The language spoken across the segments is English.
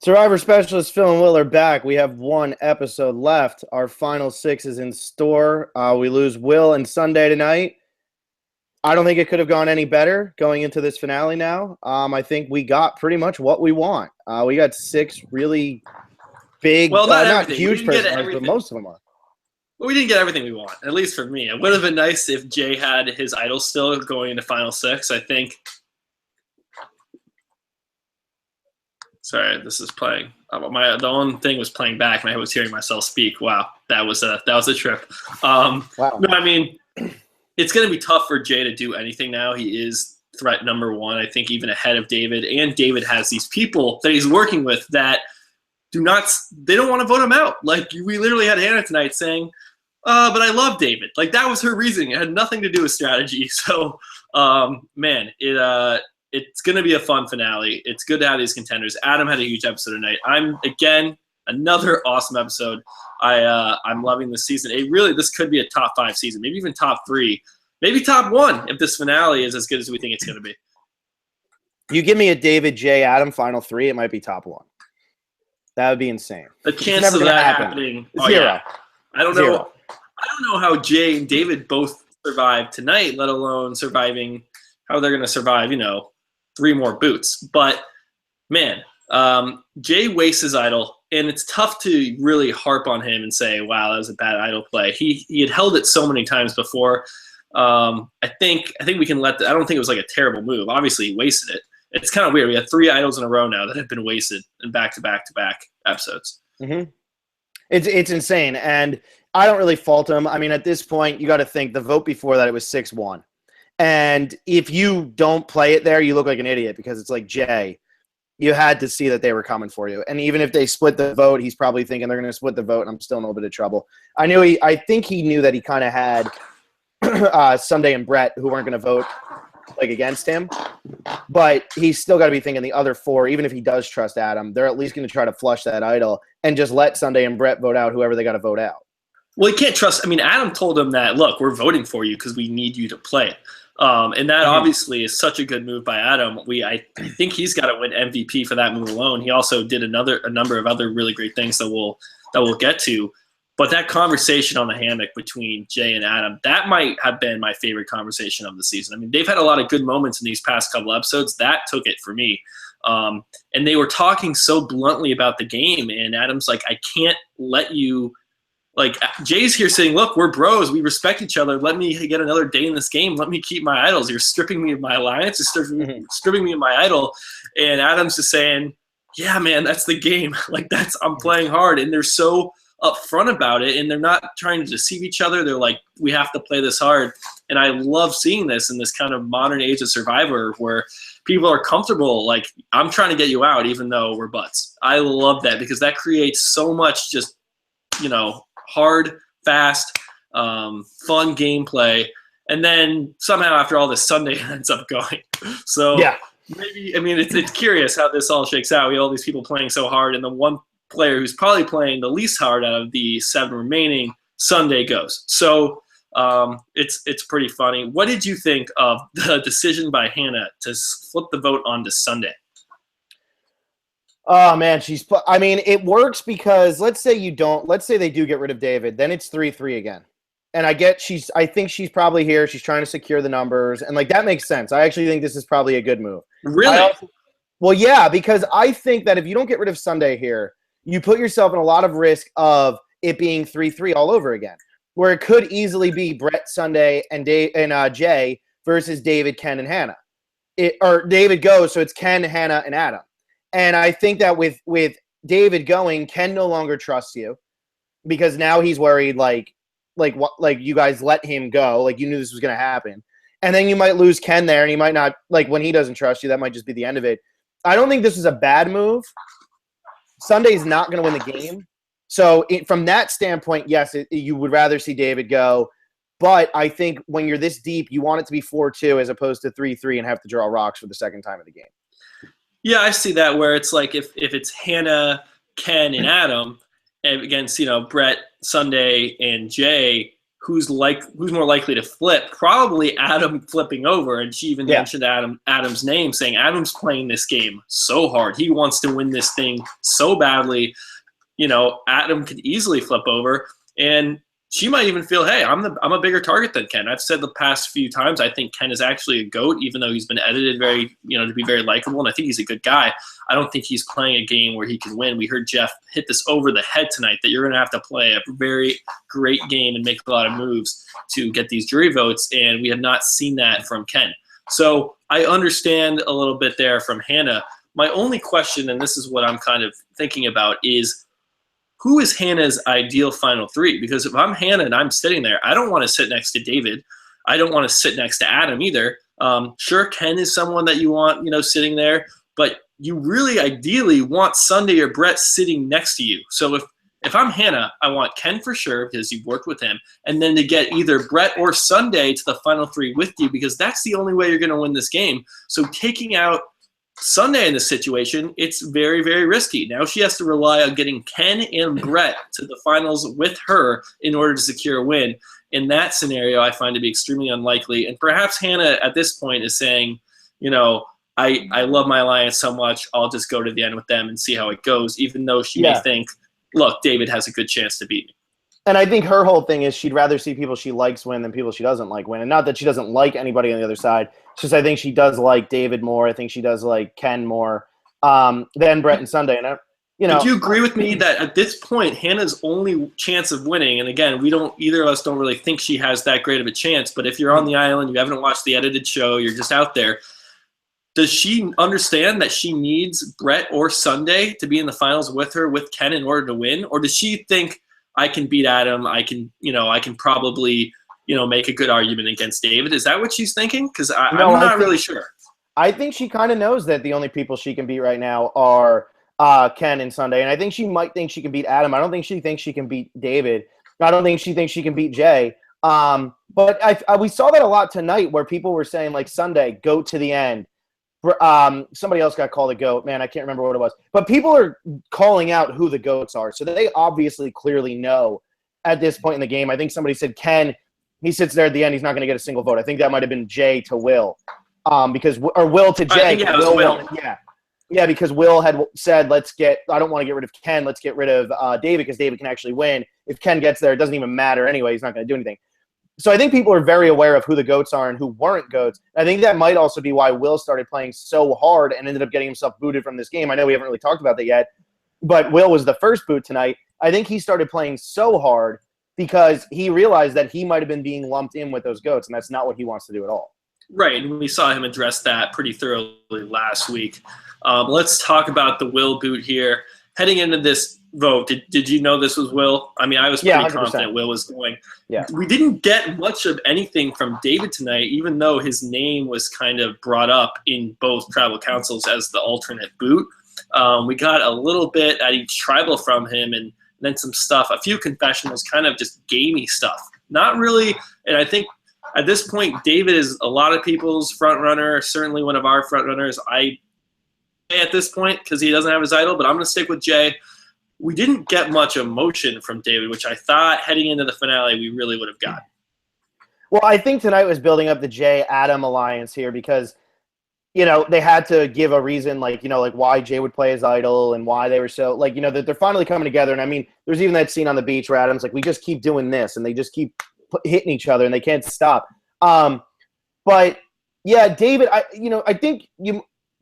Survivor Specialist Phil and Will are back. We have one episode left. Our final six is in store. We lose Will and Sunday tonight. I don't think it could have gone any better going into this finale now. I think we got pretty much what we want. We got six really big, well, not huge personalities, but most of them are. Well, we didn't get everything we want, at least for me. It would have been nice if Jay had his idol still going into Final Six. I think. Sorry, this is playing. The one thing was playing back, and I was hearing myself speak. Wow, that was a trip. Wow. No, I mean, it's going to be tough for Jay to do anything now. He is threat number one, I think, even ahead of David. And David has these people that he's working with that they don't want to vote him out. Like, we literally had Hannah tonight saying, but I love David. Like, that was her reasoning. It had nothing to do with strategy. So, man, it's going to be a fun finale. It's good to have these contenders. Adam had a huge episode tonight. Again, another awesome episode. I'm loving this season. This could be a top 5 season, maybe even top 3, maybe top 1 if this finale is as good as we think it's going to be. You give me a David, J, Adam final 3, it might be top 1. That would be insane. The chance of that happening, Zero. Yeah. I don't know how Jay and David both survived tonight, let alone surviving how they're going to survive, 3 more boots. But, man, Jay wastes his idol, and it's tough to really harp on him and say, wow, that was a bad idol play. He had held it so many times before. I think we can I don't think it was like a terrible move. Obviously, he wasted it. It's kind of weird. We have 3 idols in a row now that have been wasted in back-to-back episodes. Mm-hmm. It's insane, and I don't really fault him. I mean, at this point, you got to think the vote before that, it was 6-1. And if you don't play it there, you look like an idiot because it's like, Jay, you had to see that they were coming for you. And even if they split the vote, he's probably thinking they're going to split the vote, and I'm still in a little bit of trouble. I think he knew that he kind of had Sunday and Brett who weren't going to vote against him. But he's still got to be thinking the other 4, even if he does trust Adam, they're at least going to try to flush that idol and just let Sunday and Brett vote out whoever they got to vote out. Well, he can't trust. I mean, Adam told him that, look, we're voting for you because we need you to play it. And that obviously is such a good move by Adam. I think he's got to win MVP for that move alone. He also did a number of other really great things that we'll get to. But that conversation on the hammock between Jay and Adam, that might have been my favorite conversation of the season. I mean, they've had a lot of good moments in these past couple episodes. That took it for me. And they were talking so bluntly about the game, and Adam's like, I can't let you – like, Jay's here saying, look, we're bros. We respect each other. Let me get another day in this game. Let me keep my idols. You're stripping me of my alliance. You're stripping me of my idol. And Adam's just saying, yeah, man, that's the game. Like, I'm playing hard. And they're so upfront about it, and they're not trying to deceive each other. They're like, we have to play this hard. And I love seeing this in this kind of modern age of Survivor where people are comfortable. Like, I'm trying to get you out even though we're butts. I love that because that creates so much just, hard, fast, fun gameplay, and then somehow after all this, Sunday ends up going. So yeah, maybe it's curious how this all shakes out. We have all these people playing so hard, and the one player who's probably playing the least hard out of the 7 remaining, Sunday goes. So it's pretty funny. What did you think of the decision by Hannah to flip the vote onto Sunday? Oh, man, it works because let's say they do get rid of David, then it's 3-3 again. And I think she's probably here. She's trying to secure the numbers. And, that makes sense. I actually think this is probably a good move. Really? Well, yeah, because I think that if you don't get rid of Sunday here, you put yourself in a lot of risk of it being 3-3 all over again, where it could easily be Brett, Sunday, and Jay versus David, Ken, and Hannah. Or David goes, so it's Ken, Hannah, and Adam. And I think that with David going, Ken no longer trusts you because now he's worried like you guys let him go, like you knew this was going to happen. And then you might lose Ken there, and he might not, when he doesn't trust you, that might just be the end of it. I don't think this is a bad move. Sunday's not going to win the game. So from that standpoint, yes, you would rather see David go. But I think when you're this deep, you want it to be 4-2 as opposed to 3-3 and have to draw rocks for the second time of the game. Yeah, I see that where it's like if it's Hannah, Ken, and Adam against, Brett, Sunday, and Jay, who's more likely to flip, probably Adam flipping over. And she even mentioned Adam's name, saying Adam's playing this game so hard. He wants to win this thing so badly. You know, Adam could easily flip over, and she might even feel, hey, I'm a bigger target than Ken. I've said the past few times I think Ken is actually a GOAT, even though he's been edited to be very likable, and I think he's a good guy. I don't think he's playing a game where he can win. We heard Jeff hit this over the head tonight that you're going to have to play a very great game and make a lot of moves to get these jury votes, and we have not seen that from Ken. So I understand a little bit there from Hannah. My only question, and this is what I'm kind of thinking about, is who is Hannah's ideal final three? Because if I'm Hannah and I'm sitting there, I don't want to sit next to David. I don't want to sit next to Adam either. Sure, Ken is someone that you want, sitting there, but you really ideally want Sunday or Brett sitting next to you. So if I'm Hannah, I want Ken for sure because you've worked with him, and then to get either Brett or Sunday to the final three with you, because that's the only way you're going to win this game. So taking out Sunday in this situation, it's very, very risky. Now she has to rely on getting Ken and Brett to the finals with her in order to secure a win. In that scenario, I find to be extremely unlikely. And perhaps Hannah at this point is saying, I love my alliance so much, I'll just go to the end with them and see how it goes, even though she may think, look, David has a good chance to beat me. And I think her whole thing is she'd rather see people she likes win than people she doesn't like win. And not that she doesn't like anybody on the other side. It's just I think she does like David more. I think she does like Ken more than Brett and Sunday. And Would you agree with me that at this point, Hannah's only chance of winning, and again, either of us don't really think she has that great of a chance, but if you're on the island, you haven't watched the edited show, you're just out there, does she understand that she needs Brett or Sunday to be in the finals with her, with Ken, in order to win? Or does she think, I can beat Adam, I can probably, make a good argument against David? Is that what she's thinking? Because I'm not really sure. I think she kind of knows that the only people she can beat right now are Ken and Sunday. And I think she might think she can beat Adam. I don't think she thinks she can beat David. I don't think she thinks she can beat Jay. But we saw that a lot tonight where people were saying, like, Sunday, go to the end. Somebody else got called a GOAT. Man, I can't remember what it was. But people are calling out who the GOATs are. So they obviously clearly know at this point in the game. I think somebody said Ken, he sits there at the end, he's not going to get a single vote. I think that might have been Jay to Will. Or Will to Jay. I think it was Will. Yeah, because Will had said, I don't want to get rid of Ken. Let's get rid of David because David can actually win. If Ken gets there, it doesn't even matter anyway. He's not going to do anything. So I think people are very aware of who the GOATs are and who weren't GOATs. I think that might also be why Will started playing so hard and ended up getting himself booted from this game. I know we haven't really talked about that yet, but Will was the first boot tonight. I think he started playing so hard because he realized that he might have been being lumped in with those GOATs, and that's not what he wants to do at all. Right, and we saw him address that pretty thoroughly last week. Let's talk about the Will boot here. Heading into this vote, did you know this was Will? I mean, I was pretty confident Will was going. Yeah. We didn't get much of anything from David tonight, even though his name was kind of brought up in both tribal councils as the alternate boot. We got a little bit at each tribal from him, and then some stuff, a few confessionals, kind of just gamey stuff. Not really, and I think at this point, David is a lot of people's front runner, certainly one of our front runners. At this point, because he doesn't have his idol, but I'm going to stick with Jay. We didn't get much emotion from David, which I thought heading into the finale we really would have got. Well, I think tonight was building up the Jay-Adam alliance here because, they had to give a reason, like why Jay would play his idol and why they were so, that they're finally coming together. And I mean, there's even that scene on the beach where Adam's like, we just keep doing this, and they just keep hitting each other, and they can't stop. But, yeah, David, I think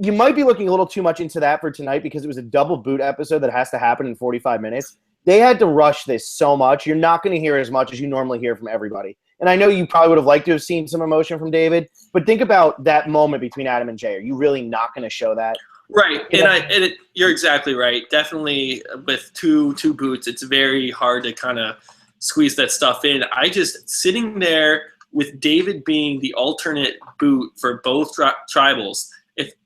you might be looking a little too much into that for tonight because it was a double boot episode that has to happen in 45 minutes. They had to rush this so much. You're not going to hear as much as you normally hear from everybody. And I know you probably would have liked to have seen some emotion from David, but think about that moment between Adam and Jay. Are you really not going to show that? Right, you're exactly right. Definitely with two boots, it's very hard to kind of squeeze that stuff in. I just sitting there with David being the alternate boot for both tribals.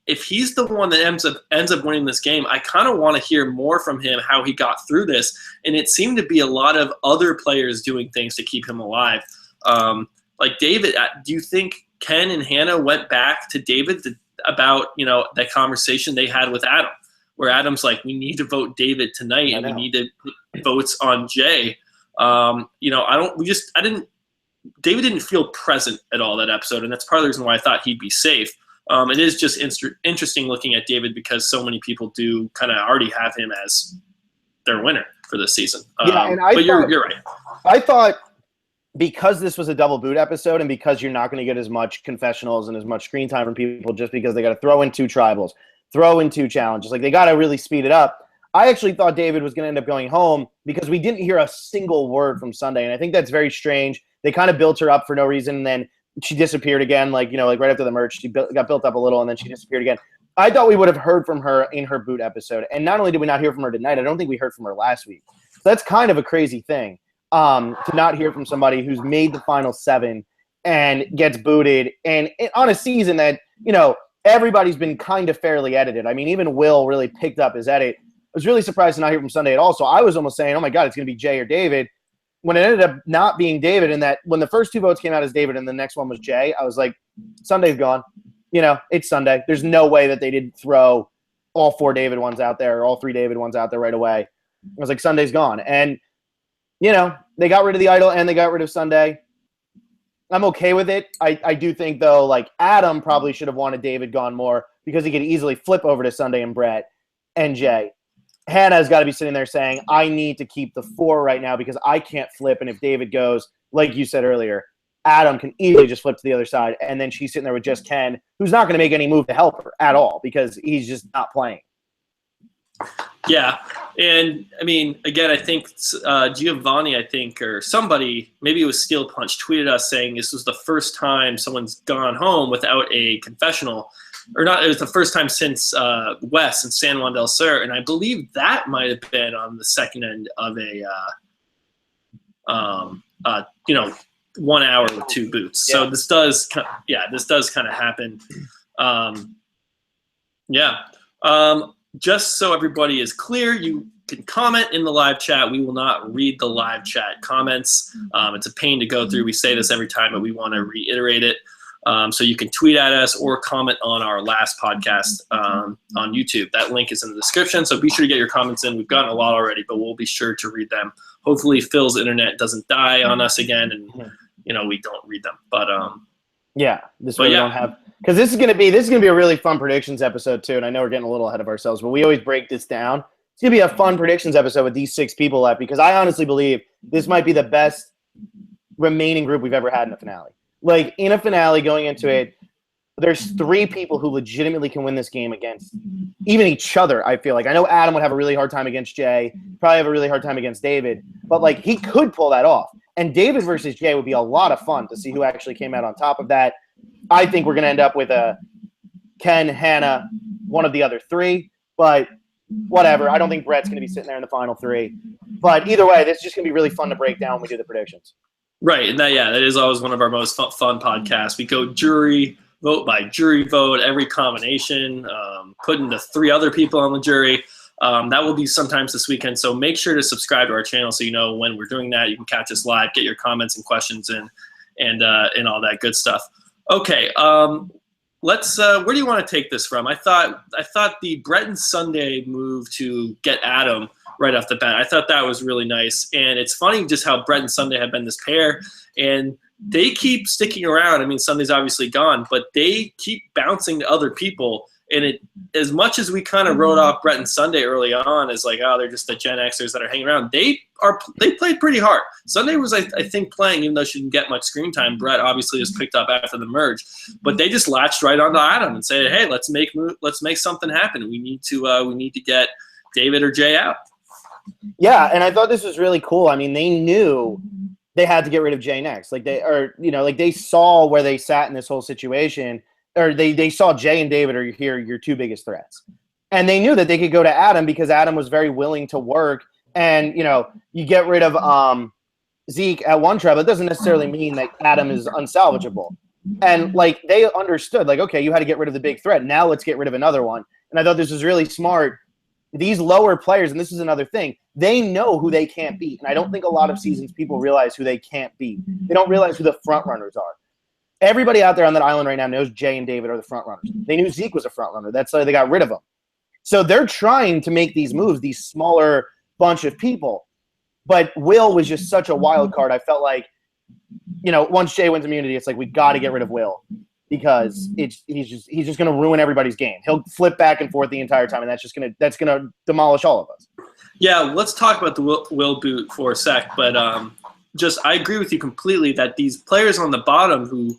If he's the one that ends up winning this game, I kind of want to hear more from him how he got through this. And it seemed to be a lot of other players doing things to keep him alive. Like David, do you think Ken and Hannah went back to David about that conversation they had with Adam, where Adam's like, we need to vote David tonight, and we need to put votes on Jay. I didn't David didn't feel present at all that episode, and that's part of the reason why I thought he'd be safe. It is just interesting looking at David because so many people do kind of already have him as their winner for this season. But you're right. I thought because this was a double boot episode and because you're not going to get as much confessionals and as much screen time from people just because they got to throw in 2 tribals, throw in 2 challenges, like they got to really speed it up. I actually thought David was going to end up going home because we didn't hear a single word from Sunday, and I think that's very strange. They kind of built her up for no reason, and then she disappeared again, like right after the merge. She got built up a little, and then she disappeared again. I thought we would have heard from her in her boot episode, and not only did we not hear from her tonight, I don't think we heard from her last week. So that's kind of a crazy thing, to not hear from somebody who's made the final 7 and gets booted, and on a season that, everybody's been kind of fairly edited. I mean, even Will really picked up his edit. I was really surprised to not hear from Sunday at all. So I was almost saying, oh my God, it's going to be Jay or David. When it ended up not being David, and that when the first 2 votes came out as David and the next one was Jay, I was like, Sunday's gone. It's Sunday. There's no way that they didn't throw all 4 David ones out there or all 3 David ones out there right away. I was like, Sunday's gone. And, they got rid of the idol and they got rid of Sunday. I'm okay with it. I do think, though, like Adam probably should have wanted David gone more because he could easily flip over to Sunday and Brett and Jay. Hannah's got to be sitting there saying, I need to keep the 4 right now because I can't flip. And if David goes, like you said earlier, Adam can easily just flip to the other side. And then she's sitting there with just Ken, who's not going to make any move to help her at all because he's just not playing. Yeah. And, I mean, again, I think Giovanni, or somebody, maybe it was Steel Punch, tweeted us saying this was the first time someone's gone home without a confessional. Or not, it was the first time since Wes and San Juan del Sur, and I believe that might have been on the second end of a 1 hour with 2 boots. Yeah. So this does kind of happen. Just so everybody is clear, you can comment in the live chat. We will not read the live chat comments. It's a pain to go through. We say this every time, but we want to reiterate it. So you can tweet at us or comment on our last podcast on YouTube. That link is in the description, so be sure to get your comments in. We've gotten a lot already, but we'll be sure to read them. Hopefully Phil's internet doesn't die on us again, and we don't read them. But we don't have, because this is gonna be a really fun predictions episode too. And I know we're getting a little ahead of ourselves, but we always break this down. It's gonna be a fun predictions episode with these 6 people left because I honestly believe this might be the best remaining group we've ever had in a finale. Like, in a finale going into it, there's 3 people who legitimately can win this game against even each other, I feel like. I know Adam would have a really hard time against Jay, probably have a really hard time against David, but, like, he could pull that off. And David versus Jay would be a lot of fun to see who actually came out on top of that. I think we're going to end up with a Ken, Hannah, one of the other 3, but whatever. I don't think Brett's going to be sitting there in the final 3. But either way, this is just going to be really fun to break down when we do the predictions. Right, and that is always one of our most fun podcasts. We go jury vote by jury vote, every combination, putting the 3 other people on the jury. That will be sometimes this weekend, so make sure to subscribe to our channel so you know when we're doing that. You can catch us live, get your comments and questions in, and all that good stuff. Okay, let's. Where do you want to take this from? I thought the Brett and Sunday move to get Adam right off the bat, I thought that was really nice. And it's funny just how Brett and Sunday have been this pair, and they keep sticking around. I mean, Sunday's obviously gone, but they keep bouncing to other people. And it, as much as we kind of wrote off Brett and Sunday early on as like, oh, they're just the Gen Xers that are hanging around, they played pretty hard. Sunday was, I think, playing, even though she didn't get much screen time. Brett obviously was picked up after the merge, but they just latched right onto Adam and said, hey, let's make something happen. We need to get David or Jay out. Yeah, and I thought this was really cool. I mean, they knew they had to get rid of Jay next. They saw where they sat in this whole situation, or they saw Jay and David are your 2 biggest threats. And they knew that they could go to Adam because Adam was very willing to work. And, you get rid of Zeke at one tribe, it doesn't necessarily mean that Adam is unsalvageable. And, they understood, okay, you had to get rid of the big threat. Now let's get rid of another one. And I thought this was really smart. These lower players, and this is another thing, they know who they can't beat. And I don't think a lot of seasons people realize who they can't beat. They don't realize who the front runners are. Everybody out there on that island right now knows Jay and David are the front runners. They knew Zeke was a front runner. That's why they got rid of him. So they're trying to make these moves, these smaller bunch of people. But Will was just such a wild card. I felt like once Jay wins immunity, it's like we got to get rid of Will because he's just going to ruin everybody's game. He'll flip back and forth the entire time, and that's going to demolish all of us. Yeah, let's talk about the Will boot for a sec, but I agree with you completely that these players on the bottom who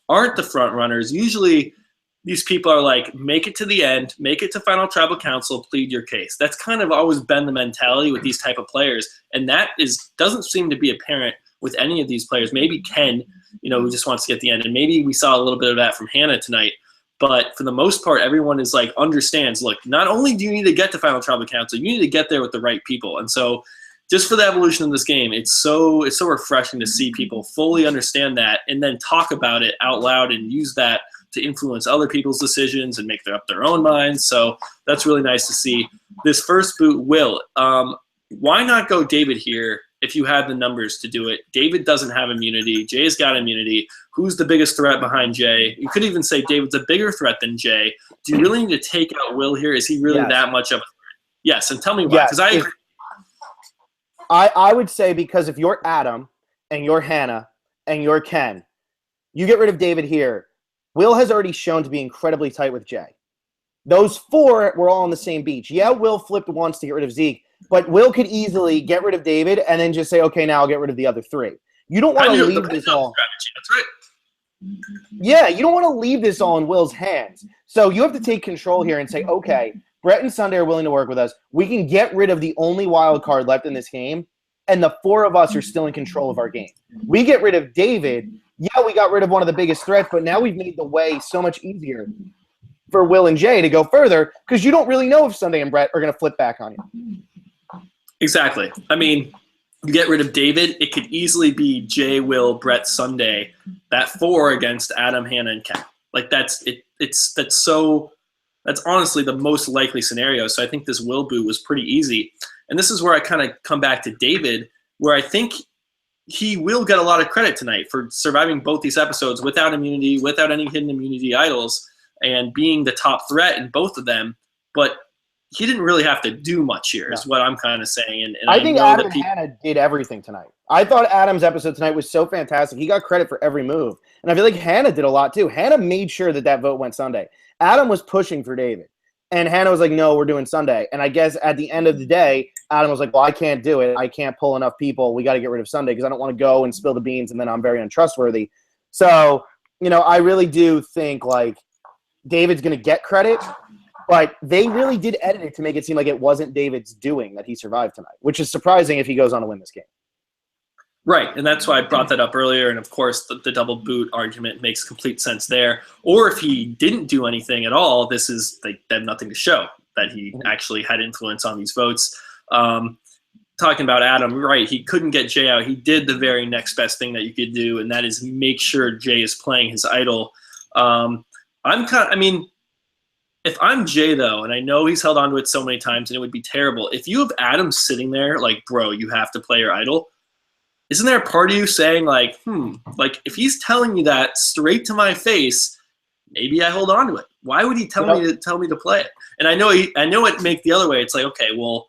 aren't the front runners, usually these people are like, make it to the end, make it to Final Tribal Council, plead your case. That's kind of always been the mentality with these type of players, and that doesn't seem to be apparent with any of these players. Maybe Ken, who just wants to get the end, and maybe we saw a little bit of that from Hannah tonight. But for the most part, everyone is like understands. Look, not only do you need to get to Final Tribal Council, you need to get there with the right people. And so, just for the evolution of this game, it's so refreshing to see people fully understand that and then talk about it out loud and use that to influence other people's decisions and make up their own minds. So that's really nice to see. This first boot, Will. Why not go David here if you have the numbers to do it? David doesn't have immunity. Jay's got immunity. Who's the biggest threat behind Jay? You could even say David's a bigger threat than Jay. Do you really need to take out Will here? Is he really that much of a threat? Yes, and tell me why, because I agree. I would say because if you're Adam and you're Hannah and you're Ken, you get rid of David here. Will has already shown to be incredibly tight with Jay. Those four were all on the same beach. Yeah, Will flipped once to get rid of Zeke, but Will could easily get rid of David and then just say, okay, now I'll get rid of the other three. You don't want to leave this all. That's right. Yeah, you don't want to leave this all in Will's hands. So you have to take control here and say, okay, Brett and Sunday are willing to work with us. We can get rid of the only wild card left in this game, and the four of us are still in control of our game. We get rid of David. Yeah, we got rid of one of the biggest threats, but now we've made the way so much easier for Will and Jay to go further because you don't really know if Sunday and Brett are going to flip back on you. Exactly. I mean, you get rid of David, it could easily be Jay, Will, Brett, Sunday. That four against Adam, Hannah, and Ken. Like that's honestly the most likely scenario. So I think this Will boot was pretty easy. And this is where I kind of come back to David, where I think he will get a lot of credit tonight for surviving both these episodes without immunity, without any hidden immunity idols, and being the top threat in both of them. But he didn't really have to do much here, is what I'm kind of saying. And I think Adam and Hannah did everything tonight. I thought Adam's episode tonight was so fantastic. He got credit for every move. And I feel like Hannah did a lot too. Hannah made sure that vote went Sunday. Adam was pushing for David. And Hannah was like, no, we're doing Sunday. And I guess at the end of the day, Adam was like, well, I can't do it. I can't pull enough people. We got to get rid of Sunday because I don't want to go and spill the beans and then I'm very untrustworthy. So, I really do think like David's going to get credit, but they really did edit it to make it seem like it wasn't David's doing that he survived tonight, which is surprising if he goes on to win this game. Right, and that's why I brought that up earlier, and of course the double boot argument makes complete sense there. Or if he didn't do anything at all, this is they have nothing to show that he actually had influence on these votes. Talking about Adam, right, he couldn't get Jay out. He did the very next best thing that you could do, and that is make sure Jay is playing his idol. If I'm Jay, though, and I know he's held on to it so many times and it would be terrible, if you have Adam sitting there like, bro, you have to play your idol, isn't there a part of you saying like, if he's telling you that straight to my face, maybe I hold on to it. Why would he tell me to play it? And I know it make the other way. It's like, okay, well,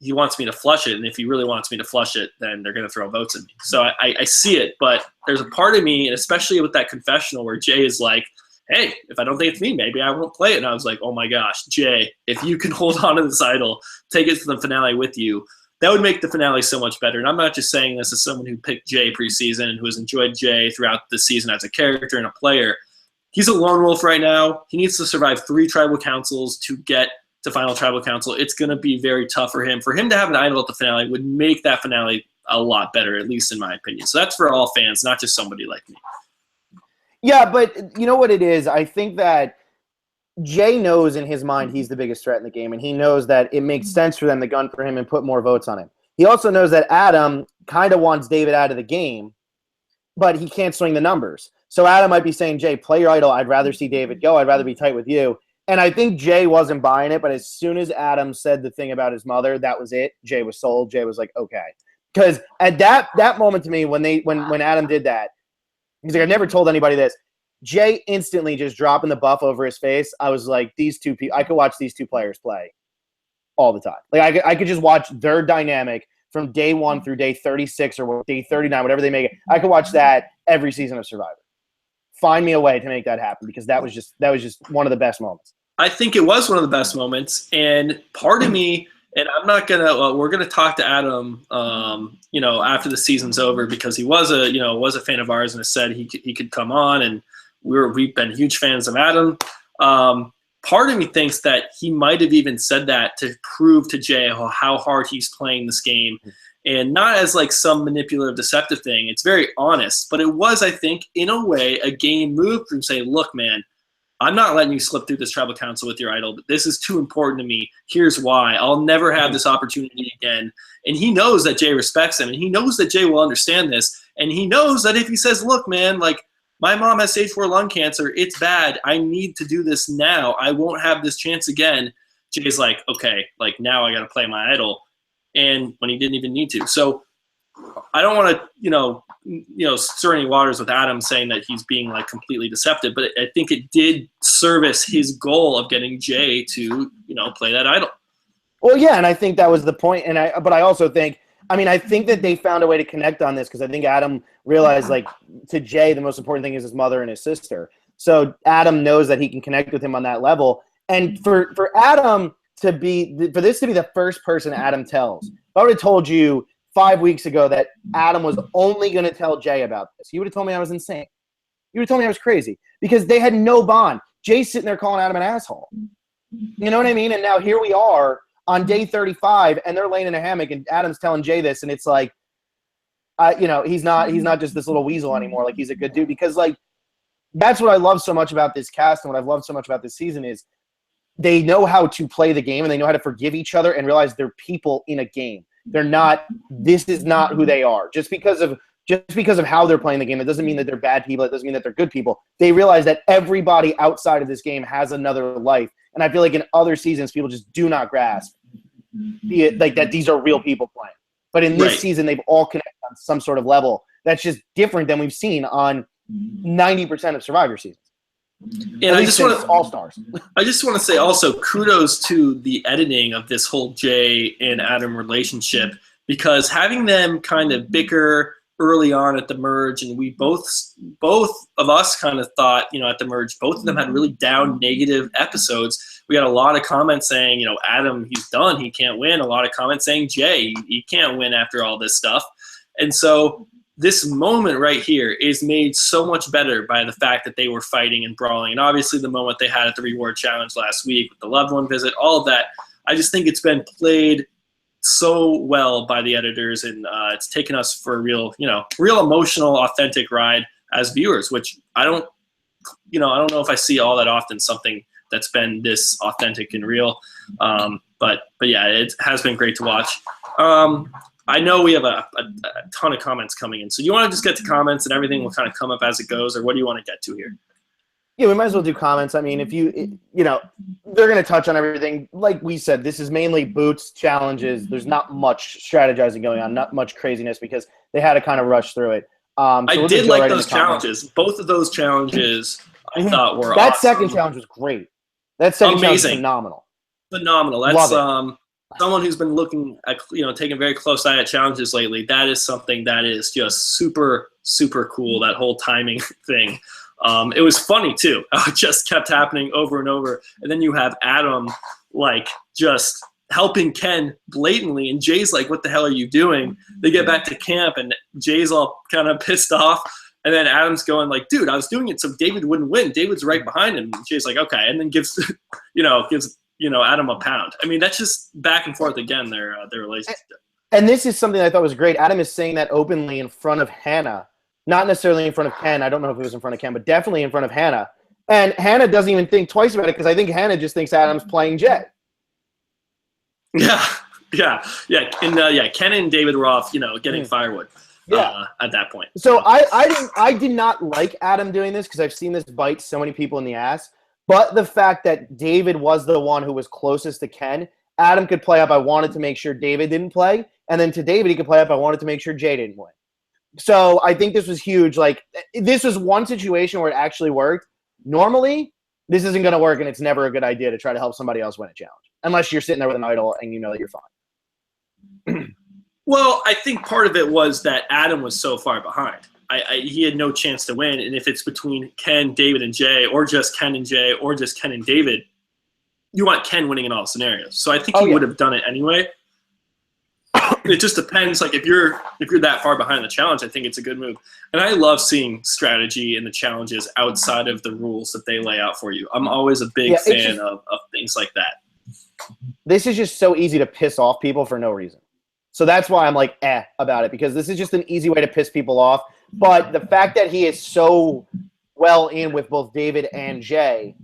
he wants me to flush it, and if he really wants me to flush it, then they're going to throw votes at me. So I see it, but there's a part of me, and especially with that confessional where Jay is like, hey, if I don't think it's me, maybe I won't play it. And I was like, oh my gosh, Jay, if you can hold on to this idol, take it to the finale with you, that would make the finale so much better. And I'm not just saying this as someone who picked Jay preseason and who has enjoyed Jay throughout the season as a character and a player. He's a lone wolf right now. He needs to survive 3 tribal councils to get to Final Tribal Council. It's going to be very tough for him. For him to have an idol at the finale would make that finale a lot better, at least in my opinion. So that's for all fans, not just somebody like me. Yeah, but you know what it is? I think that Jay knows in his mind he's the biggest threat in the game, and he knows that it makes sense for them to gun for him and put more votes on him. He also knows that Adam kind of wants David out of the game, but he can't swing the numbers. So Adam might be saying, Jay, play your idol. I'd rather see David go. I'd rather be tight with you. And I think Jay wasn't buying it, but as soon as Adam said the thing about his mother, that was it. Jay was sold. Jay was like, okay. Because at that moment to me, when Adam did that, he's like, I've never told anybody this. Jay instantly just dropping the buff over his face. I was like, these two people, I could watch these two players play all the time. Like I could just watch their dynamic from day 1 through day 36 or day 39, whatever they make it. I could watch that every season of Survivor. Find me a way to make that happen, because that was just one of the best moments. I think it was one of the best moments, and part of me, and I'm not gonna. We're gonna talk to Adam, after the season's over, because he was a fan of ours and has said he could come on, and we've been huge fans of Adam. Part of me thinks that he might have even said that to prove to Jay how hard he's playing this game, and not as like some manipulative, deceptive thing. It's very honest, but it was, I think, in a way, a game move from saying, look, man, I'm not letting you slip through this tribal council with your idol, but this is too important to me. Here's why. I'll never have this opportunity again. And he knows that Jay respects him, and he knows that Jay will understand this, and he knows that if he says, look, man, like, my mom has stage 4 lung cancer. It's bad. I need to do this now. I won't have this chance again. Jay's like, okay, like, now I got to play my idol. And when he didn't even need to. So I don't want to, stir any waters with Adam saying that he's being like completely deceptive, but I think it did service his goal of getting Jay to, play that idol. Well, yeah, and I think that was the point. But I also think, I think that they found a way to connect on this, because I think Adam realized, like, to Jay, the most important thing is his mother and his sister. So Adam knows that he can connect with him on that level. And for Adam for this to be the first person Adam tells, if I would have told you 5 weeks ago that Adam was only going to tell Jay about this, you would have told me I was insane. You would have told me I was crazy, because they had no bond. Jay's sitting there calling Adam an asshole. You know what I mean? And now here we are on day 35, and they're laying in a hammock, and Adam's telling Jay this, and it's like, he's not just this little weasel anymore. Like, he's a good dude, because, like, that's what I love so much about this cast, and what I've loved so much about this season is they know how to play the game, and they know how to forgive each other and realize they're people in a game. This is not who they are. Just because of how they're playing the game, it doesn't mean that they're bad people. It doesn't mean that they're good people. They realize that everybody outside of this game has another life. And I feel like in other seasons, people just do not grasp like that these are real people playing. But in this season, they've all connected on some sort of level that's just different than we've seen on 90% of Survivor seasons. And I just want to All-Stars. I just want to say also kudos to the editing of this whole Jay and Adam relationship, because having them kind of bicker early on at the merge, and we both of us kind of thought, at the merge, both of them had really down negative episodes. We got a lot of comments saying, Adam, he's done, he can't win. A lot of comments saying, Jay, he can't win after all this stuff. And so this moment right here is made so much better by the fact that they were fighting and brawling. And obviously the moment they had at the reward challenge last week with the loved one visit, all of that, I just think it's been played so well by the editors, and it's taken us for a real emotional, authentic ride as viewers, which I don't know if I see all that often, something that's been this authentic and real. But yeah, it has been great to watch. I know we have a ton of comments coming in, so you want to just get to comments and everything will kind of come up as it goes, or what do you want to get to here? Yeah, we might as well do comments. If they're going to touch on everything. Like we said, this is mainly boots, challenges. There's not much strategizing going on, not much craziness, because they had to kind of rush through it. I did like those challenges. Both of those challenges I thought were awesome. That second challenge was great. That second challenge was phenomenal. Phenomenal. That's someone who's been looking at, taking a very close eye at challenges lately. That is something that is just super, super cool, that whole timing thing. It was funny too. It just kept happening over and over. And then you have Adam like just helping Ken blatantly, and Jay's like, what the hell are you doing? They get back to camp and Jay's all kind of pissed off. And then Adam's going like, dude, I was doing it so David wouldn't win. David's right behind him. And Jay's like, okay. And then gives Adam a pound. I mean, that's just back and forth again, their relationship. And this is something I thought was great. Adam is saying that openly in front of Hannah. Not necessarily in front of Ken. I don't know if it was in front of Ken, but definitely in front of Hannah. And Hannah doesn't even think twice about it, because I think Hannah just thinks Adam's playing Jay. Yeah. And Ken and David were off, getting firewood. At that point. So I did not like Adam doing this, because I've seen this bite so many people in the ass. But the fact that David was the one who was closest to Ken, Adam could play up, I wanted to make sure David didn't play. And then to David, he could play up, I wanted to make sure Jay didn't win. So I think this was huge. Like, this was one situation where it actually worked. Normally, this isn't going to work, and it's never a good idea to try to help somebody else win a challenge, unless you're sitting there with an idol and you know that you're fine. Well, I think part of it was that Adam was so far behind. He had no chance to win. And if it's between Ken, David, and Jay, or just Ken and Jay, or just Ken and David, you want Ken winning in all scenarios. So I think he would have done it anyway. It just depends. Like if you're that far behind the challenge, I think it's a good move. And I love seeing strategy and the challenges outside of the rules that they lay out for you. I'm always a big fan of things like that. This is just so easy to piss off people for no reason. So that's why I'm like about it, because this is just an easy way to piss people off. But the fact that he is so well in with both David and Jay,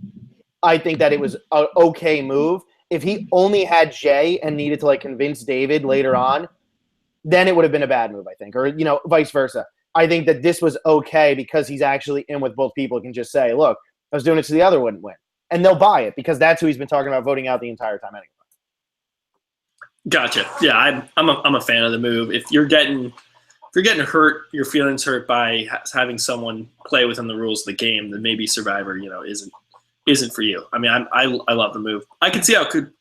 I think that it was an okay move. If he only had Jay and needed to like convince David later on, then it would have been a bad move, I think, or vice versa. I think that this was okay because he's actually in with both people. He can just say, "Look, I was doing it so the other wouldn't win," and they'll buy it because that's who he's been talking about voting out the entire time anyway. Gotcha. Yeah, I'm a fan of the move. If you're getting hurt, your feelings hurt by having someone play within the rules of the game, then maybe Survivor, isn't for you. I mean, I love the move. I can see how it could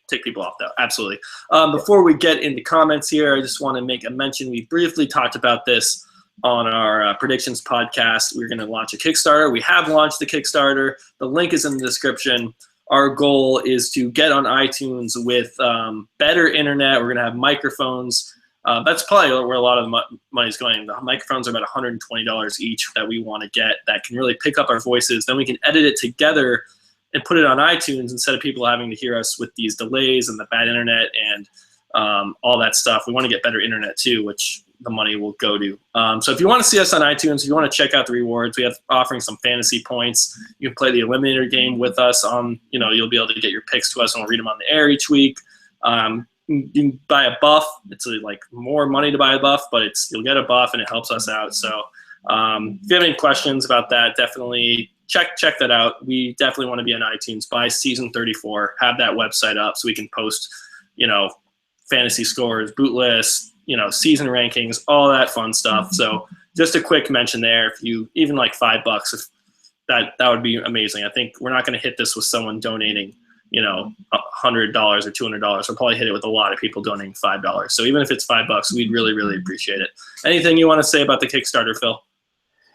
take people off, though. Absolutely. Before we get into comments here, I just want to make a mention. We briefly talked about this on our predictions podcast. We're going to launch a Kickstarter. We have launched the Kickstarter. The link is in the description. Our goal is to get on iTunes with better internet. We're going to have microphones. That's probably where a lot of the money is going. The microphones are about $120 each that we want to get that can really pick up our voices. Then we can edit it together and put it on iTunes instead of people having to hear us with these delays and the bad internet and all that stuff. We want to get better internet too, which the money will go to. So if you want to see us on iTunes, if you want to check out the rewards, we have offering some fantasy points. You can play the Eliminator game with us on, you'll be able to get your picks to us and we'll read them on the air each week. You can buy a buff. It's like more money to buy a buff, but you'll get a buff and it helps us out. So if you have any questions about that, definitely check that out. We definitely want to be on iTunes by season 34. Have that website up so we can post, fantasy scores, boot lists, season rankings, all that fun stuff. So just a quick mention there. If you even like $5, if that would be amazing. I think we're not going to hit this with someone donating $100 or $200. We'll probably hit it with a lot of people donating $5. So even if it's $5, we'd really, really appreciate it. Anything you want to say about the Kickstarter, Phil?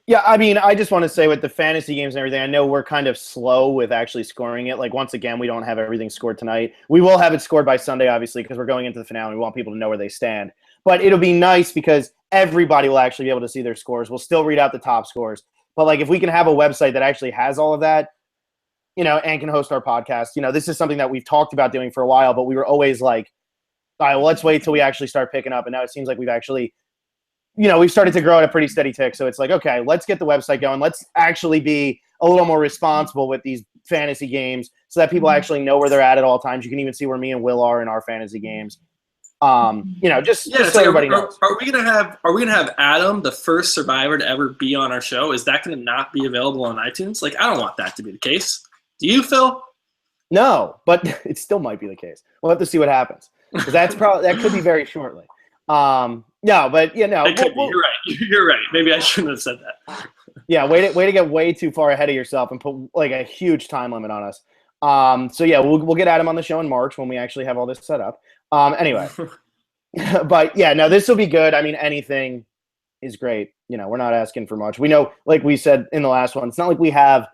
Yeah, I mean, I just want to say with the fantasy games and everything, I know we're kind of slow with actually scoring it. Like, once again, we don't have everything scored tonight. We will have it scored by Sunday, obviously, because we're going into the finale. We want people to know where they stand. But it'll be nice because everybody will actually be able to see their scores. We'll still read out the top scores. But, like, if we can have a website that actually has all of that, and can host our podcast, this is something that we've talked about doing for a while, but we were always like, all right, well, let's wait till we actually start picking up. And now it seems like we've actually we've started to grow at a pretty steady tick. So it's like, okay, let's get the website going. Let's actually be a little more responsible with these fantasy games so that people actually know where they're at all times. You can even see where me and Will are in our fantasy games. Just so everybody knows. Are we gonna have Adam, the first survivor to ever be on our show? Is that gonna not be available on iTunes? Like, I don't want that to be the case. Do you, Phil? No, but it still might be the case. We'll have to see what happens. Because that could be very shortly. No, but it could be. You're right. You're right. Maybe I shouldn't have said that. Yeah, way to get way too far ahead of yourself and put like a huge time limit on us. So yeah, we'll get Adam on the show in March when we actually have all this set up. Anyway, but yeah, no, this will be good. I mean, anything is great. We're not asking for much. We know, like we said in the last one, it's not like we have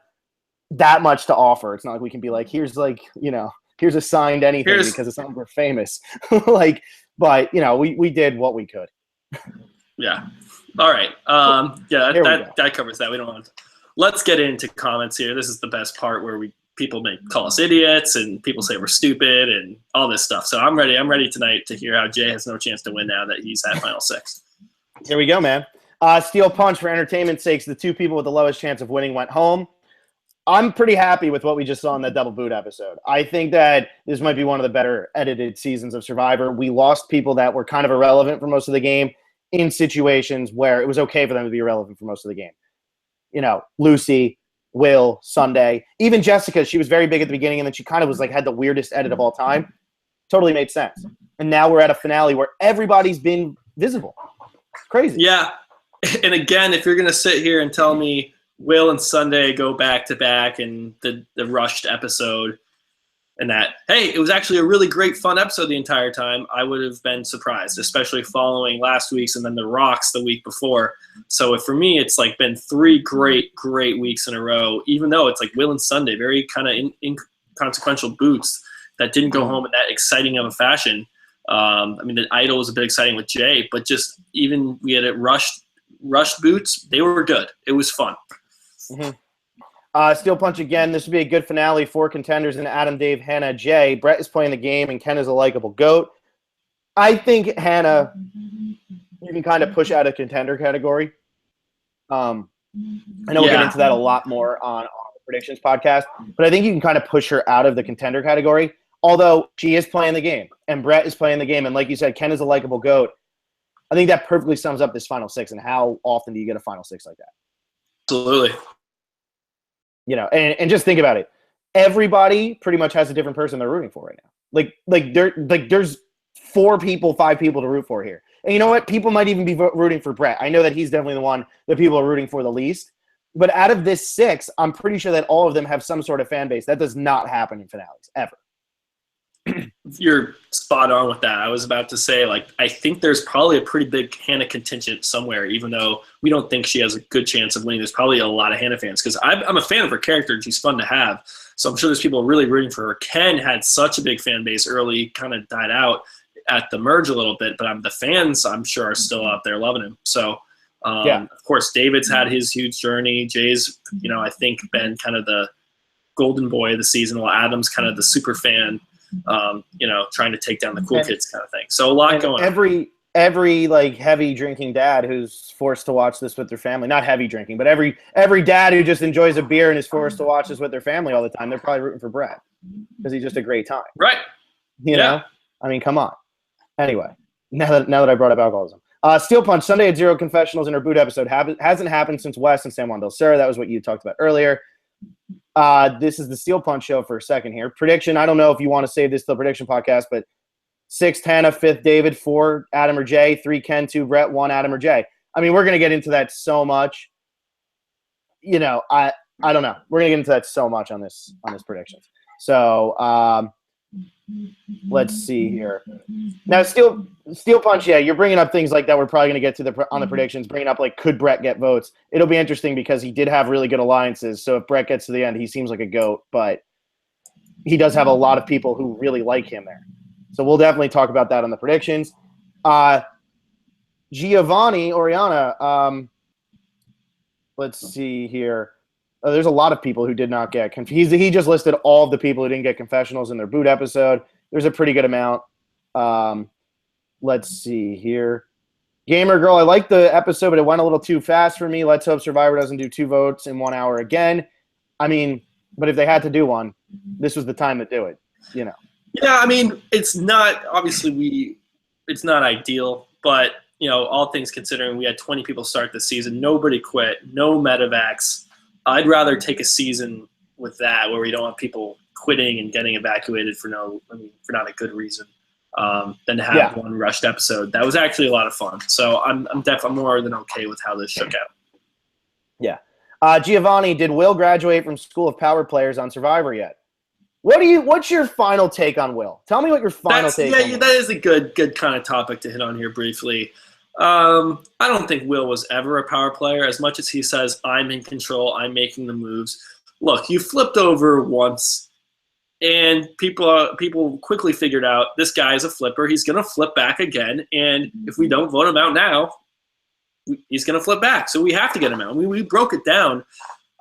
that much to offer. It's not like we can be like, here's a signed anything because it's not like we're famous. But we did what we could. Yeah. All right. That covers that. We don't want to. Let's get into comments here. This is the best part where people call us idiots and people say we're stupid and all this stuff. So I'm ready. I'm ready tonight to hear how Jay has no chance to win now that he's at Final Six. Here we go, man. Steel Punch, for entertainment's sakes, the two people with the lowest chance of winning went home. I'm pretty happy with what we just saw in that double boot episode. I think that this might be one of the better edited seasons of Survivor. We lost people that were kind of irrelevant for most of the game in situations where it was okay for them to be irrelevant for most of the game. Lucy, Will, Sunday, even Jessica, she was very big at the beginning and then she kind of was like had the weirdest edit of all time. Totally made sense. And now we're at a finale where everybody's been visible. It's crazy. Yeah. And again, if you're going to sit here and tell me Will and Sunday go back to back in the rushed episode, and that, hey, it was actually a really great, fun episode the entire time, I would have been surprised, especially following last week's and then the Rocks the week before. So for me, it's like been 3 great weeks in a row, even though it's like Will and Sunday, very kind of inconsequential boots that didn't go home in that exciting of a fashion. I mean, the Idol was a bit exciting with Jay, but just even we had it rushed boots. They were good. It was fun. Steel Punch again. This would be a good finale. 4 contenders in Adam, Dave, Hannah, Jay. Brett is playing the game, and Ken is a likable goat. I think Hannah, you can kind of push out a contender category. I know we'll get into that a lot more on the predictions podcast, but I think you can kind of push her out of the contender category. Although she is playing the game, and Brett is playing the game, and like you said, Ken is a likable goat. I think that perfectly sums up this final 6. And how often do you get a final 6 like that? Absolutely. You know, and just think about it. Everybody pretty much has a different person they're rooting for right now. There's 4 people, 5 people to root for here. And you know what? People might even be rooting for Brett. I know that he's definitely the one that people are rooting for the least. But out of this 6, I'm pretty sure that all of them have some sort of fan base. That does not happen in finales, ever. You're spot on with that. I was about to say, like, I think there's probably a pretty big Hannah contingent somewhere, even though we don't think she has a good chance of winning. There's probably a lot of Hannah fans because I'm a fan of her character and she's fun to have. So I'm sure there's people really rooting for her. Ken had such a big fan base early, kind of died out at the merge a little bit, but the fans, I'm sure, are still out there loving him. So, of course, David's had his huge journey. Jay's, I think, been kind of the golden boy of the season, while Adam's kind of the super fan. Trying to take down the cool kids kind of thing. So a lot going on. Every like heavy drinking dad who's forced to watch this with their family, not heavy drinking, but every dad who just enjoys a beer and is forced to watch this with their family all the time, they're probably rooting for Brett because he's just a great time. Right. You know? I mean, come on. Anyway, now that I brought up alcoholism. Steel Punch, Sunday at 0 confessionals in our boot episode hasn't happened since Wes and San Juan del Sur. That was what you talked about earlier. This is the Steel Punch show for a second here. Prediction, I don't know if you want to save this to the prediction podcast, but 6th Hannah, 5th David, 4 Adam or Jay, 3 Ken, 2 Brett, 1 Adam or Jay. I mean, we're going to get into that so much. I don't know. We're going to get into that so much on this predictions. So let's see here. Now, Steel Punch, you're bringing up things like that we're probably going to get to on the predictions, bringing up like, could Brett get votes? It'll be interesting because he did have really good alliances. So if Brett gets to the end, he seems like a goat, but he does have a lot of people who really like him there. So we'll definitely talk about that on the predictions. Giovanni, Oriana, let's see here. There's a lot of people who did not get confused. He just listed all of the people who didn't get confessionals in their boot episode. There's a pretty good amount. Let's see here. Gamer Girl, I liked the episode, but it went a little too fast for me. Let's hope Survivor doesn't do 2 votes in 1 hour again. I mean, but if they had to do one, this was the time to do it, Yeah, I mean, it's not – obviously it's not ideal, but, all things considering, we had 20 people start this season. Nobody quit. No medevacs. I'd rather take a season with that where we don't have people quitting and getting evacuated for not a good reason than to have one rushed episode. That was actually a lot of fun. So I'm definitely more than okay with how this shook out. Yeah. Giovanni, did Will graduate from School of Power Players on Survivor yet? What's your final take on Will? Tell me what your final take on Will. That is a good kind of topic to hit on here briefly. I don't think Will was ever a power player as much as he says, I'm in control, I'm making the moves. Look, you flipped over once, and people quickly figured out this guy is a flipper. He's going to flip back again, and if we don't vote him out now, he's going to flip back. So we have to get him out. We broke it down.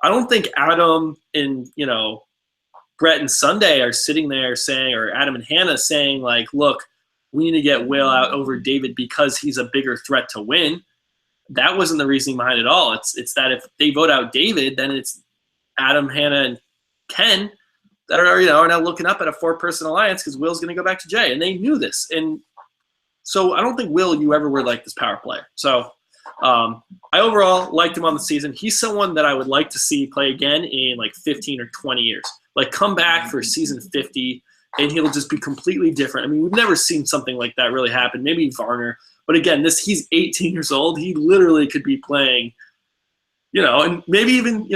I don't think Adam and, Brett and Sunday are sitting there saying, or Adam and Hannah saying, like, look, we need to get Will out over David because he's a bigger threat to win. That wasn't the reasoning behind it all. It's that if they vote out David, then it's Adam, Hannah, and Ken that are now looking up at a 4-person alliance because Will's going to go back to Jay, and they knew this. And so I don't think Will, you ever were like this power player. So I overall liked him on the season. He's someone that I would like to see play again in like 15 or 20 years. Like come back for season 50. And he'll just be completely different. I mean, we've never seen something like that really happen. Maybe Varner. But again, he's 18 years old. He literally could be playing, and maybe even,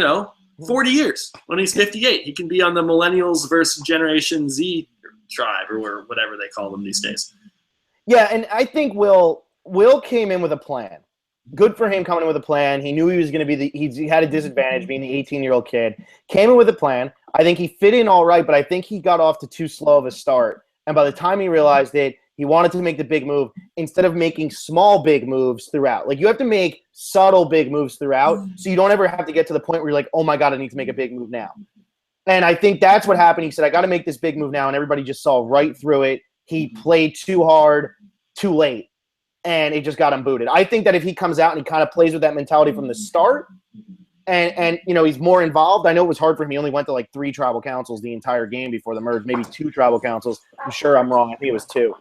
40 years. When he's 58, he can be on the Millennials versus Generation Z tribe or whatever they call them these days. Yeah, and I think Will came in with a plan. Good for him coming in with a plan. He knew he was going to be he had a disadvantage being the 18-year-old kid. Came in with a plan. I think he fit in all right, but I think he got off to too slow of a start. And by the time he realized it, he wanted to make the big move instead of making small big moves throughout. Like, you have to make subtle big moves throughout so you don't ever have to get to the point where you're like, oh my God, I need to make a big move now. And I think that's what happened. He said, I got to make this big move now. And everybody just saw right through it. He played too hard, too late. And it just got him booted. I think that if he comes out and he kind of plays with that mentality from the start and you know, he's more involved. I know it was hard for him. He only went to like 3 tribal councils the entire game before the merge, maybe 2 tribal councils. I'm sure I'm wrong. I think it was 2.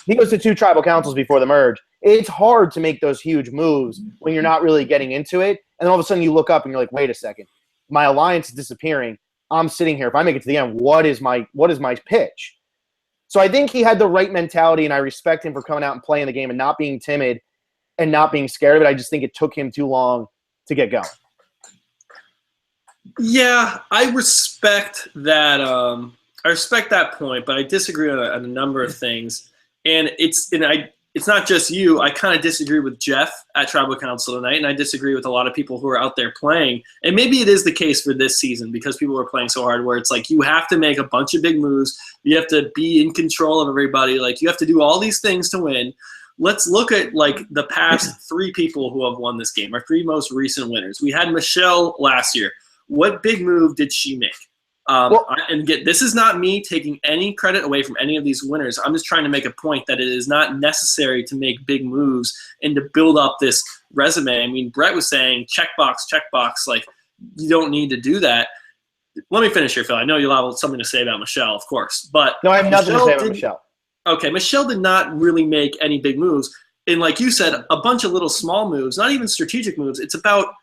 He goes to 2 tribal councils before the merge. It's hard to make those huge moves when you're not really getting into it. And then all of a sudden you look up and you're like, wait a second. My alliance is disappearing. I'm sitting here. If I make it to the end, what is my pitch? So I think he had the right mentality, and I respect him for coming out and playing the game and not being timid and not being scared of it. I just think it took him too long to get going. Yeah, I respect that. I respect that point, but I disagree on a number of things. And it's not just you. I kind of disagree with Jeff at Tribal Council tonight, and I disagree with a lot of people who are out there playing. And maybe it is the case for this season because people are playing so hard where it's like you have to make a bunch of big moves. You have to be in control of everybody. Like, you have to do all these things to win. Let's look at, like, the past 3 people who have won this game, our 3 most recent winners. We had Michelle last year. What big move did she make? This is not me taking any credit away from any of these winners. I'm just trying to make a point that it is not necessary to make big moves and to build up this resume. I mean, Brett was saying checkbox, like, you don't need to do that. Let me finish here, Phil. I know you'll have something to say about Michelle, of course. But no, I have nothing to say about Michelle. Okay, Michelle did not really make any big moves. And like you said, a bunch of little small moves, not even strategic moves. It's about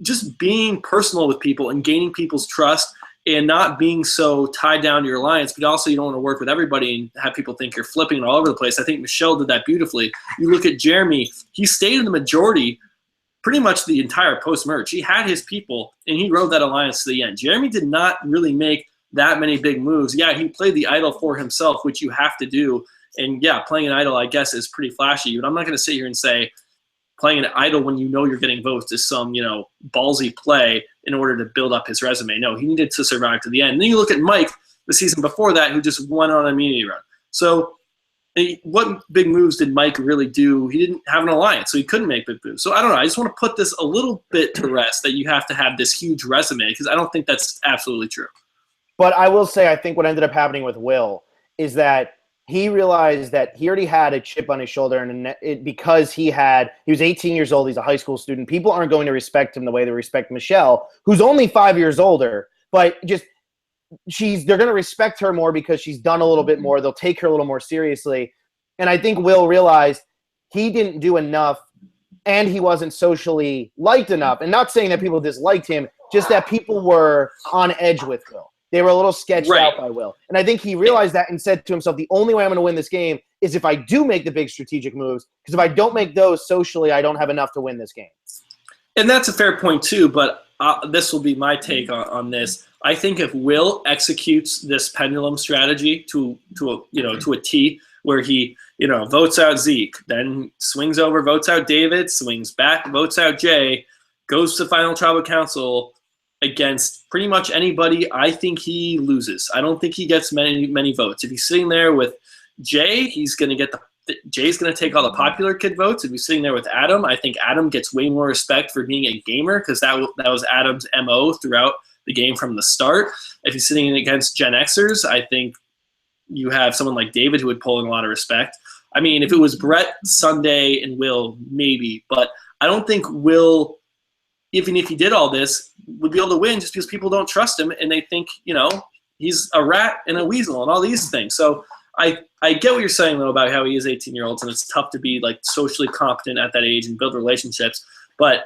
just being personal with people and gaining people's trust and not being so tied down to your alliance, but also you don't want to work with everybody and have people think you're flipping all over the place. I think Michelle did that beautifully. You look at Jeremy, he stayed in the majority pretty much the entire post-merge. He had his people, and he rode that alliance to the end. Jeremy did not really make that many big moves. Yeah, he played the idol for himself, which you have to do. And yeah, playing an idol, I guess, is pretty flashy. But I'm not going to sit here and say playing an idol when you know you're getting votes is some, ballsy play in order to build up his resume. No, he needed to survive to the end. And then you look at Mike the season before that, who just went on a immunity run. So what big moves did Mike really do? He didn't have an alliance, so he couldn't make big moves. So I don't know. I just want to put this a little bit to rest that you have to have this huge resume because I don't think that's absolutely true. But I will say I think what ended up happening with Will is that he realized that he already had a chip on his shoulder, and because he was 18 years old, he's a high school student. People aren't going to respect him the way they respect Michelle, who's only 5 years older, but they're going to respect her more because she's done a little bit more. They'll take her a little more seriously. And I think Will realized he didn't do enough, and he wasn't socially liked enough. And not saying that people disliked him, just that people were on edge with Will. They were a little sketched out by Will. And I think he realized that and said to himself, the only way I'm going to win this game is if I do make the big strategic moves, because if I don't make those socially, I don't have enough to win this game. And that's a fair point too, but this will be my take on this. I think if Will executes this pendulum strategy to a T, where he votes out Zeke, then swings over, votes out David, swings back, votes out Jay, goes to final tribal council against pretty much anybody, I think he loses. I don't think he gets many votes. If he's sitting there with Jay, he's going to get Jay's going to take all the popular kid votes. If he's sitting there with Adam, I think Adam gets way more respect for being a gamer because that was Adam's MO throughout the game from the start. If he's sitting against Gen Xers, I think you have someone like David who would pull in a lot of respect. I mean, if it was Brett, Sunday, and Will, maybe. But I don't think Will, even if he did all this, would be able to win just because people don't trust him and they think, he's a rat and a weasel and all these things. So I get what you're saying, though, about how he is 18-year-olds and it's tough to be, like, socially competent at that age and build relationships. But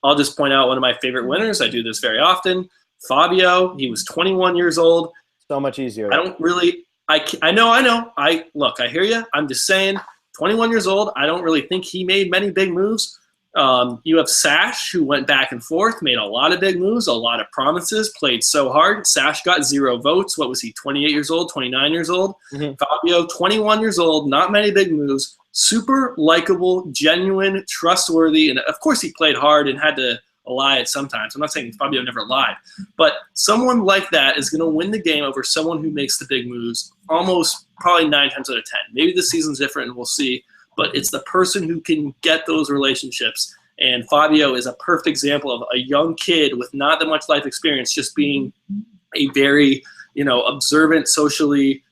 I'll just point out one of my favorite winners. I do this very often. Fabio, he was 21 years old. So much easier. I don't really – I know. I hear you. I'm just saying 21 years old. I don't really think he made many big moves. You have Sash, who went back and forth, made a lot of big moves, a lot of promises, played so hard. Sash got 0 votes. What was he, 28 years old, 29 years old? Fabio, 21 years old, not many big moves, super likable, genuine, trustworthy, and of course he played hard and had to lie at sometimes. I'm not saying Fabio never lied, but someone like that is going to win the game over someone who makes the big moves almost probably 9 times out of 10. Maybe the season's different and we'll see, but it's the person who can get those relationships. And Fabio is a perfect example of a young kid with not that much life experience, just being a very, observant, socially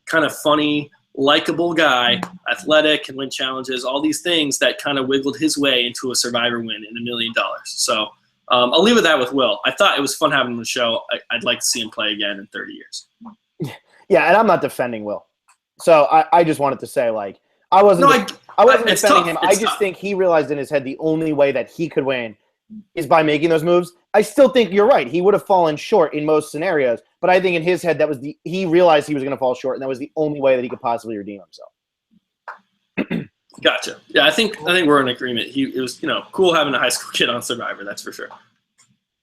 kind of funny, likable guy, athletic, can win challenges, all these things that kind of wiggled his way into a Survivor win and $1 million. So I'll leave that with Will. I thought it was fun having him on the show. I'd like to see him play again in 30 years. Yeah, and I'm not defending Will. So I just wanted to say, I wasn't defending him. I just think he realized in his head the only way that he could win is by making those moves. I still think you're right. He would have fallen short in most scenarios, but I think in his head he realized he was going to fall short, and that was the only way that he could possibly redeem himself. Gotcha. Yeah, I think we're in agreement. It was cool having a high school kid on Survivor. That's for sure.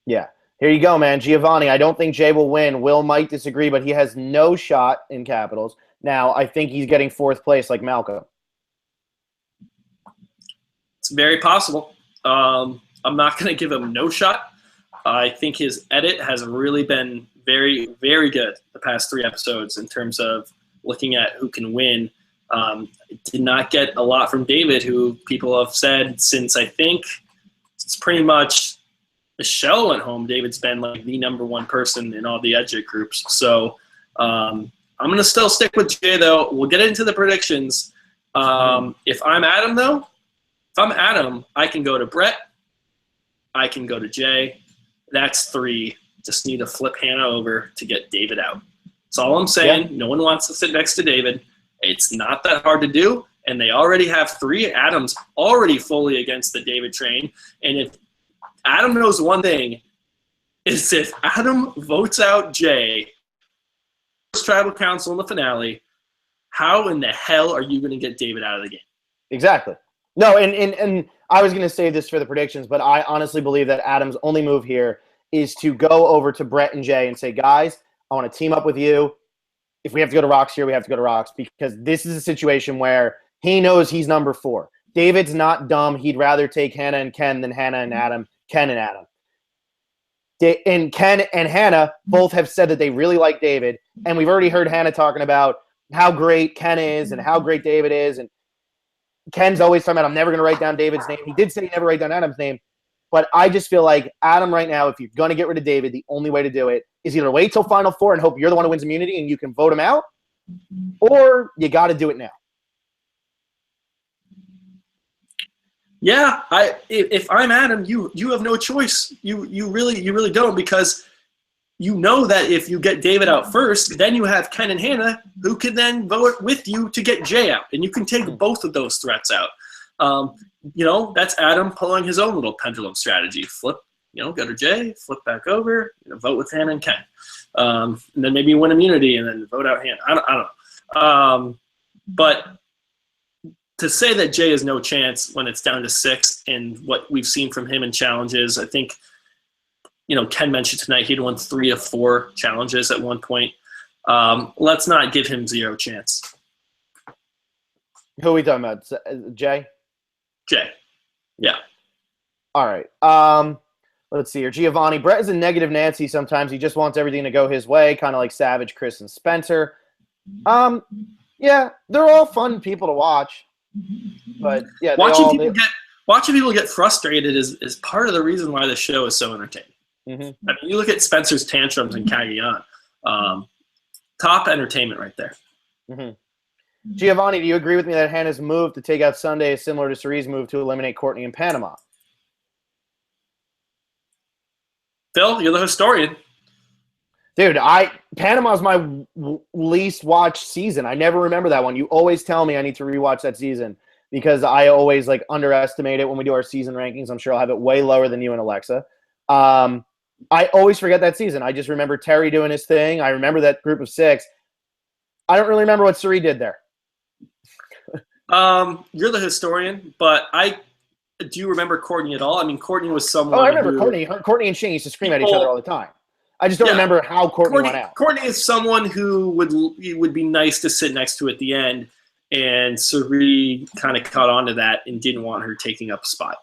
Yeah. Here you go, man. Giovanni, I don't think Jay will win. Will might disagree, but he has no shot in Capitals. Now, I think he's getting 4th place like Malcolm. It's very possible. I'm not going to give him no shot. I think his edit has really been very, very good the past 3 episodes in terms of looking at who can win. Did not get a lot from David, who people have said since I think it's pretty much Michelle went home. David's been like the #1 person in all the Edgeit groups. So I'm going to still stick with Jay, though. We'll get into the predictions. If I'm Adam, though, I can go to Brett. I can go to Jay. That's 3. Just need to flip Hannah over to get David out. That's all I'm saying. Yeah. No one wants to sit next to David. It's not that hard to do, and they already have 3 Adams already fully against the David train. And if Adam knows one thing, is if Adam votes out Jay, first tribal council in the finale, how in the hell are you going to get David out of the game? Exactly. No, and I was going to save this for the predictions, but I honestly believe that Adam's only move here is to go over to Brett and Jay and say, guys, I want to team up with you. If we have to go to Rocks here, we have to go to Rocks, because this is a situation where he knows he's number 4. David's not dumb. He'd rather take Hannah and Ken than Hannah and Adam, Ken and Adam. And Ken and Hannah both have said that they really like David, and we've already heard Hannah talking about how great Ken is and how great David is, and Ken's always talking about, I'm never going to write down David's name. He did say he never write down Adam's name. But I just feel like Adam right now, if you're going to get rid of David, the only way to do it is either wait till Final Four and hope you're the one who wins immunity and you can vote him out, or you got to do it now. Yeah, if I'm Adam, you have no choice. You really don't, because you know that if you get David out first, then you have Ken and Hannah who can then vote with you to get Jay out, and you can take both of those threats out. That's Adam pulling his own little pendulum strategy. Flip, go to Jay, flip back over, vote with Hannah and Ken, and then maybe win immunity and then vote out Hannah. I don't know. But to say that Jay has no chance when it's down to 6 and what we've seen from him in challenges, I think. Ken mentioned tonight he'd won 3 of 4 challenges at one point. Let's not give him 0 chance. Who are we talking about? Jay? Jay. Yeah. All right. Let's see here. Giovanni. Brett is a negative Nancy sometimes. He just wants everything to go his way, kind of like Savage, Chris, and Spencer. Yeah, they're all fun people to watch. But yeah, watching people get frustrated is part of the reason why the show is so entertaining. Mm-hmm. I mean, you look at Spencer's tantrums and Cagayan. Top entertainment right there. Mm-hmm. Giovanni, do you agree with me that Hannah's move to take out Sunday is similar to Cerie's move to eliminate Courtney in Panama? Phil, you're the historian. Dude, Panama's my least watched season. I never remember that one. You always tell me I need to rewatch that season because I always underestimate it when we do our season rankings. I'm sure I'll have it way lower than you and Alexa. I always forget that season. I just remember Terry doing his thing. I remember that group of 6. I don't really remember what Cerie did there. You're the historian, but do you remember Courtney at all? I mean, Courtney was someone. Oh, I remember who, Courtney. Courtney and Shane used to scream at each other all the time. I just don't remember how Courtney went out. Courtney is someone who would be nice to sit next to at the end, and Sari kind of caught on to that and didn't want her taking up a spot.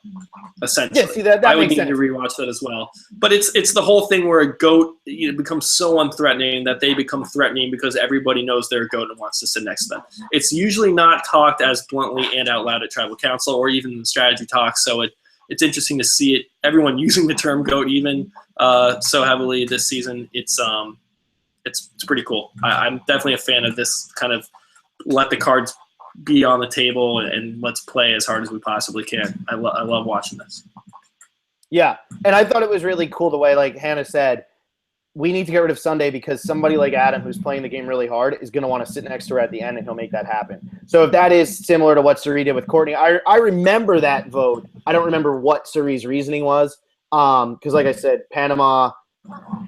Essentially, Yeah, see that I would makes need sense. to rewatch that as well. But it's the whole thing where a goat becomes so unthreatening that they become threatening because everybody knows they're a goat and wants to sit next to them. It's usually not talked as bluntly and out loud at tribal council or even in strategy talks. So it's interesting to see it. Everyone using the term goat even so heavily this season. It's pretty cool. I'm definitely a fan of this kind of let the cards be on the table and let's play as hard as we possibly can. I love watching this. Yeah, and I thought it was really cool the way, like Hannah said, we need to get rid of Sunday because somebody like Adam, who's playing the game really hard, is going to want to sit next to her at the end, and he'll make that happen. So if that is similar to what Sari did with Courtney, I remember that vote. I don't remember what Sari's reasoning was because, like I said, Panama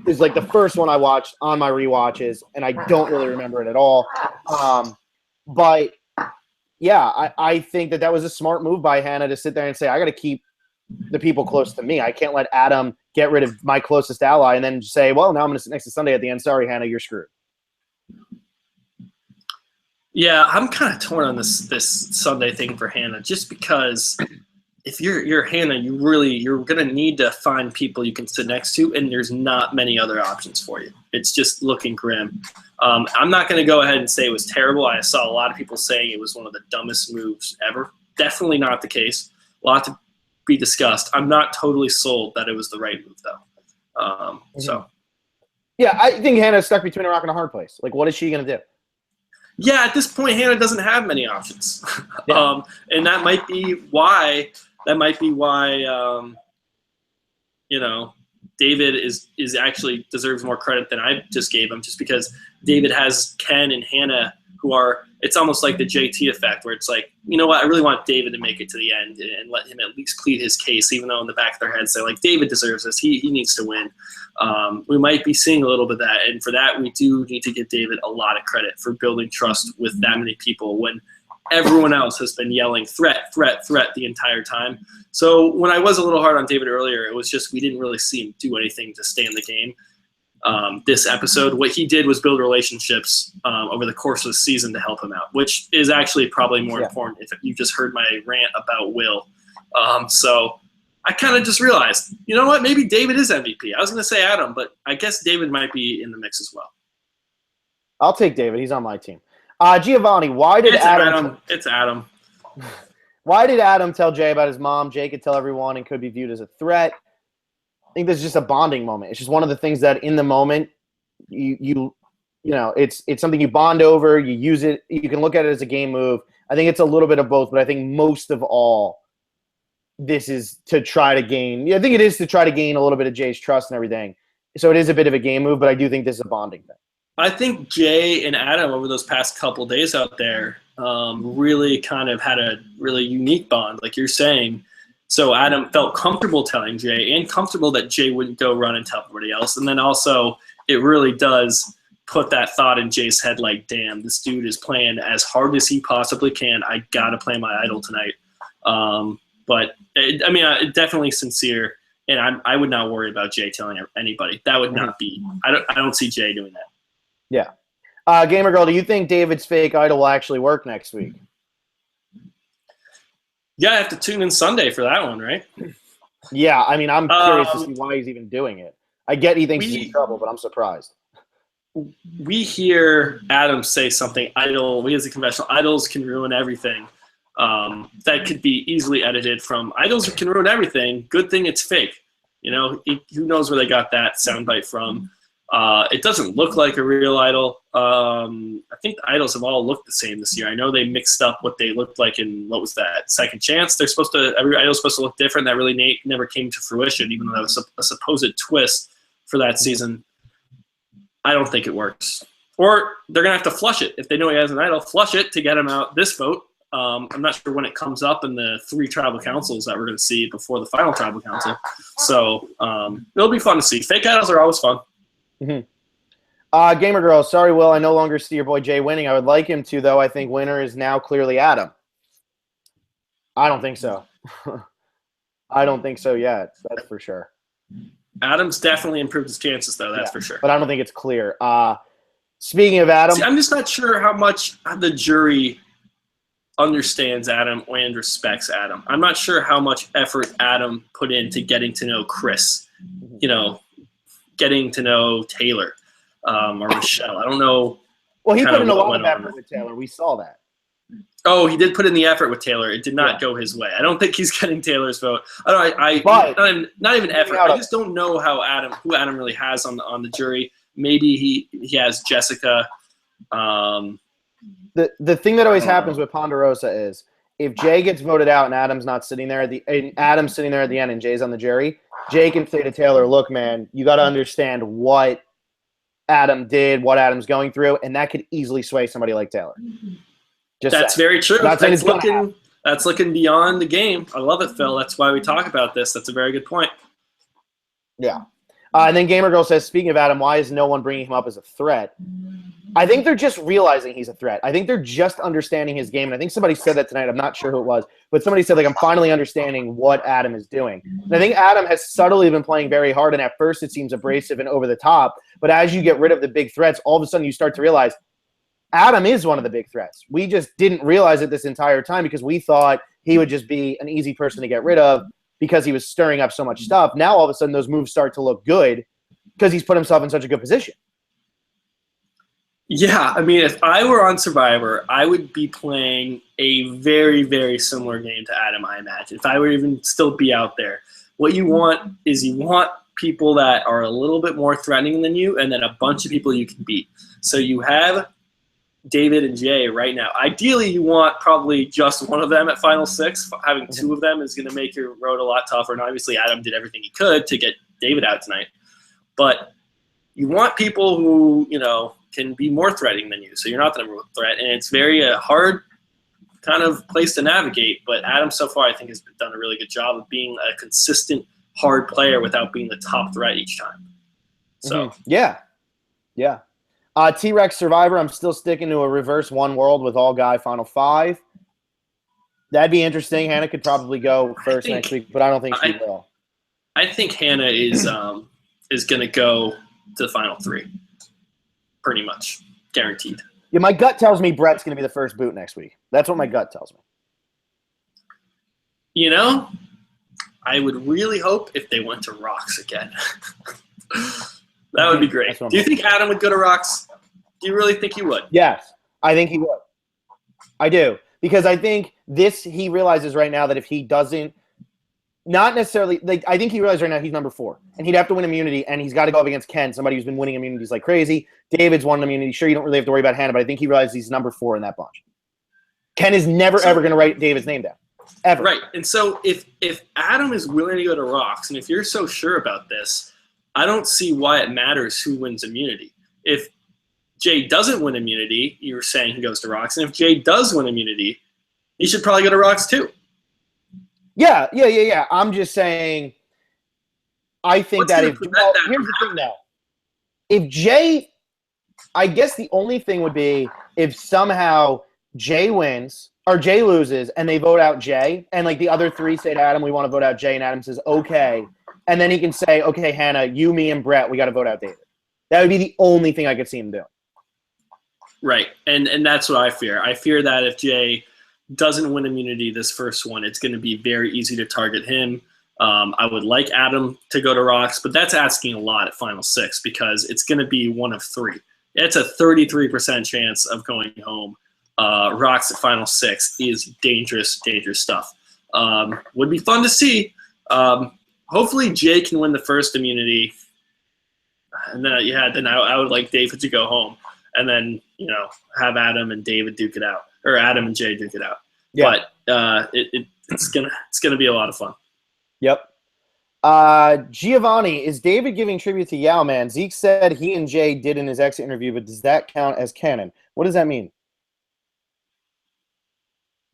is like the first one I watched on my rewatches, and I don't really remember it at all. But, yeah, I think that was a smart move by Hannah to sit there and say, I got to keep the people close to me. I can't let Adam get rid of my closest ally and then say, well, now I'm going to sit next to Sunday at the end. Sorry, Hannah, you're screwed. Yeah, I'm kind of torn on this Sunday thing for Hannah, just because if you're Hannah, you're going to need to find people you can sit next to, and there's not many other options for you. It's just looking grim. I'm not going to go ahead and say it was terrible. I saw a lot of people saying it was one of the dumbest moves ever. Definitely not the case. A lot to be discussed. I'm not totally sold that it was the right move, though. So, yeah, I think Hannah's stuck between a rock and a hard place. Like, what is she going to do? Yeah, at this point, Hannah doesn't have many options, Yeah. and that might be why. David is actually deserves more credit than I just gave him, just because David has Ken and Hannah who are. It's almost like the JT effect, where it's like, you know what, I really want David to make it to the end and let him at least plead his case, even though in the back of their heads they're like, David deserves this. He needs to win. We might be seeing a little bit of that, and for that we do need to give David a lot of credit for building trust with that many people when everyone else has been yelling threat, threat, threat the entire time. So when I was a little hard on David earlier, it was just we didn't really see him do anything to stay in the game. This episode, what he did was build relationships over the course of the season to help him out, which is actually probably more important if you just heard my rant about Will. So I kind of just realized, you know what, maybe David is MVP. I was going to say Adam, but I guess David might be in the mix as well. I'll take David. He's on my team. Giovanni, why did It's Adam. Why did Adam tell Jay about his mom? Jay could tell everyone and could be viewed as a threat. I think this is just a bonding moment. It's just one of the things that in the moment, you know, it's something you bond over. You use it. You can look at it as a game move. I think it's a little bit of both, but I think most of all, this is to try to gain. I think it is to try to gain a little bit of Jay's trust and everything. So it is a bit of a game move, but I do think this is a bonding thing. I think Jay and Adam over those past couple days out there really kind of had a really unique bond, like you're saying. So Adam felt comfortable telling Jay and comfortable that Jay wouldn't go run and tell everybody else. And then also it really does put that thought in Jay's head, like, damn, this dude is playing as hard as he possibly can. I got to play my idol tonight. But, definitely sincere. And I would not worry about Jay telling anybody. That would not be – I don't see Jay doing that. Yeah. Gamer Girl, do you think David's fake idol will actually work next week? Yeah, I have to tune in Sunday for that one, right? Yeah, I mean, I'm curious to see why he's even doing it. I get he thinks he's in trouble, but I'm surprised. We hear Adam say something, idol, we as a conventional, idols can ruin everything. That could be easily edited from, idols can ruin everything, good thing it's fake. You know, who knows where they got that soundbite from. It doesn't look like a real idol. I think the idols have all looked the same this year. I know they mixed up what they looked like in, what was that, Second Chance? Every idol's supposed to look different. That really never came to fruition, even though that was a supposed twist for that season. I don't think it works. Or they're going to have to flush it. If they know he has an idol, flush it to get him out this vote. I'm not sure when it comes up in the 3 tribal councils that we're going to see before the final tribal council. So it'll be fun to see. Fake idols are always fun. Mm-hmm. Gamer Girl, sorry, Will, I no longer see your boy Jay winning. I would like him to, though. I think winner is now clearly Adam. I don't think so. I don't think so yet. That's for sure. Adam's definitely improved his chances, though. That's for sure. But I don't think it's clear. Speaking of Adam, See, I'm just not sure how much the jury understands Adam and respects Adam. I'm not sure how much effort Adam put into getting to know Chris, getting to know Taylor or Michelle. I don't know. Well, he put in a lot of effort with Taylor. We saw that. Oh, he did put in the effort with Taylor. It did not go his way. I don't think he's getting Taylor's vote. Not even effort. I just don't know who Adam really has on the jury. Maybe he has Jessica. The thing that always happens with Ponderosa is if Jay gets voted out and Adam's not sitting there Adam's sitting there at the end and Jay's on the jury, Jay can say to Taylor, "Look, man, you got to understand what Adam did, what Adam's going through, and that could easily sway somebody like Taylor." That's very true. That's looking beyond the game. I love it, Phil. That's why we talk about this. That's a very good point. Yeah. And then Gamer Girl says, speaking of Adam, why is no one bringing him up as a threat? I think they're just realizing he's a threat. I think they're just understanding his game. And I think somebody said that tonight. I'm not sure who it was. But somebody said, I'm finally understanding what Adam is doing. And I think Adam has subtly been playing very hard. And at first it seems abrasive and over the top. But as you get rid of the big threats, all of a sudden you start to realize Adam is one of the big threats. We just didn't realize it this entire time because we thought he would just be an easy person to get rid of because he was stirring up so much stuff. Now all of a sudden those moves start to look good because he's put himself in such a good position. Yeah, I mean, if I were on Survivor, I would be playing a very, very similar game to Adam, I imagine. If I would even still be out there. What you want is people that are a little bit more threatening than you and then a bunch of people you can beat. So you have David and Jay right now. Ideally, you want probably just one of them at Final Six. Having two of them is going to make your road a lot tougher. And obviously, Adam did everything he could to get David out tonight. But you want people who, can be more threatening than you. So you're not the number one threat. And it's very hard kind of place to navigate. But Adam, so far, I think has done a really good job of being a consistent, hard player without being the top threat each time. So Yeah. T-Rex Survivor, I'm still sticking to a reverse one world with all guy Final Five. That'd be interesting. Hannah could probably go first next week, but I don't think she will. I think Hannah is going to go to the Final Three. Pretty much. Guaranteed. Yeah, my gut tells me Brett's going to be the first boot next week. That's what my gut tells me. I would really hope if they went to Rocks again. That would be great. Do you think Adam would go to Rocks? Do you really think he would? Yes, I think he would. I do. Because I think he realizes right now that if he doesn't, not necessarily, I think he realizes right now he's number 4. And he'd have to win immunity, and he's got to go up against Ken, somebody who's been winning immunities like crazy. David's won immunity. Sure, you don't really have to worry about Hannah, but I think he realizes he's number 4 in that bunch. Ken is never, ever going to write David's name down. Ever. Right. And so if Adam is willing to go to Rocks, and if you're so sure about this, I don't see why it matters who wins immunity. If Jay doesn't win immunity, you're saying he goes to Rocks. And if Jay does win immunity, he should probably go to Rocks too. Yeah. I'm just saying, I think that here's the thing now. If Jay, I guess the only thing would be if somehow Jay wins or Jay loses and they vote out Jay and the other 3 say to Adam, we want to vote out Jay, and Adam says, okay. And then he can say, okay, Hannah, you, me, and Brett, we got to vote out David. That would be the only thing I could see him do. Right. And that's what I fear. I fear that if Jay doesn't win immunity this first one, it's going to be very easy to target him. I would like Adam to go to Rocks, but that's asking a lot at Final Six because it's going to be one of 3. It's a 33% chance of going home. Rocks at Final Six is dangerous, dangerous stuff. Would be fun to see. Hopefully Jay can win the first immunity, and then I would like David to go home, and then have Adam and David duke it out, or Adam and Jay duke it out. Yeah. But it's gonna be a lot of fun. Yep. Giovanni, is David giving tribute to Yao Man? Zeke said he and Jay did in his exit interview, but does that count as canon? What does that mean?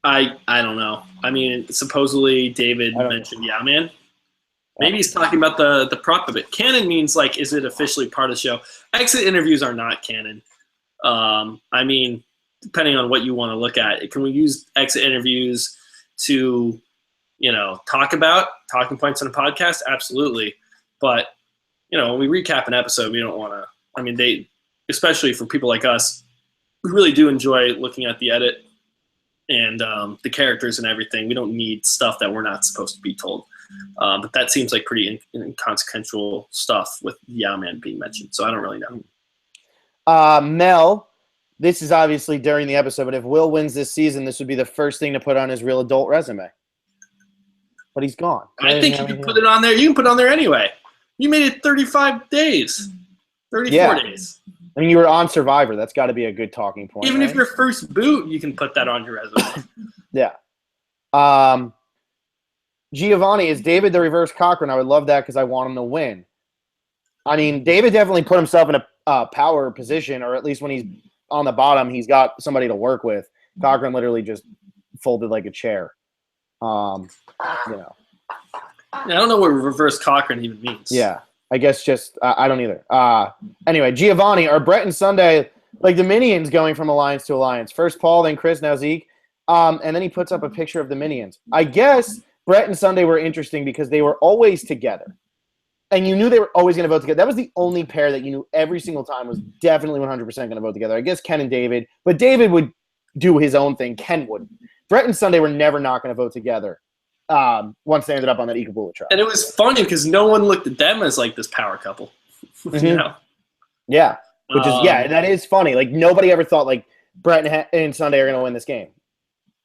I don't know. I mean, supposedly David mentioned Yao Man. Maybe he's talking about the prop of it. Canon means is it officially part of the show? Exit interviews are not canon. I mean, depending on what you want to look at, can we use exit interviews to talk about talking points on a podcast, absolutely. But when we recap an episode, we don't want to. I mean, especially for people like us, we really do enjoy looking at the edit and the characters and everything. We don't need stuff that we're not supposed to be told. But that seems like pretty inconsequential stuff with Yowman being mentioned. So I don't really know. Mel, this is obviously during the episode, but if Will wins this season, this would be the first thing to put on his real adult resume. But he's gone. I think you can put it on there. You can put it on there anyway. You made it 35 days, 34 days. I mean, you were on Survivor. That's got to be a good talking point. Even if your first boot, you can put that on your resume. Yeah. Giovanni, is David the reverse Cochran? I would love that because I want him to win. I mean, David definitely put himself in a power position, or at least when he's on the bottom, he's got somebody to work with. Cochran literally just folded like a chair. I don't know what reverse Cochran even means. Yeah, I guess just I don't either. Anyway, Giovanni, are Brett and Sunday like the Minions going from alliance to alliance? First Paul, then Chris, now Zeke. And then he puts up a picture of the Minions. I guess Brett and Sunday were interesting because they were always together. And you knew they were always going to vote together. That was the only pair that you knew every single time was definitely 100% going to vote together. I guess Ken and David. But David would do his own thing. Ken wouldn't. Brett and Sunday were never not going to vote together once they ended up on that Ikabula trial. And it was funny because no one looked at them as like this power couple. Mm-hmm. Yeah. Which is, that is funny. Like, nobody ever thought, like, Brett and Sunday are going to win this game.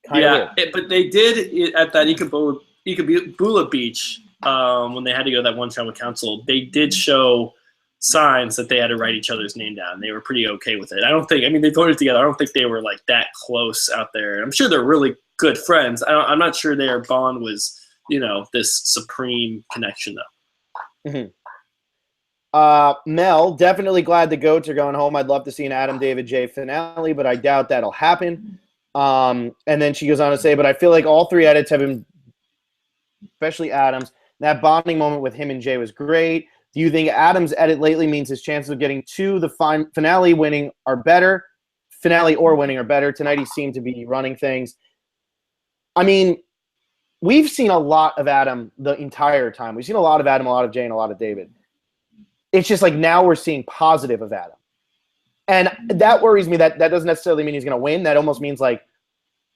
But they did at that Ikabula Beach when they had to go to that one tribal council. They did show signs that they had to write each other's name down. They were pretty okay with it. They voted together. I don't think they were like that close out there. I'm sure they're really good friends. I'm not sure their bond was, this supreme connection though. Mm-hmm. Mel, definitely glad the GOATs are going home. I'd love to see an Adam, David, Jay finale, but I doubt that'll happen. And then she goes on to say, but I feel like all three edits have been, especially Adam's, that bonding moment with him and Jay was great. Do you think Adam's edit lately means his chances of getting to the finale winning are better? Finale or winning are better. Tonight he seemed to be running things. I mean, we've seen a lot of Adam the entire time. We've seen a lot of Adam, a lot of Jay, and a lot of David. It's just like now we're seeing positive of Adam. And that worries me. That doesn't necessarily mean he's going to win. That almost means like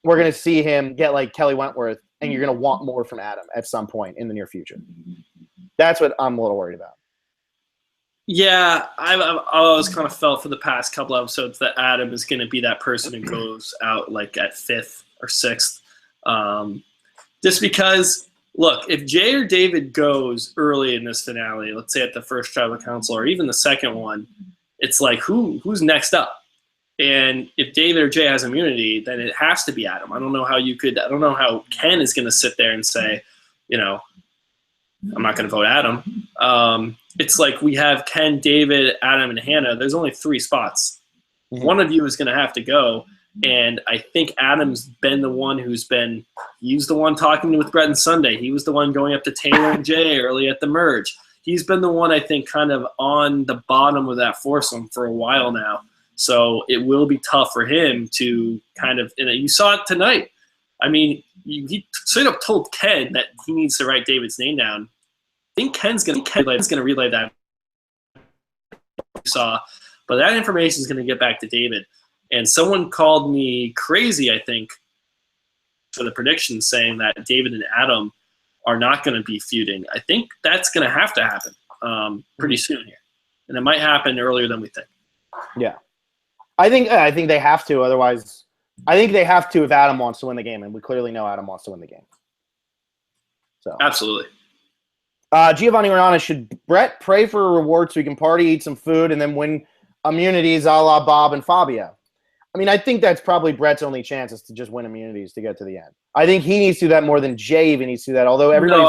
we're going to see him get like Kelly Wentworth, and you're going to want more from Adam at some point in the near future. That's what I'm a little worried about. Yeah, I've always kind of felt for the past couple episodes that Adam is going to be that person who goes out like at 5th or 6th. Just because, look, if Jay or David goes early in this finale, let's say at the first tribal council or even the second one, it's like who's next up? And if David or Jay has immunity, then it has to be Adam. I don't know how Ken is going to sit there and say, I'm not going to vote Adam. It's like we have Ken, David, Adam, and Hannah. There's only 3 spots. Mm-hmm. One of you is going to have to go. And I think Adam's been the one he's the one talking with Brett and Sunday. He was the one going up to Taylor and Jay early at the merge. He's been the one, I think, kind of on the bottom of that foursome for a while now. So it will be tough for him to kind of – and you saw it tonight. I mean, he straight up told Ken that he needs to write David's name down. I think Ken's going to relay that you saw. But that information is going to get back to David. And someone called me crazy, I think, for the prediction saying that David and Adam are not going to be feuding. I think that's going to happen pretty soon here. And it might happen earlier than we think. Yeah. I think they have to. Otherwise, I think they have to if Adam wants to win the game. And we clearly know Adam wants to win the game. So absolutely. Giovanni Orana, should Brett pray for a reward so he can party, eat some food, and then win immunities a la Bob and Fabio? I mean, I think that's probably Brett's only chance is to just win immunities to get to the end. I think he needs to do that more than Jay even needs to do that, although everybody's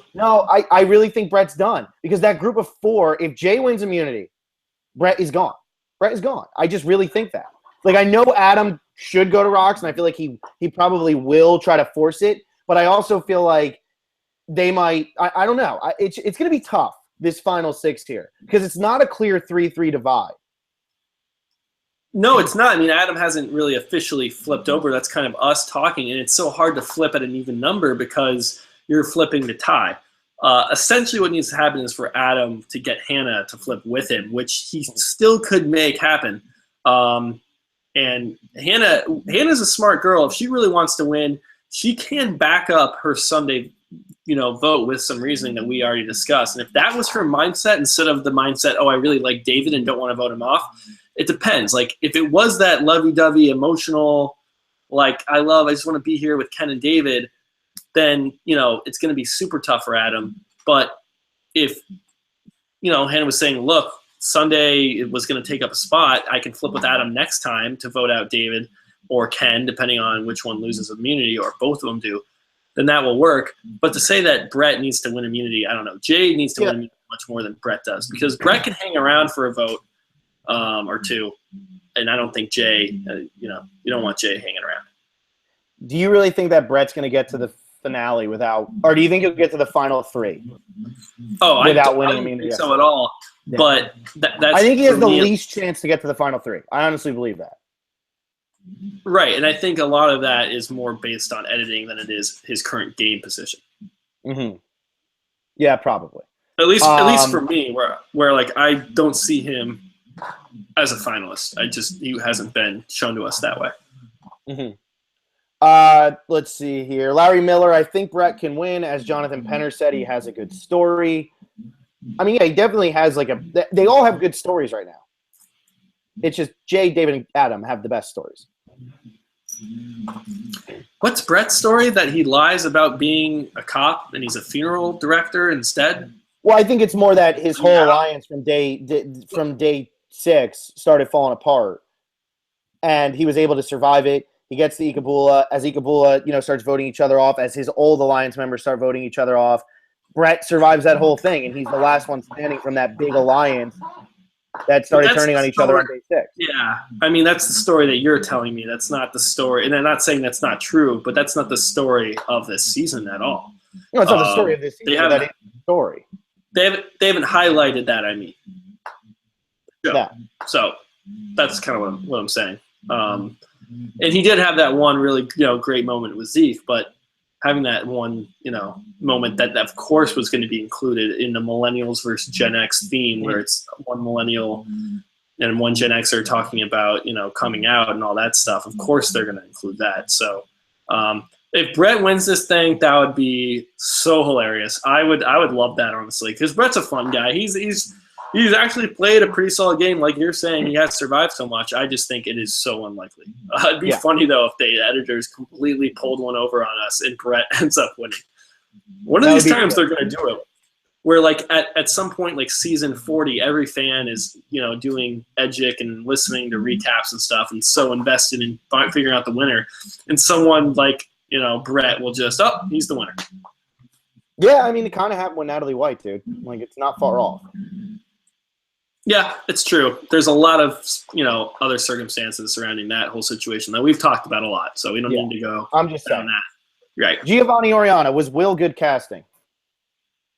– No, I really think Brett's done because that group of 4, if Jay wins immunity, Brett is gone. Brett is gone. I just really think that. Like, I know Adam should go to Rocks, and I feel like he probably will try to force it, but I also feel like they might – I don't know. It's going to be tough, this final 6 here, because it's not a clear 3-3 divide. No, it's not. I mean, Adam hasn't really officially flipped over. That's kind of us talking, and it's so hard to flip at an even number because you're flipping the tie. Essentially, what needs to happen is for Adam to get Hannah to flip with him, which he still could make happen. And Hannah's a smart girl. If she really wants to win, she can back up her Sunday, vote with some reasoning that we already discussed. And if that was her mindset instead of the mindset, oh, I really like David and don't want to vote him off, it depends. Like if it was that lovey-dovey, emotional, like I just want to be here with Ken and David, then, it's going to be super tough for Adam. But if, Hannah was saying, look, Sunday it was going to take up a spot, I can flip with Adam next time to vote out David or Ken, depending on which one loses immunity or both of them do, then that will work. But to say that Brett needs to win immunity, I don't know. Jay needs to win immunity much more than Brett does because Brett can hang around for a vote or two, and I don't think Jay, you don't want Jay hanging around. Do you really think that Brett's going to get to the finale without, or do you think he'll get to the final three? Oh, without winning I don't immunity? think so at all. Yeah. But that's. I think he has the least chance to get to the final three. I honestly believe that. Right, and I think a lot of that is more based on editing than it is his current game position. Mm-hmm. Yeah, probably. At least for me, where like I don't see him as a finalist. He hasn't been shown to us that way. Mm-hmm. Let's see here. Larry Miller, I think Brett can win. As Jonathan Penner said, he has a good story. I mean, yeah, he definitely has they all have good stories right now. It's just Jay, David, and Adam have the best stories. What's Brett's story? That he lies about being a cop and he's a funeral director instead? Well, I think it's more that his whole alliance from day 6 started falling apart, and he was able to survive it. He gets to Ikabula. As Ikabula, starts voting each other off, as his old alliance members start voting each other off, Brett survives that whole thing, and he's the last one standing from that big alliance that started turning on each other on day 6. Yeah. I mean, that's the story that you're telling me. That's not the story. And I'm not saying that's not true, but that's not the story of this season at all. No, it's not the story of this season. That is the story. They haven't highlighted that, I mean. Yeah. So that's kind of what I'm saying. And he did have that one really, great moment with Zeke, but having that one, moment that of course was going to be included in the Millennials versus Gen X theme, where it's one millennial and one Gen Xer talking about, coming out and all that stuff. Of course they're going to include that. So if Brett wins this thing, that would be so hilarious. I would love that, honestly, because Brett's a fun guy. He's actually played a pretty solid game. Like you're saying, he has survived so much. I just think it is so unlikely. It'd be funny, though, if the editors completely pulled one over on us and Brett ends up winning. One of these times they're going to do it. Where, like, at some point, like season 40, every fan is, doing Edgic and listening to recaps and stuff and so invested in figuring out the winner. And someone like, Brett will just, he's the winner. Yeah, I mean, it kind of happened with Natalie White, dude. Like, it's not far off. Yeah, it's true. There's a lot of, other circumstances surrounding that whole situation that we've talked about a lot, so we don't need to go I'm just down saying that. Right. Giovanni Oriana, was Will good casting?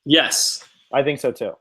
Yes. I think so, too.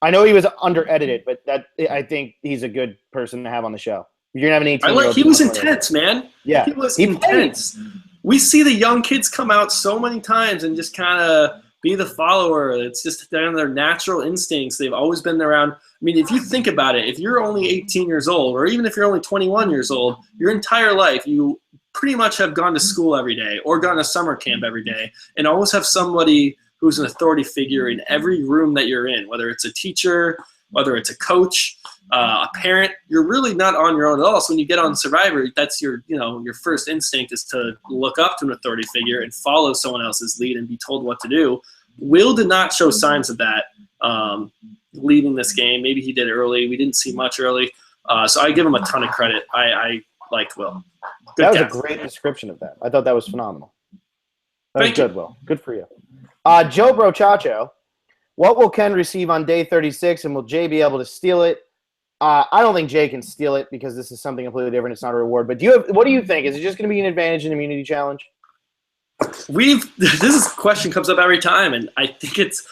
I know he was under-edited, but I think he's a good person to have on the show. You're going to have an 18-year-old. He was intense, man. Yeah. He was intense. We see the young kids come out so many times and just kind of be the follower. It's just their natural instincts. They've always been around. I mean, if you think about it, if you're only 18 years old, or even if you're only 21 years old, your entire life, you pretty much have gone to school every day or gone to summer camp every day and always have somebody who's an authority figure in every room that you're in, whether it's a teacher, whether it's a coach, a parent. You're really not on your own at all. So when you get on Survivor, that's your first instinct is to look up to an authority figure and follow someone else's lead and be told what to do. Will did not show signs of that leaving this game. Maybe he did early. We didn't see much early. So I give him a ton of credit. I liked Will. That was a great description of that. I thought that was phenomenal. That was good, Will. Good for you. Joe Brochacho, what will Ken receive on day 36, and will Jay be able to steal it? I don't think Jay can steal it because this is something completely different. It's not a reward. But what do you think? Is it just going to be an advantage in immunity challenge? This question comes up every time, and I think it's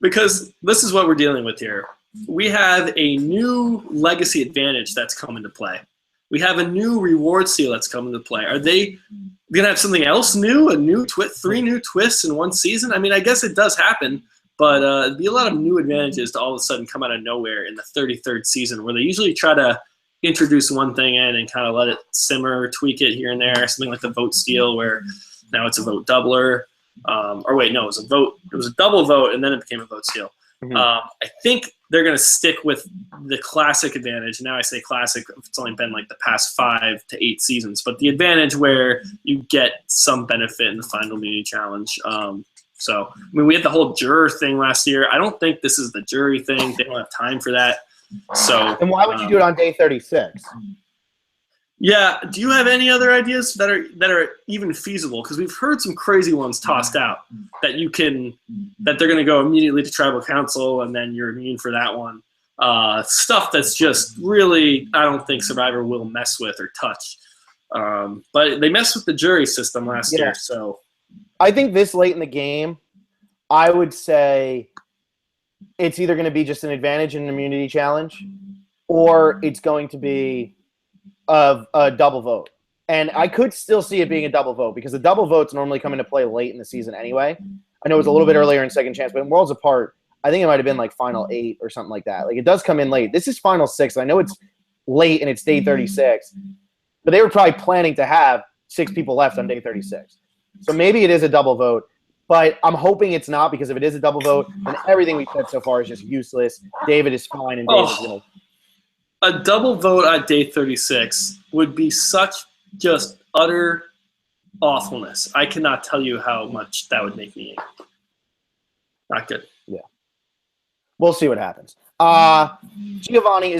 because this is what we're dealing with here. We have a new legacy advantage that's come into play. We have a new reward seal that's coming to play. Are they going to have something else new, three new twists in one season? I mean, I guess it does happen, but it'd be a lot of new advantages to all of a sudden come out of nowhere in the 33rd season, where they usually try to introduce one thing in and kind of let it simmer, tweak it here and there, something like the vote steal, where now it's a vote doubler. It was a double vote, and then it became a vote steal. Mm-hmm. I think they're going to stick with the classic advantage. Now I say classic, it's only been like the past 5 to 8 seasons, but the advantage where you get some benefit in the final immunity challenge. We had the whole juror thing last year. I don't think this is the jury thing. They don't have time for that. So, and why would you do it on day 36? Yeah. Do you have any other ideas that are even feasible? Because we've heard some crazy ones tossed out that they're going to go immediately to tribal council and then you're immune for that one. Stuff that's just really, I don't think Survivor will mess with or touch. But they messed with the jury system last year. So I think this late in the game, I would say it's either going to be just an advantage in an immunity challenge, or it's going to be of a double vote. And I could still see it being a double vote, because the double votes normally come into play late in the season anyway. I know it was a little bit earlier in Second Chance, but in Worlds Apart, I think it might have been like Final 8 or something like that. Like, it does come in late. This is Final 6. I know it's late and it's day 36, but they were probably planning to have 6 people left on day 36. So maybe it is a double vote, but I'm hoping it's not, because if it is a double vote, then everything we've said so far is just useless. David is fine, and David's going to... A double vote at day 36 would be such just utter awfulness. I cannot tell you how much that would make me angry. Not good. Yeah. We'll see what happens. Giovanni,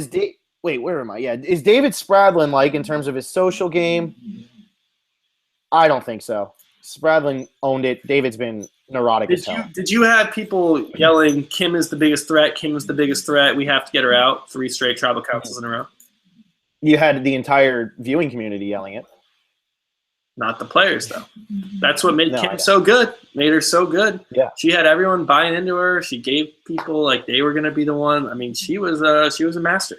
where am I? Yeah. Is David Spradlin like in terms of his social game? I don't think so. Spradlin owned it. David's been neurotic as hell. Did you have people yelling, Kim is the biggest threat, Kim is the biggest threat, we have to get her out, 3 straight tribal councils in a row? You had the entire viewing community yelling it. Not the players, though. That's what made Kim so good. Made her so good. Yeah. She had everyone buying into her. She gave people like they were going to be the one. I mean, she was a master.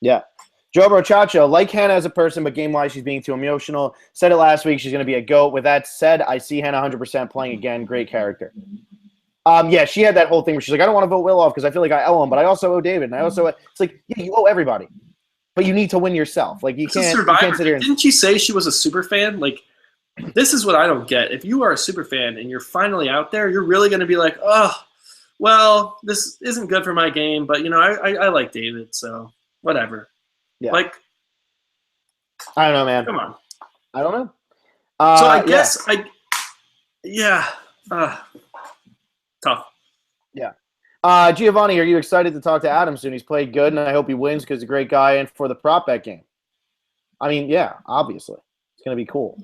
Yeah. Joe Brochacho, like Hannah as a person, but game-wise, she's being too emotional. Said it last week, she's going to be a GOAT. With that said, I see Hannah 100% playing again. Great character. Yeah, she had that whole thing where she's like, I don't want to vote Will off because I feel like I owe him, but I also owe David. And I also, it's like, yeah, you owe everybody. But you need to win yourself. Like, you can't sit here and... Didn't she say she was a super fan? Like, this is what I don't get. If you are a super fan and you're finally out there, you're really going to be like, oh, well, this isn't good for my game, but, I like David, so whatever. Yeah. Like, I don't know, man. Come on. I don't know. So I guess tough. Yeah. Giovanni, are you excited to talk to Adam soon? He's played good, and I hope he wins because he's a great guy and for the prop bet game. I mean, yeah, obviously. It's going to be cool.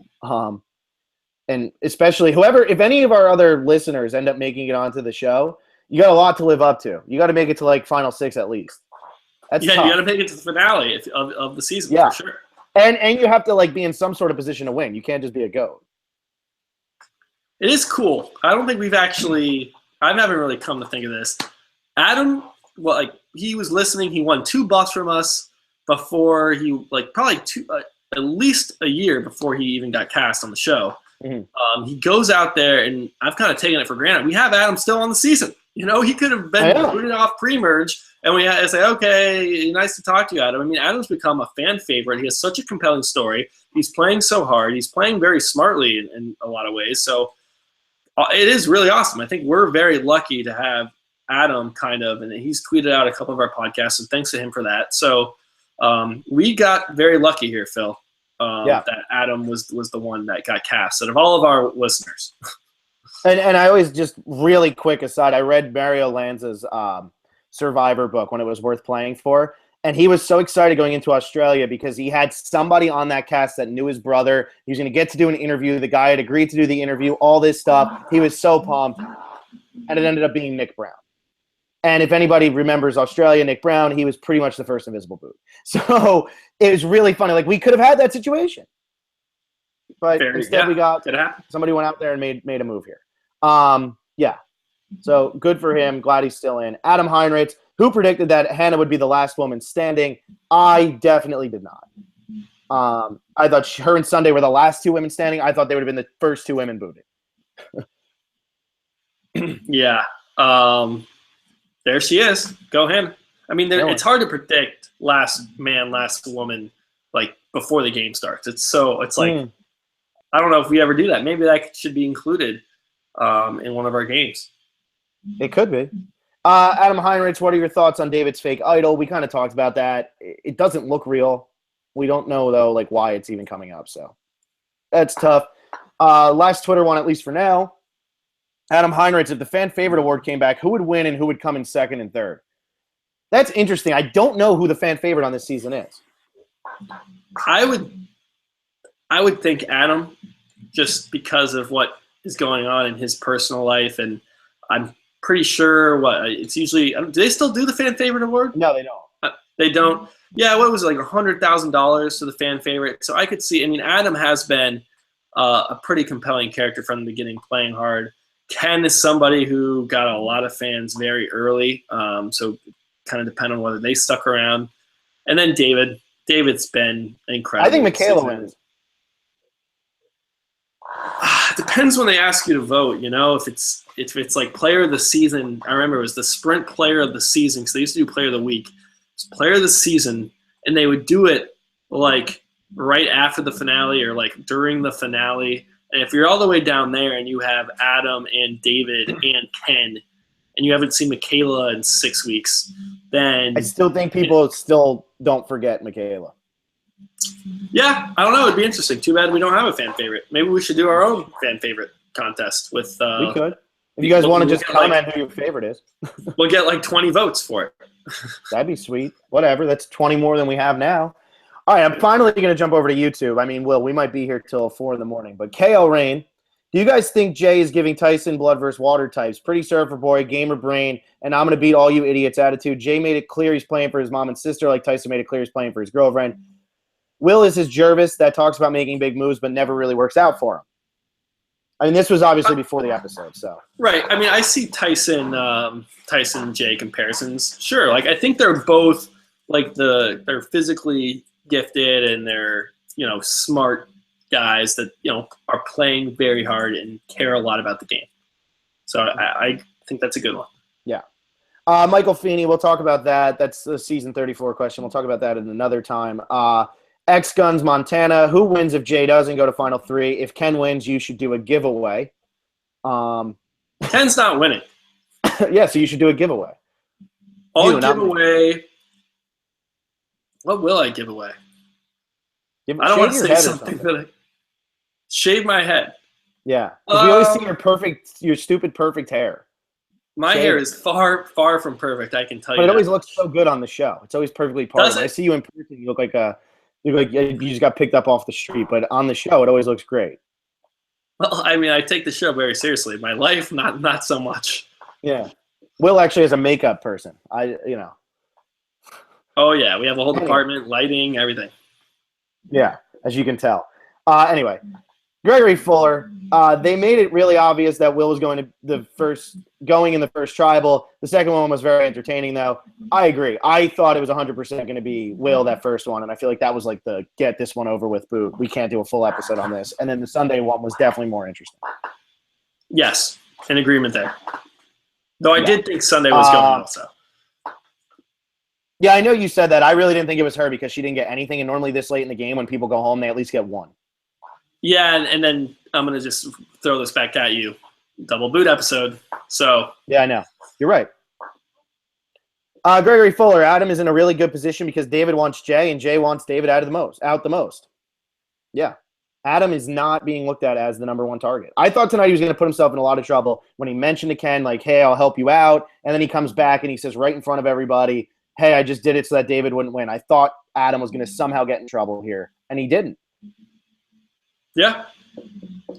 And especially if any of our other listeners end up making it onto the show, you got a lot to live up to. You got to make it to, like, Final 6 at least. That's tough. You got to make it to the finale of the season, for sure. And you have to, like, be in some sort of position to win. You can't just be a GOAT. It is cool. I don't think I haven't really come to think of this. Adam, he was listening. He won 2 bucks from us before probably at least a year before he even got cast on the show. Mm-hmm. He goes out there, and I've kind of taken it for granted. We have Adam still on the season. He could have been booted off pre-merge, and we had to say, okay, nice to talk to you, Adam. I mean, Adam's become a fan favorite. He has such a compelling story. He's playing so hard. He's playing very smartly in a lot of ways. So it is really awesome. I think we're very lucky to have Adam and he's tweeted out a couple of our podcasts, and thanks to him for that. So we got very lucky here, Phil, that Adam was the one that got cast out of all of our listeners. And I always, just really quick aside, I read Mario Lanza's Survivor book when it was worth playing for, and he was so excited going into Australia because he had somebody on that cast that knew his brother. He was going to get to do an interview. The guy had agreed to do the interview, all this stuff. He was so pumped, and it ended up being Nick Brown. And if anybody remembers Australia, Nick Brown, he was pretty much the first invisible boot. So it was really funny. Like, we could have had that situation, but instead we got somebody went out there and made a move here. Yeah. So good for him. Glad he's still in. Adam Heinrichs, who predicted that Hannah would be the last woman standing? I definitely did not. I thought her and Sunday were the last 2 women standing. I thought they would have been the first 2 women booted. Yeah. There she is. Go him. I mean, it's hard to predict last man, last woman, like before the game starts. It's like, I don't know if we ever do that. Maybe that should be included in one of our games. It could be. Adam Heinrich, what are your thoughts on David's fake idol? We kind of talked about that. It doesn't look real. We don't know, though, like why it's even coming up. So that's tough. Last Twitter one, at least for now. Adam Heinrich, if the fan favorite award came back, who would win and who would come in second and third? That's interesting. I don't know who the fan favorite on this season is. I would think Adam, just because of what is going on in his personal life, and I'm pretty sure it's usually. Do they still do the fan favorite award? No, they don't. They don't. Yeah, what was it, like $100,000 to the fan favorite? So I could see. I mean, Adam has been a pretty compelling character from the beginning, playing hard. Ken is somebody who got a lot of fans very early, so kind of depend on whether they stuck around. And then David. David's been incredible. I think Michaela wins. It depends when they ask you to vote. You know, if it's like player of the season. I remember it was the sprint player of the season. So they used to do player of the week. It's player of the season, and they would do it like right after the finale or like during the finale. And if you're all the way down there and you have Adam and David and Ken, and you haven't seen Michaela in 6 weeks, then I still think people still don't forget Michaela. Yeah, I don't know. It'd be interesting. Too bad we don't have a fan favorite. Maybe we should do our own fan favorite contest with. We could. If you guys want to just comment who your favorite is, we'll get like 20 votes for it. That'd be sweet. Whatever. That's 20 more than we have now. All right, I'm finally going to jump over to YouTube. I mean, we might be here till 4 in the morning. But KL Rain, do you guys think Jay is giving Tyson blood versus water types? Pretty surfer boy, gamer brain, and I'm going to beat all you idiots attitude. Jay made it clear he's playing for his mom and sister, like Tyson made it clear he's playing for his girlfriend. Will is his Jervis that talks about making big moves but never really works out for him. I mean, this was obviously before the episode, so. Right. I mean, I see Tyson and Jay comparisons. Sure. Like, I think they're both, like, they're physically gifted and they're, smart guys that, are playing very hard and care a lot about the game. So I think that's a good one. Yeah. Michael Feeney, we'll talk about that. That's the season 34 question. We'll talk about that at another time. X Guns Montana, who wins if Jay doesn't go to Final 3? If Ken wins, you should do a giveaway. Ken's not winning. Yeah, so you should do a giveaway. I'll give away. What will I give away? I don't want to say something that I shave my head. Yeah, because we always see your stupid perfect hair. My hair is far, far from perfect. I can tell you. But it always looks so good on the show. It's always perfectly parted. I see you in person, you look like you just got picked up off the street. But on the show, it always looks great. Well, I mean, I take the show very seriously. My life, not so much. Yeah, Will actually is a makeup person. Oh yeah, we have a whole department, lighting, everything. Yeah, as you can tell. Anyway, Gregory Fuller. They made it really obvious that Will was going in the first tribal. The second one was very entertaining, though. I agree. I thought it was 100% going to be Will that first one, and I feel like that was like the get this one over with boot. We can't do a full episode on this. And then the Sunday one was definitely more interesting. Yes, in agreement there. Though I did think Sunday was going also. Yeah, I know you said that. I really didn't think it was her because she didn't get anything. And normally this late in the game, when people go home, they at least get one. Yeah, and then I'm going to just throw this back at you. Double boot episode. So yeah, I know. You're right. Gregory Fuller, Adam is in a really good position because David wants Jay and Jay wants David out the most. Yeah. Adam is not being looked at as the number one target. I thought tonight he was going to put himself in a lot of trouble when he mentioned to Ken, like, hey, I'll help you out. And then he comes back and he says right in front of everybody, hey, I just did it so that David wouldn't win. I thought Adam was going to somehow get in trouble here, and he didn't. Yeah.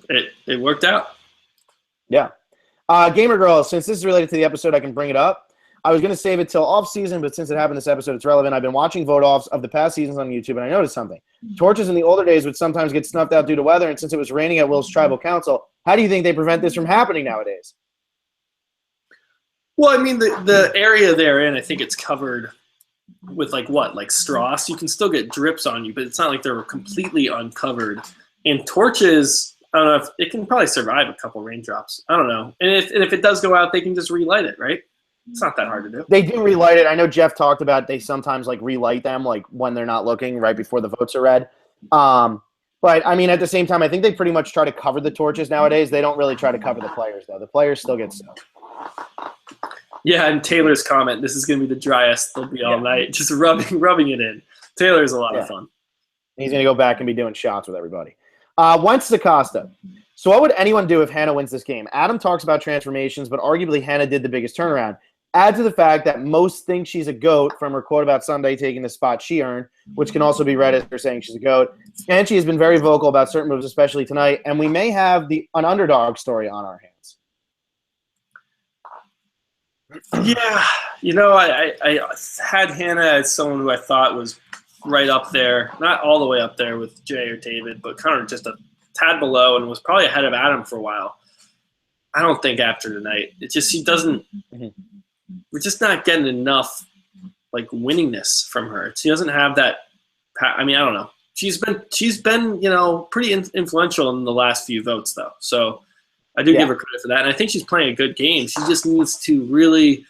It worked out. Yeah. Gamer Girl, since this is related to the episode, I can bring it up. I was going to save it till off-season, but since it happened this episode, it's relevant. I've been watching vote-offs of the past seasons on YouTube, and I noticed something. Torches in the older days would sometimes get snuffed out due to weather, and since it was raining at Will's tribal council, how do you think they prevent this from happening nowadays? Well, I mean, the area they're in, I think it's covered with like Strauss, you can still get drips on you, but it's not like they're completely uncovered. And torches, I don't know if it can probably survive a couple raindrops. I don't know. And if it does go out, they can just relight it, right? It's not that hard to do. They do relight it. I know Jeff talked about they sometimes like relight them like when they're not looking right before the votes are read. But I mean, at the same time, I think they pretty much try to cover the torches nowadays. They don't really try to cover the players though. The players still get soaked. Yeah, and Taylor's comment, this is going to be the driest they'll be all night, just rubbing it in. Taylor's a lot of fun. He's going to go back and be doing shots with everybody. Wentz Acosta. So what would anyone do if Hannah wins this game? Adam talks about transformations, but arguably Hannah did the biggest turnaround. Add to the fact that most think she's a GOAT from her quote about Sunday taking the spot she earned, which can also be read as her saying she's a GOAT. And she has been very vocal about certain moves, especially tonight, and we may have an underdog story on our hands. Yeah, I had Hannah as someone who I thought was right up there, not all the way up there with Jay or David, but kind of just a tad below, and was probably ahead of Adam for a while. I don't think after tonight, she doesn't. We're just not getting enough like winningness from her. She doesn't have that. I mean, I don't know. She's been pretty influential in the last few votes though, so. I do give her credit for that, and I think she's playing a good game. She just needs to really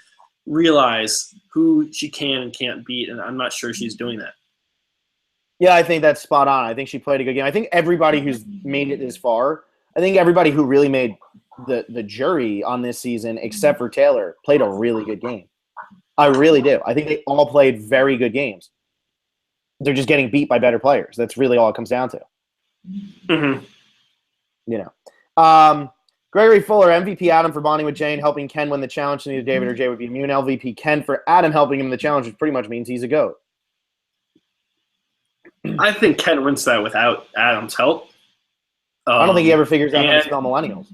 realize who she can and can't beat, and I'm not sure she's doing that. Yeah, I think that's spot on. I think she played a good game. I think everybody who's made it this far, I think everybody who really made the jury on this season, except for Taylor, played a really good game. I really do. I think they all played very good games. They're just getting beat by better players. That's really all it comes down to. Mm-hmm. Gregory Fuller, MVP Adam for bonding with Jay and helping Ken win the challenge to either David or Jay would be immune. LVP Ken for Adam helping him in the challenge, which pretty much means he's a GOAT. I think Ken wins that without Adam's help. I don't think he ever figures out how to spell millennials.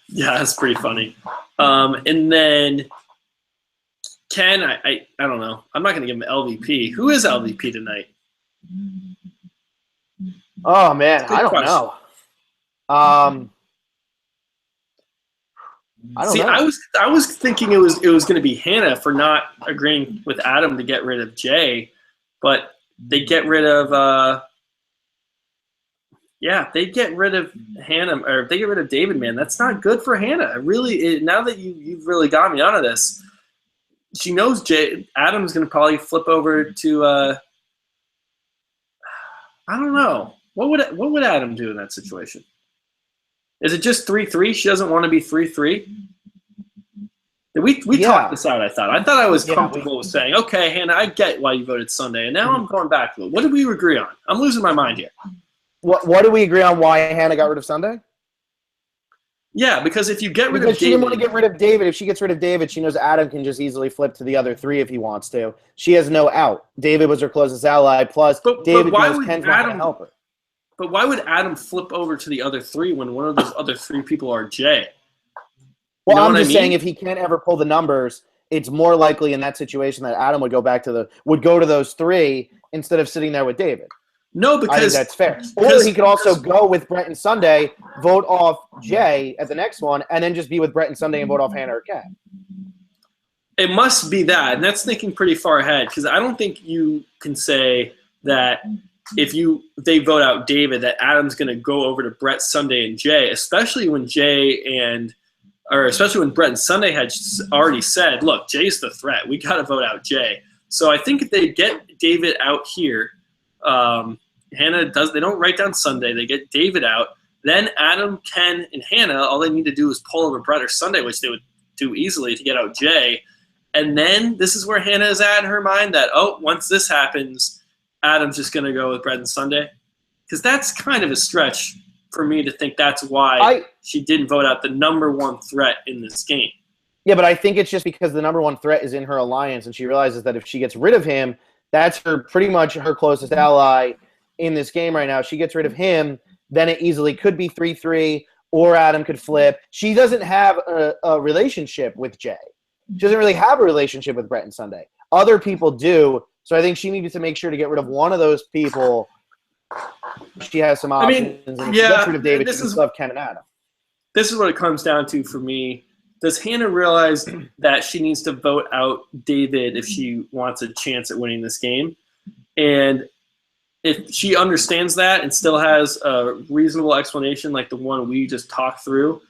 Yeah, that's pretty funny. And then Ken, I don't know. I'm not going to give him LVP. Who is LVP tonight? Oh, man, I don't know. I don't know. I was thinking it was going to be Hannah for not agreeing with Adam to get rid of Jay, but they get rid of they get rid of Hannah, or if they get rid of David, man, that's not good for Hannah. Now that you've really got me onto this, she knows Adam's going to probably flip over to I don't know. What would Adam do in that situation? Is it just 3-3? She doesn't want to be 3-3? We talked this out, I thought. I was comfortable with saying, okay, Hannah, I get why you voted Sunday, and now I'm going back to it. What did we agree on? I'm losing my mind here. What did we agree on why Hannah got rid of Sunday? Yeah, because if you get rid of David... she didn't want to get rid of David. If she gets rid of David, she knows Adam can just easily flip to the other three if he wants to. She has no out. David was her closest ally, plus David knows Ken's not going to help her. But why would Adam flip over to the other three when one of those other three people are Jay? Well, I'm just saying if he can't ever pull the numbers, it's more likely in that situation that Adam would go to those three instead of sitting there with David. No, because I think that's fair. Or he could also go with Brett and Sunday, vote off Jay at the next one, and then just be with Brett and Sunday and vote off Hannah or Ken. It must be that, and that's thinking pretty far ahead, because I don't think you can say that if they vote out David, that Adam's going to go over to Brett, Sunday, and Jay, especially when Brett and Sunday had already said, look, Jay's the threat. We got to vote out Jay. So I think if they get David out here, Hannah they don't write down Sunday. They get David out. Then Adam, Ken, and Hannah, all they need to do is pull over Brett or Sunday, which they would do easily to get out Jay. And then this is where Hannah is at in her mind that, once this happens, Adam's just going to go with Brett and Sunday. Because that's kind of a stretch for me to think that's why she didn't vote out the number one threat in this game. Yeah, but I think it's just because the number one threat is in her alliance, and she realizes that if she gets rid of him, that's pretty much her closest ally in this game right now. She gets rid of him, then it easily could be 3-3, or Adam could flip. She doesn't have a relationship with Jay. She doesn't really have a relationship with Brett and Sunday. Other people do, so I think she needed to make sure to get rid of one of those people. She has some options. And she gets rid of David. She can love Ken and Adam. This is what it comes down to for me. does Hannah realize that she needs to vote out David if she wants a chance at winning this game? And if she understands that and still has a reasonable explanation like the one we just talked through,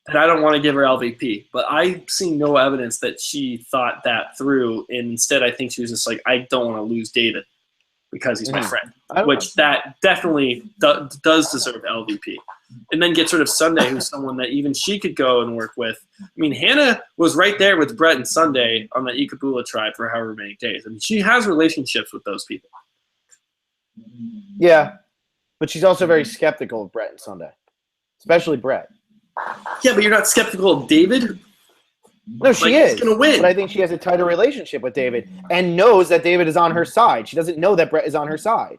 then I don't want to give her LVP. But I see no evidence that she thought that through. And instead, I think she was just like, I don't want to lose David because he's my friend, which that definitely does deserve LVP. And then gets rid of Sunday, who's someone that even she could go and work with. I mean, Hannah was right there with Brett and Sunday on the Ikabula tribe for however many days. I mean, she has relationships with those people. Yeah, but she's also very skeptical of Brett and Sunday, especially Brett. Yeah, but you're not skeptical of David? No, she is. He's going to win. But I think she has a tighter relationship with David and knows that David is on her side. She doesn't know that Brett is on her side.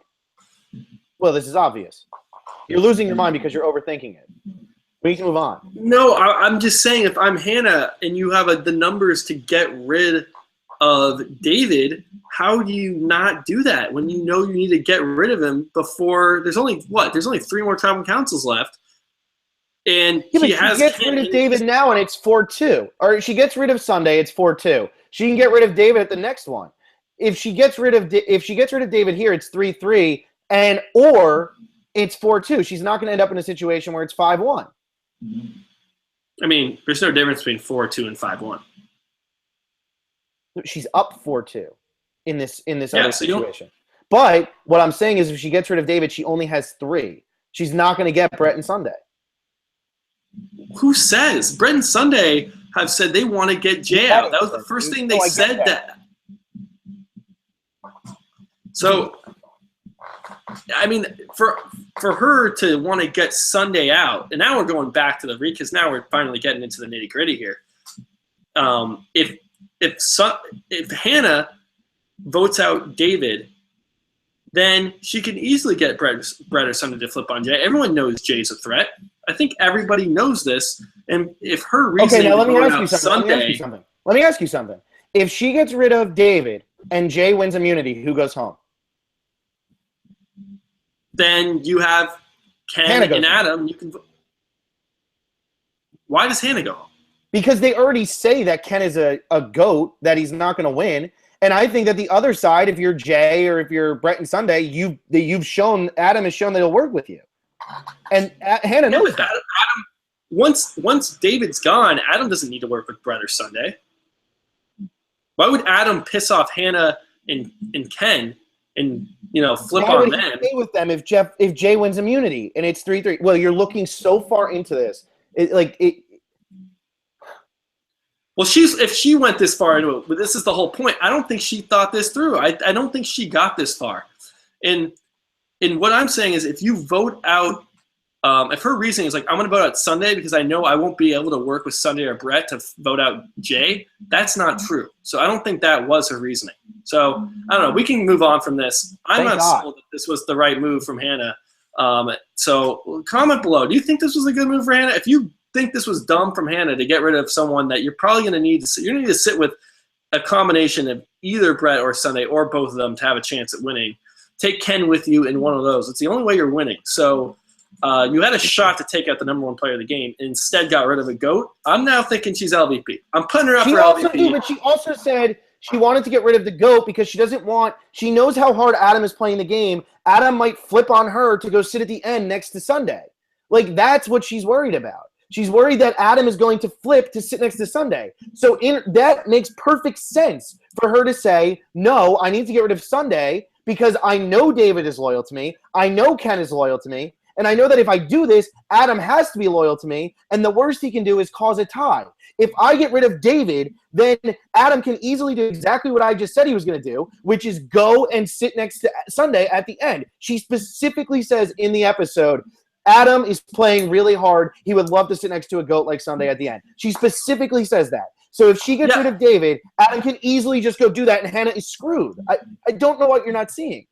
Well, this is obvious. You're losing your mind because you're overthinking it. We need to move on. No, I'm just saying if I'm Hannah and you have the numbers to get rid of David, how do you not do that when you know you need to get rid of him before there's only 3 more tribal councils left. And yeah, she gets rid of David now and it's 4-2. Or she gets rid of Sunday, it's 4-2. She can get rid of David at the next one. If she gets rid of David here, it's 3-3 or it's 4-2. She's not going to end up in a situation where it's 5-1. I mean, there's no difference between 4-2 and 5-1. She's up 4-2 in this other situation. But what I'm saying is if she gets rid of David, she only has 3. She's not going to get Brett and Sunday. Who says? Brett and Sunday have said they want to get Jay out. That was the first thing they said that. So, I mean, for her to want to get Sunday out, and now we're going back to because now we're finally getting into the nitty gritty here. If Hannah votes out David, then she can easily get Brett or Sunday to flip on Jay. Everyone knows Jay's a threat. I think everybody knows this. And if her reasoning let me ask you something. If she gets rid of David and Jay wins immunity, who goes home? Then you have Ken and Adam. You can. Why does Hannah go home? Because they already say that Ken is a goat, that he's not going to win. And I think that the other side, if you're Jay or if you're Brett and Sunday, Adam has shown that he'll work with you. And Hannah knows that. Adam, once David's gone, Adam doesn't need to work with Brett or Sunday. Why would Adam piss off Hannah and Ken and flip on them? Stay with them if Jay wins immunity and it's 3-3. Well, you're looking so far into this. Well, if she went this far into it, but this is the whole point. I don't think she thought this through. I don't think she got this far. And what I'm saying is if you vote out, if her reasoning is like, I'm going to vote out Sunday because I know I won't be able to work with Sunday or Brett to vote out Jay, that's not true. So I don't think that was her reasoning. So I don't know. We can move on from this. I'm not sold that this was the right move from Hannah. So comment below. Do you think this was a good move for Hannah? If you think this was dumb from Hannah to get rid of someone that you're probably going to need to sit, you're going to need to sit with a combination of either Brett or Sunday or both of them to have a chance at winning. Take Ken with you in one of those. It's the only way you're winning. So you had a shot to take out the number 1 player of the game. Instead, got rid of a GOAT. I'm now thinking she's LVP. I'm putting her up for LVP. But she also said she wanted to get rid of the GOAT because she knows how hard Adam is playing the game. Adam might flip on her to go sit at the end next to Sunday. That's what she's worried about. She's worried that Adam is going to flip to sit next to Sunday. So that makes perfect sense for her to say, no, I need to get rid of Sunday because I know David is loyal to me. I know Ken is loyal to me. And I know that if I do this, Adam has to be loyal to me. And the worst he can do is cause a tie. If I get rid of David, then Adam can easily do exactly what I just said he was going to do, which is go and sit next to Sunday at the end. She specifically says in the episode, Adam is playing really hard. He would love to sit next to a GOAT like Sunday at the end. She specifically says that. So if she gets rid of David, Adam can easily just go do that, and Hannah is screwed. I don't know what you're not seeing.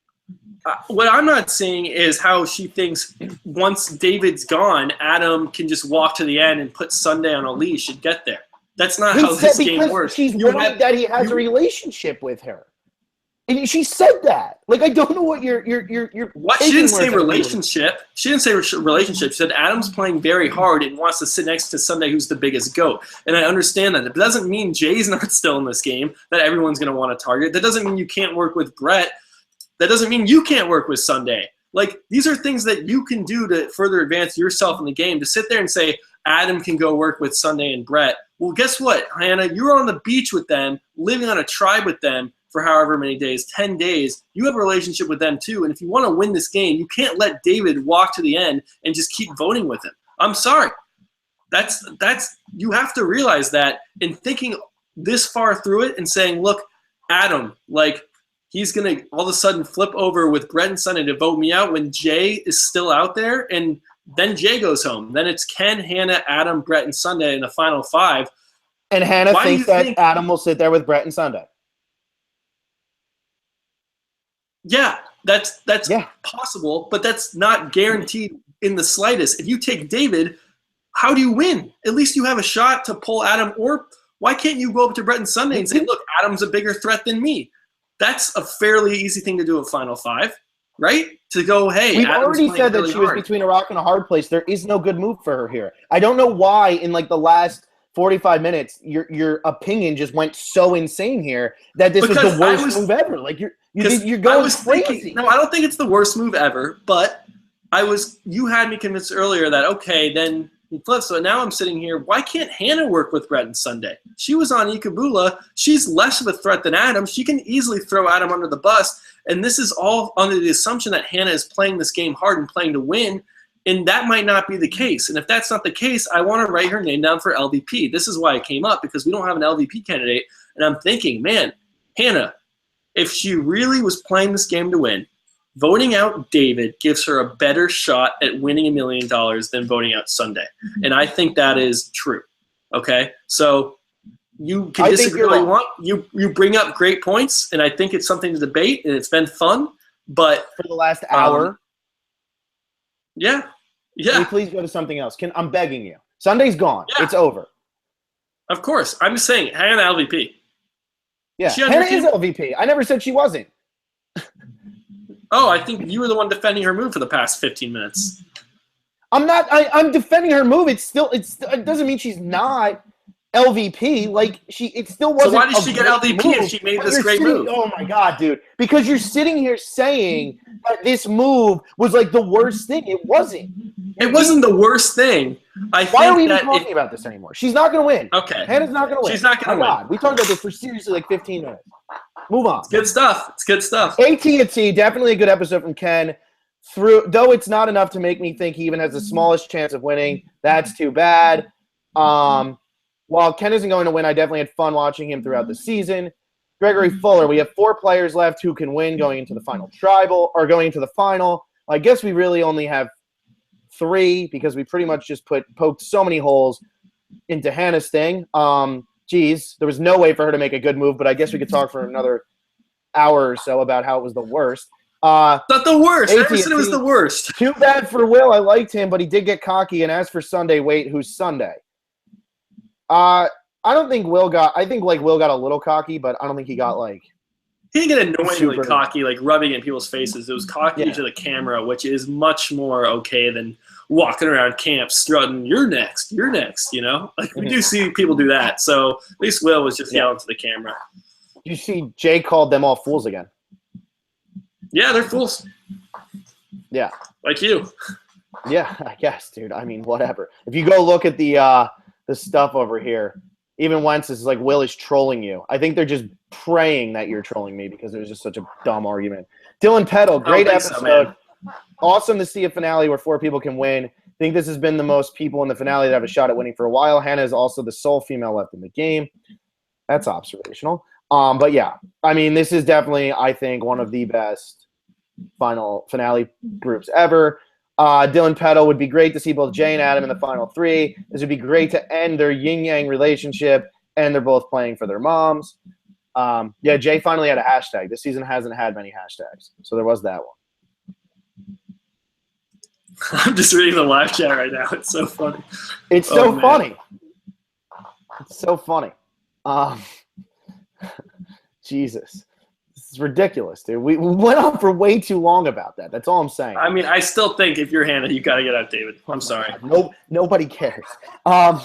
What I'm not seeing is how she thinks once David's gone, Adam can just walk to the end and put Sunday on a leash and get there. That's not how this game works. She's worried that he has a relationship with her. And she said that. Like, I don't know what you're. What? She didn't say relationship. She didn't say relationship. She said Adam's playing very hard and wants to sit next to Sunday, who's the biggest GOAT. And I understand that. It doesn't mean Jay's not still in this game, that everyone's going to want to target. That doesn't mean you can't work with Brett. That doesn't mean you can't work with Sunday. Like, these are things that you can do to further advance yourself in the game. To sit there and say Adam can go work with Sunday and Brett. Well, guess what, Hannah? You were on the beach with them, living on a tribe with them for however many days, 10 days. You have a relationship with them too. And if you want to win this game, you can't let David walk to the end and just keep voting with him. I'm sorry. That's you have to realize that in thinking this far through it and saying, look, Adam, like, he's going to all of a sudden flip over with Brett and Sunday to vote me out when Jay is still out there, and then Jay goes home. Then it's Ken, Hannah, Adam, Brett, and Sunday in the final 5. And Hannah thinks that Adam will sit there with Brett and Sunday. Yeah, that's possible, but that's not guaranteed in the slightest. If you take David, how do you win? At least you have a shot to pull Adam. Or why can't you go up to Brett and Sunday and say, look, Adam's a bigger threat than me? That's a fairly easy thing to do at Final 5, right? To go, hey, we've Adam's already said that really she was hard. between a rock and a hard place. There is no good move for her here. I don't know why in like the last 45 minutes your opinion just went so insane here that this was the worst move ever. Like you're going crazy. No, I don't think it's the worst move ever, but you had me convinced earlier that okay, then he flips. So now I'm sitting here. Why can't Hannah work with Brett and Sunday? She was on Ikabula. She's less of a threat than Adam. She can easily throw Adam under the bus. And this is all under the assumption that Hannah is playing this game hard and playing to win. And that might not be the case. And if that's not the case, I want to write her name down for LVP. This is why it came up, because we don't have an LVP candidate. And I'm thinking, man, Hannah, if she really was playing this game to win, voting out David gives her a better shot at winning $1 million than voting out Sunday. And I think that is true. Okay? So you can disagree all you want. You bring up great points, and I think it's something to debate, and it's been fun. But for the last hour. Yeah. Can we please go to something else? I'm begging you. Sunday's gone. Yeah. It's over. Of course. I'm just saying, Hannah LVP. Yeah, Hannah is LVP. I never said she wasn't. Oh, I think you were the one defending her move for the past 15 minutes. I'm not. I'm defending her move. It doesn't mean she's not LVP. Like it still wasn't. So why did she get LVP if she made this great move? Oh my god, dude! Because you're sitting here saying that this move was like the worst thing. It wasn't. It wasn't the worst thing. Why are we even talking about this anymore? She's not going to win. Okay. Hannah's not going to win. She's not going to win. God, we talked about this for seriously like 15 minutes. Move on. It's good stuff. It's good stuff. AT&T, definitely a good episode from Ken. Though it's not enough to make me think he even has the smallest chance of winning. That's too bad. While Ken isn't going to win, I definitely had fun watching him throughout the season. Gregory Fuller, we have 4 players left who can win going into the final tribal or going into the final. I guess we really only have 3 because we pretty much just poked so many holes into Hannah's thing. Geez, there was no way for her to make a good move, but I guess we could talk for another hour or so about how it was the worst. Not the worst. I never said it was the worst. Too bad for Will. I liked him, but he did get cocky. And as for Sunday, wait, who's Sunday? I don't think Will got. I think Will got a little cocky, but I don't think he got like. He didn't get annoyingly cocky, like rubbing in people's faces. It was cocky to the camera, which is much more okay than walking around camp strutting, you're next, you know? Like, we do see people do that. So at least Will was just yelling to the camera. You see Jay called them all fools again. Yeah, they're fools. Yeah. Like you. Yeah, I guess, dude. I mean, whatever. If you go look at the stuff over here, even Wentz is like, Will is trolling you. I think they're just praying that you're trolling me because it was just such a dumb argument. Dylan Peddle, great episode. So, awesome to see a finale where 4 people can win. I think this has been the most people in the finale that have a shot at winning for a while. Hannah is also the sole female left in the game. That's observational. But yeah, I mean, this is definitely, I think, one of the best finale groups ever. Dylan Peddle, would be great to see both Jay and Adam in the final 3. This would be great to end their yin-yang relationship, and they're both playing for their moms. Yeah, Jay finally had a hashtag. This season hasn't had many hashtags, so there was that one. I'm just reading the live chat right now. It's so funny. It's so funny. It's so funny. Jesus. It's ridiculous, dude. We went on for way too long about that. That's all I'm saying. I mean, I still think if you're Hannah, you got to get out David. I'm sorry. No, nobody cares. All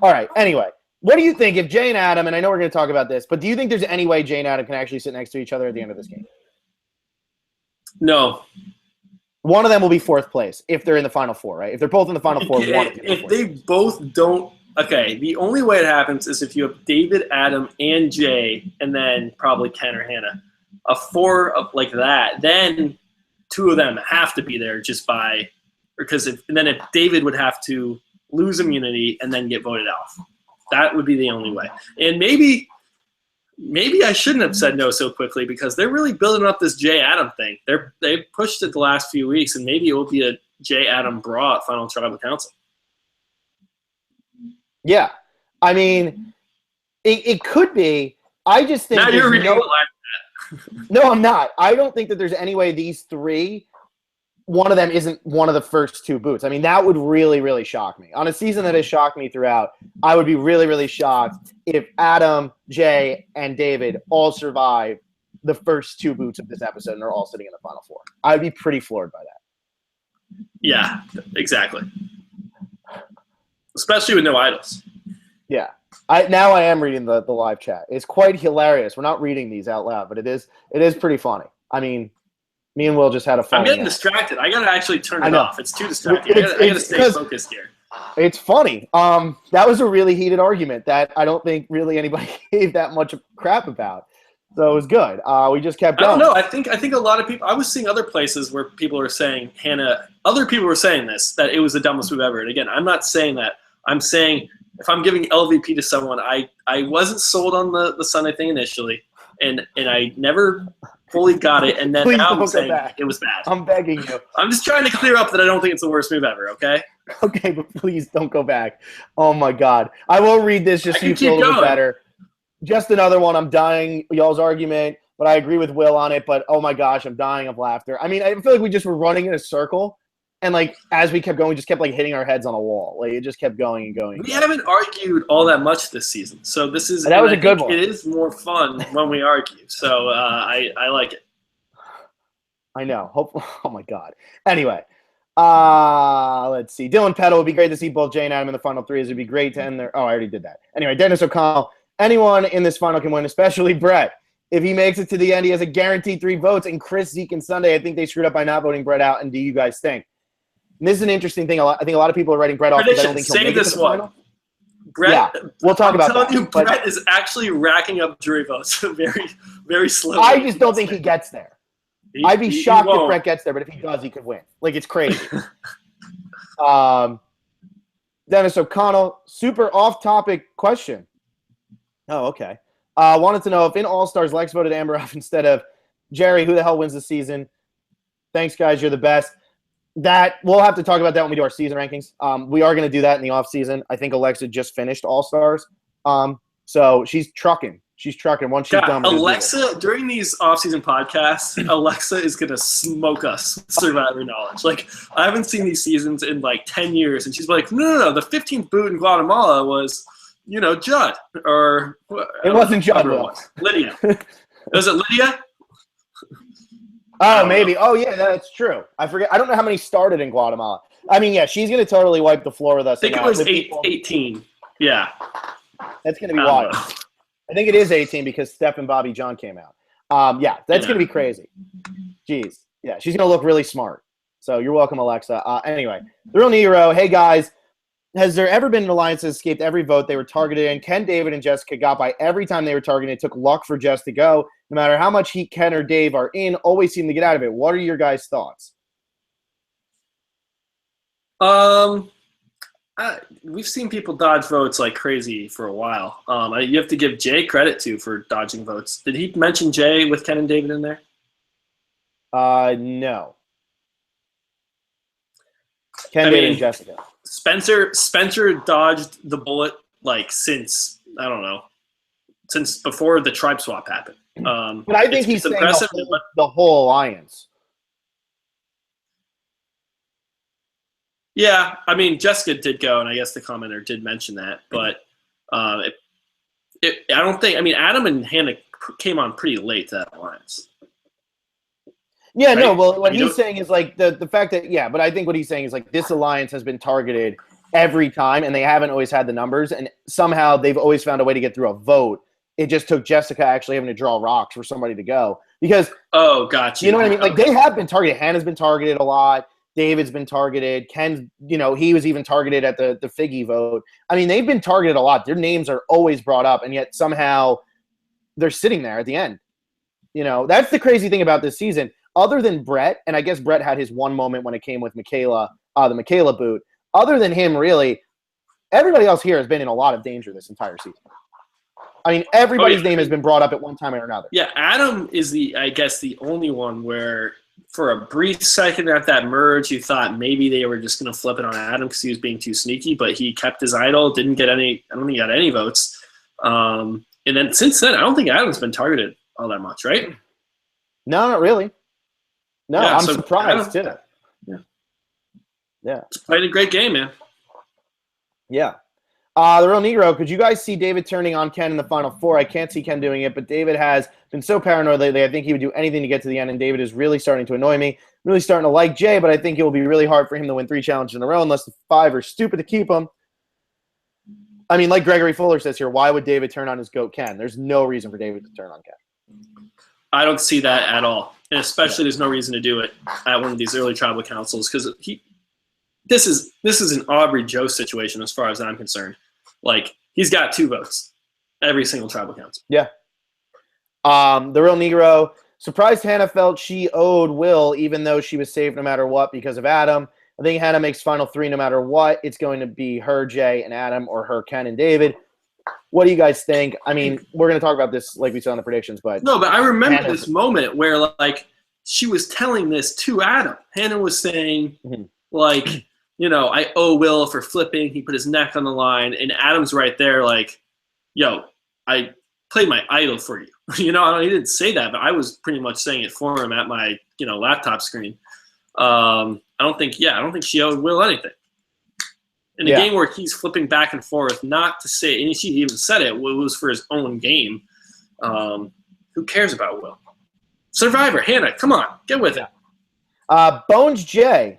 right. Anyway, what do you think if Jay and Adam, and I know we're going to talk about this, but do you think there's any way Jay and Adam can actually sit next to each other at the end of this game? No. One of them will be fourth place if they're in the final four, right? If they're both in the final four, if they both don't. Okay, the only way it happens is if you have David, Adam, and Jay, and then probably Ken or Hannah. A four of like that, then two of them have to be there just by, because if David would have to lose immunity and then get voted off. That would be the only way. And maybe I shouldn't have said no so quickly because they're really building up this Jay Adam thing. They pushed it the last few weeks, and maybe it will be a Jay Adam Brawl at Final Tribal Council. Yeah, I mean, it could be. I just think now you're reading No, I'm not. I don't think that there's any way these three, one of them isn't one of the first two boots. I mean, that would really, really shock me. On a season that has shocked me throughout, I would be really, really shocked if Adam, Jay, and David all survive the first two boots of this episode and they're all sitting in the final four. I'd be pretty floored by that. Yeah, exactly. Especially with no idols. Yeah. I am reading the live chat. It's quite hilarious. We're not reading these out loud, but it is pretty funny. I mean, me and Will just had a fun. I'm getting distracted. I gotta actually turn it off. It's too distracting. I gotta stay focused here. It's funny. That was a really heated argument that I don't think really anybody gave that much crap about. So it was good. We just kept going. I don't know. I think a lot of people. I was seeing other places where people are saying Hannah. Other people were saying this, that it was the dumbest move ever. And again, I'm not saying that. I'm saying if I'm giving LVP to someone, I wasn't sold on the Sunday thing initially, and I never fully got it. And then now I'm saying it was bad. I'm begging you. I'm just trying to clear up that I don't think it's the worst move ever. Okay. Okay, but please don't go back. Oh my God, I will read this just so you feel a little bit better. Just another one. I'm dying y'all's argument, but I agree with Will on it. But oh my gosh, I'm dying of laughter. I mean, I feel like we just were running in a circle. And, like, as we kept going, we just kept, like, hitting our heads on a wall. Like, it just kept going and going. We haven't argued all that much this season. So this is – that was a good one. It is more fun when we argue. So I like it. I know. Oh, my God. Anyway, let's see. Dylan Peddle, it would be great to see both Jay and Adam in the final three. It would be great to end there. Oh, I already did that. Anyway, Dennis O'Connell, anyone in this final can win, especially Brett. If he makes it to the end, he has a guaranteed 3 votes. And Chris, Zeke, and Sunday, I think they screwed up by not voting Brett out. And do you guys think? And this is an interesting thing. I think a lot of people are writing Brett off because I don't think he'll make it to the final. Brett, yeah, we'll talk about that. I'm telling you, Brett is actually racking up jury votes very, very slowly. I just don't think he gets there. I'd be shocked if Brett gets there, but if he does, he could win. Like, it's crazy. Dennis O'Connell, super off-topic question. Oh, okay. Wanted to know if in All-Stars, Lex voted Amber off instead of Jerry, who the hell wins the season? Thanks, guys. You're the best. That we'll have to talk about that when we do our season rankings. We are going to do that in the off season. I think Alexa just finished All Stars, so she's trucking. She's trucking. Once she's done, Alexa during these off season podcasts, Alexa is going to smoke us with Survivor knowledge. Like I haven't seen these seasons in like 10 years, and she's like, no. The 15th boot in Guatemala was, Judd or it wasn't Judd. Lydia. Was it Lydia? Oh, maybe. Oh, yeah, that's true. I forget. I don't know how many started in Guatemala. I mean, yeah, she's going to totally wipe the floor with us. I think it was 18. Yeah. That's going to be wild. I think it is 18 because Steph and Bobby John came out. Yeah, that's going to be crazy. Jeez. Yeah, she's going to look really smart. So you're welcome, Alexa. Anyway, The Real Nero. Hey, guys. Has there ever been an alliance that escaped every vote they were targeted in? Ken, David, and Jessica got by every time they were targeted. It took luck for Jess to go. No matter how much heat Ken or Dave are in, always seem to get out of it. What are your guys' thoughts? We've seen people dodge votes like crazy for a while. You have to give Jay credit too for dodging votes. Did he mention Jay with Ken and David in there? No. Ken, David, and Jessica. Spencer dodged the bullet like since before the tribe swap happened. But I think he's saying the whole alliance. Yeah, I mean Jessica did go, and I guess the commenter did mention that, but I don't think. I mean, Adam and Hannah came on pretty late to that alliance. Yeah, right? no, well, what You he's saying is like the fact that, yeah, but I think what he's saying is like this alliance has been targeted every time and they haven't always had the numbers, and somehow they've always found a way to get through a vote. It just took Jessica actually having to draw rocks for somebody to go because, oh, got you know what I mean? Like Okay. they have been targeted. Hannah's been targeted a lot. David's been targeted. Ken, he was even targeted at the Figgy vote. I mean, they've been targeted a lot. Their names are always brought up, and yet somehow they're sitting there at the end. That's the crazy thing about this season. Other than Brett, and I guess Brett had his one moment when it came with Michaela, the Michaela boot. Other than him, really, everybody else here has been in a lot of danger this entire season. I mean, everybody's name has been brought up at one time or another. Yeah, Adam is the only one where for a brief second at that merge, you thought maybe they were just going to flip it on Adam because he was being too sneaky, but he kept his idol, didn't get any – I don't think he got any votes. And then since then, I don't think Adam's been targeted all that much, right? No, not really. No, yeah, I'm surprised too. Yeah. He's played a great game, man. Yeah. The Real Negro, could you guys see David turning on Ken in the Final Four? I can't see Ken doing it, but David has been so paranoid lately. I think he would do anything to get to the end, and David is really starting to annoy me. I'm really starting to like Jay, but I think it will be really hard for him to win 3 challenges in a row unless the 5 are stupid to keep him. I mean, like Gregory Fuller says here, why would David turn on his GOAT Ken? There's no reason for David to turn on Ken. I don't see that at all, and especially there's no reason to do it at one of these early tribal councils because this is an Aubrey Joe situation as far as I'm concerned. Like, he's got 2 votes every single tribal council. Yeah. The Real Negro, surprised Hannah felt she owed Will even though she was saved no matter what because of Adam. I think Hannah makes Final 3 no matter what. It's going to be her, Jay, and Adam, or her, Ken, and David. What do you guys think? I mean, we're going to talk about this like we saw in the predictions, but... No, but I remember this moment where, like, she was telling this to Adam. Hannah was saying, like... I owe Will for flipping. He put his neck on the line. And Adam's right there like, yo, I played my idol for you. He didn't say that, but I was pretty much saying it for him at my, laptop screen. I don't think she owed Will anything. In a game where he's flipping back and forth, not to say, and she even said it was for his own game. Who cares about Will? Survivor, Hannah, come on, get with it. Bones J.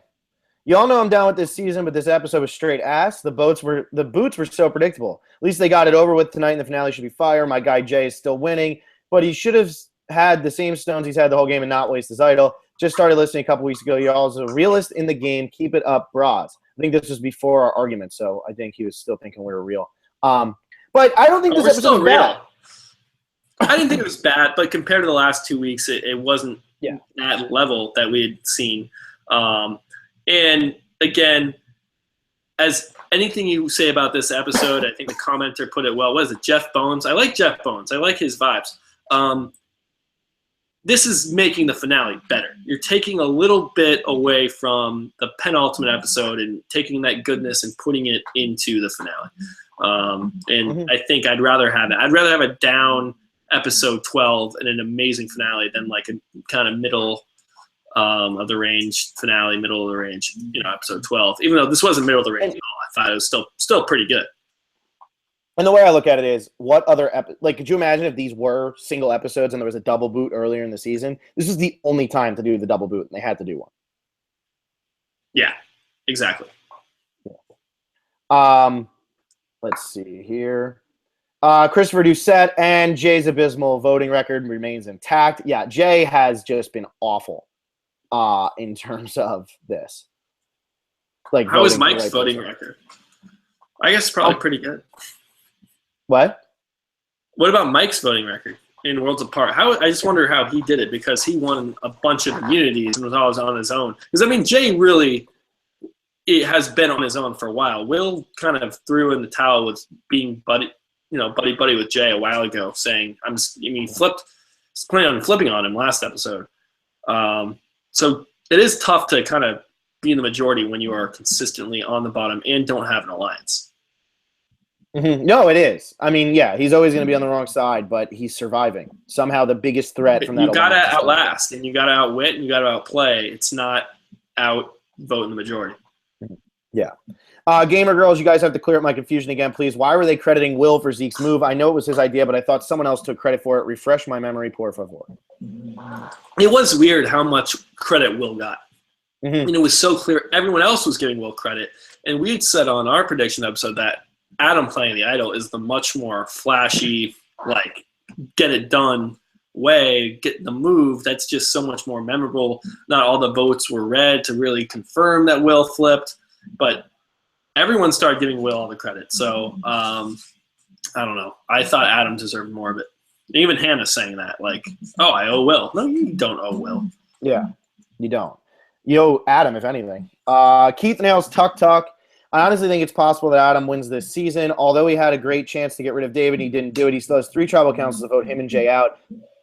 Y'all know I'm down with this season, but this episode was straight ass. The boots were so predictable. At least they got it over with tonight, and the finale should be fire. My guy Jay is still winning, but he should have had the same stones he's had the whole game and not waste his idol. Just started listening a couple weeks ago. Y'all's a realist in the game. Keep it up, bras. I think this was before our argument, so I think he was still thinking we were real. But I don't think this episode was real. Bad. I didn't think it was bad, but compared to the last 2 weeks, it wasn't that level that we had seen. And again, as anything you say about this episode, I think the commenter put it well. What is it, Jeff Bones? I like Jeff Bones. I like his vibes. This is making the finale better. You're taking a little bit away from the penultimate episode and taking that goodness and putting it into the finale. I think I'd rather have it. I'd rather have a down episode 12 and an amazing finale than like a kind of middle of the range finale, middle of the range, episode 12. Even though this wasn't middle of the range at all, I thought it was still pretty good. And the way I look at it is, what other could you imagine if these were single episodes and there was a double boot earlier in the season? This is the only time to do the double boot, and they had to do one. Yeah, exactly. Let's see here. Christopher Doucette and Jay's abysmal voting record remains intact. Yeah, Jay has just been awful in terms of this. Like, how is Mike's voting record? I guess probably pretty good. What? What about Mike's voting record in Worlds Apart? I just wonder how he did it, because he won a bunch of immunities and was always on his own. Because, I mean, Jay really has been on his own for a while. Will kind of threw in the towel with being buddy with Jay a while ago, saying, he flipped, planning on flipping on him last episode. So it is tough to kind of be in the majority when you are consistently on the bottom and don't have an alliance. Mm-hmm. No, it is. I mean, yeah, he's always going to be on the wrong side, but he's surviving. Somehow the biggest threat from that. You got to outlast, and you got to outwit, and you got to outplay. It's not outvote in the majority. Yeah. Gamer Girls, you guys have to clear up my confusion again, please. Why were they crediting Will for Zeke's move? I know it was his idea, but I thought someone else took credit for it. Refresh my memory, por favor. It was weird how much credit Will got. Mm-hmm. And it was so clear everyone else was giving Will credit. And we had said on our prediction episode that Adam playing the idol is the much more flashy, like, get it done way, get the move. That's just so much more memorable. Not all the votes were read to really confirm that Will flipped, but everyone started giving Will all the credit. So I don't know. I thought Adam deserved more of it. Even Hannah's saying that, like, oh, I owe Will. No, you don't owe Will. Yeah, you don't. You owe Adam, if anything. Keith Nails, Tuck Tuck. I honestly think it's possible that Adam wins this season. Although he had a great chance to get rid of David, he didn't do it. He still has 3 tribal councils to vote him and Jay out.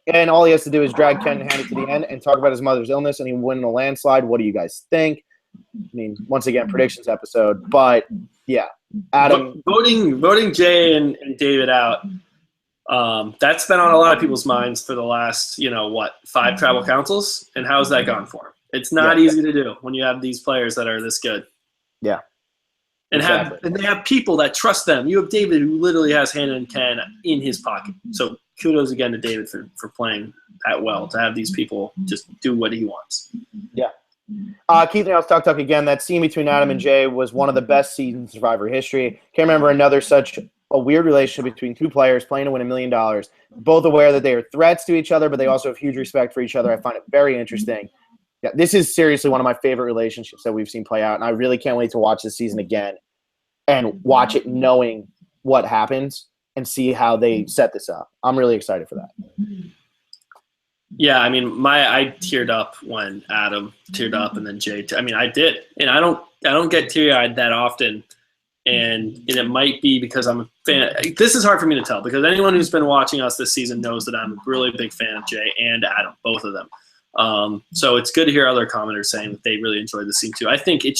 And all he has to do is drag Ken and Hannah to the end and talk about his mother's illness, and he will win in a landslide. What do you guys think? I mean, once again, predictions episode. But, yeah, Adam. Voting Jay and David out, that's been on a lot of people's minds for the last, 5 tribal councils. And how's that gone for him? It's not easy to do when you have these players that are this good. Yeah. And they have people that trust them. You have David, who literally has Hannah and Ken in his pocket. So kudos again to David for playing that well, to have these people just do what he wants. Yeah. Keith and I was Tuck again. That scene between Adam and Jay was one of the best scenes in Survivor history. Can't remember another such a weird relationship between 2 players playing to win $1 million. Both aware that they are threats to each other, but they also have huge respect for each other. I find it very interesting. Yeah, this is seriously one of my favorite relationships that we've seen play out, and I really can't wait to watch this season again and watch it knowing what happens and see how they set this up. I'm really excited for that. Yeah, I mean, I teared up when Adam teared up, and then Jay. I did, and I don't get teary-eyed that often, and it might be because I'm a fan. This is hard for me to tell because anyone who's been watching us this season knows that I'm a really big fan of Jay and Adam, both of them. So it's good to hear other commenters saying that they really enjoyed the scene too. I think it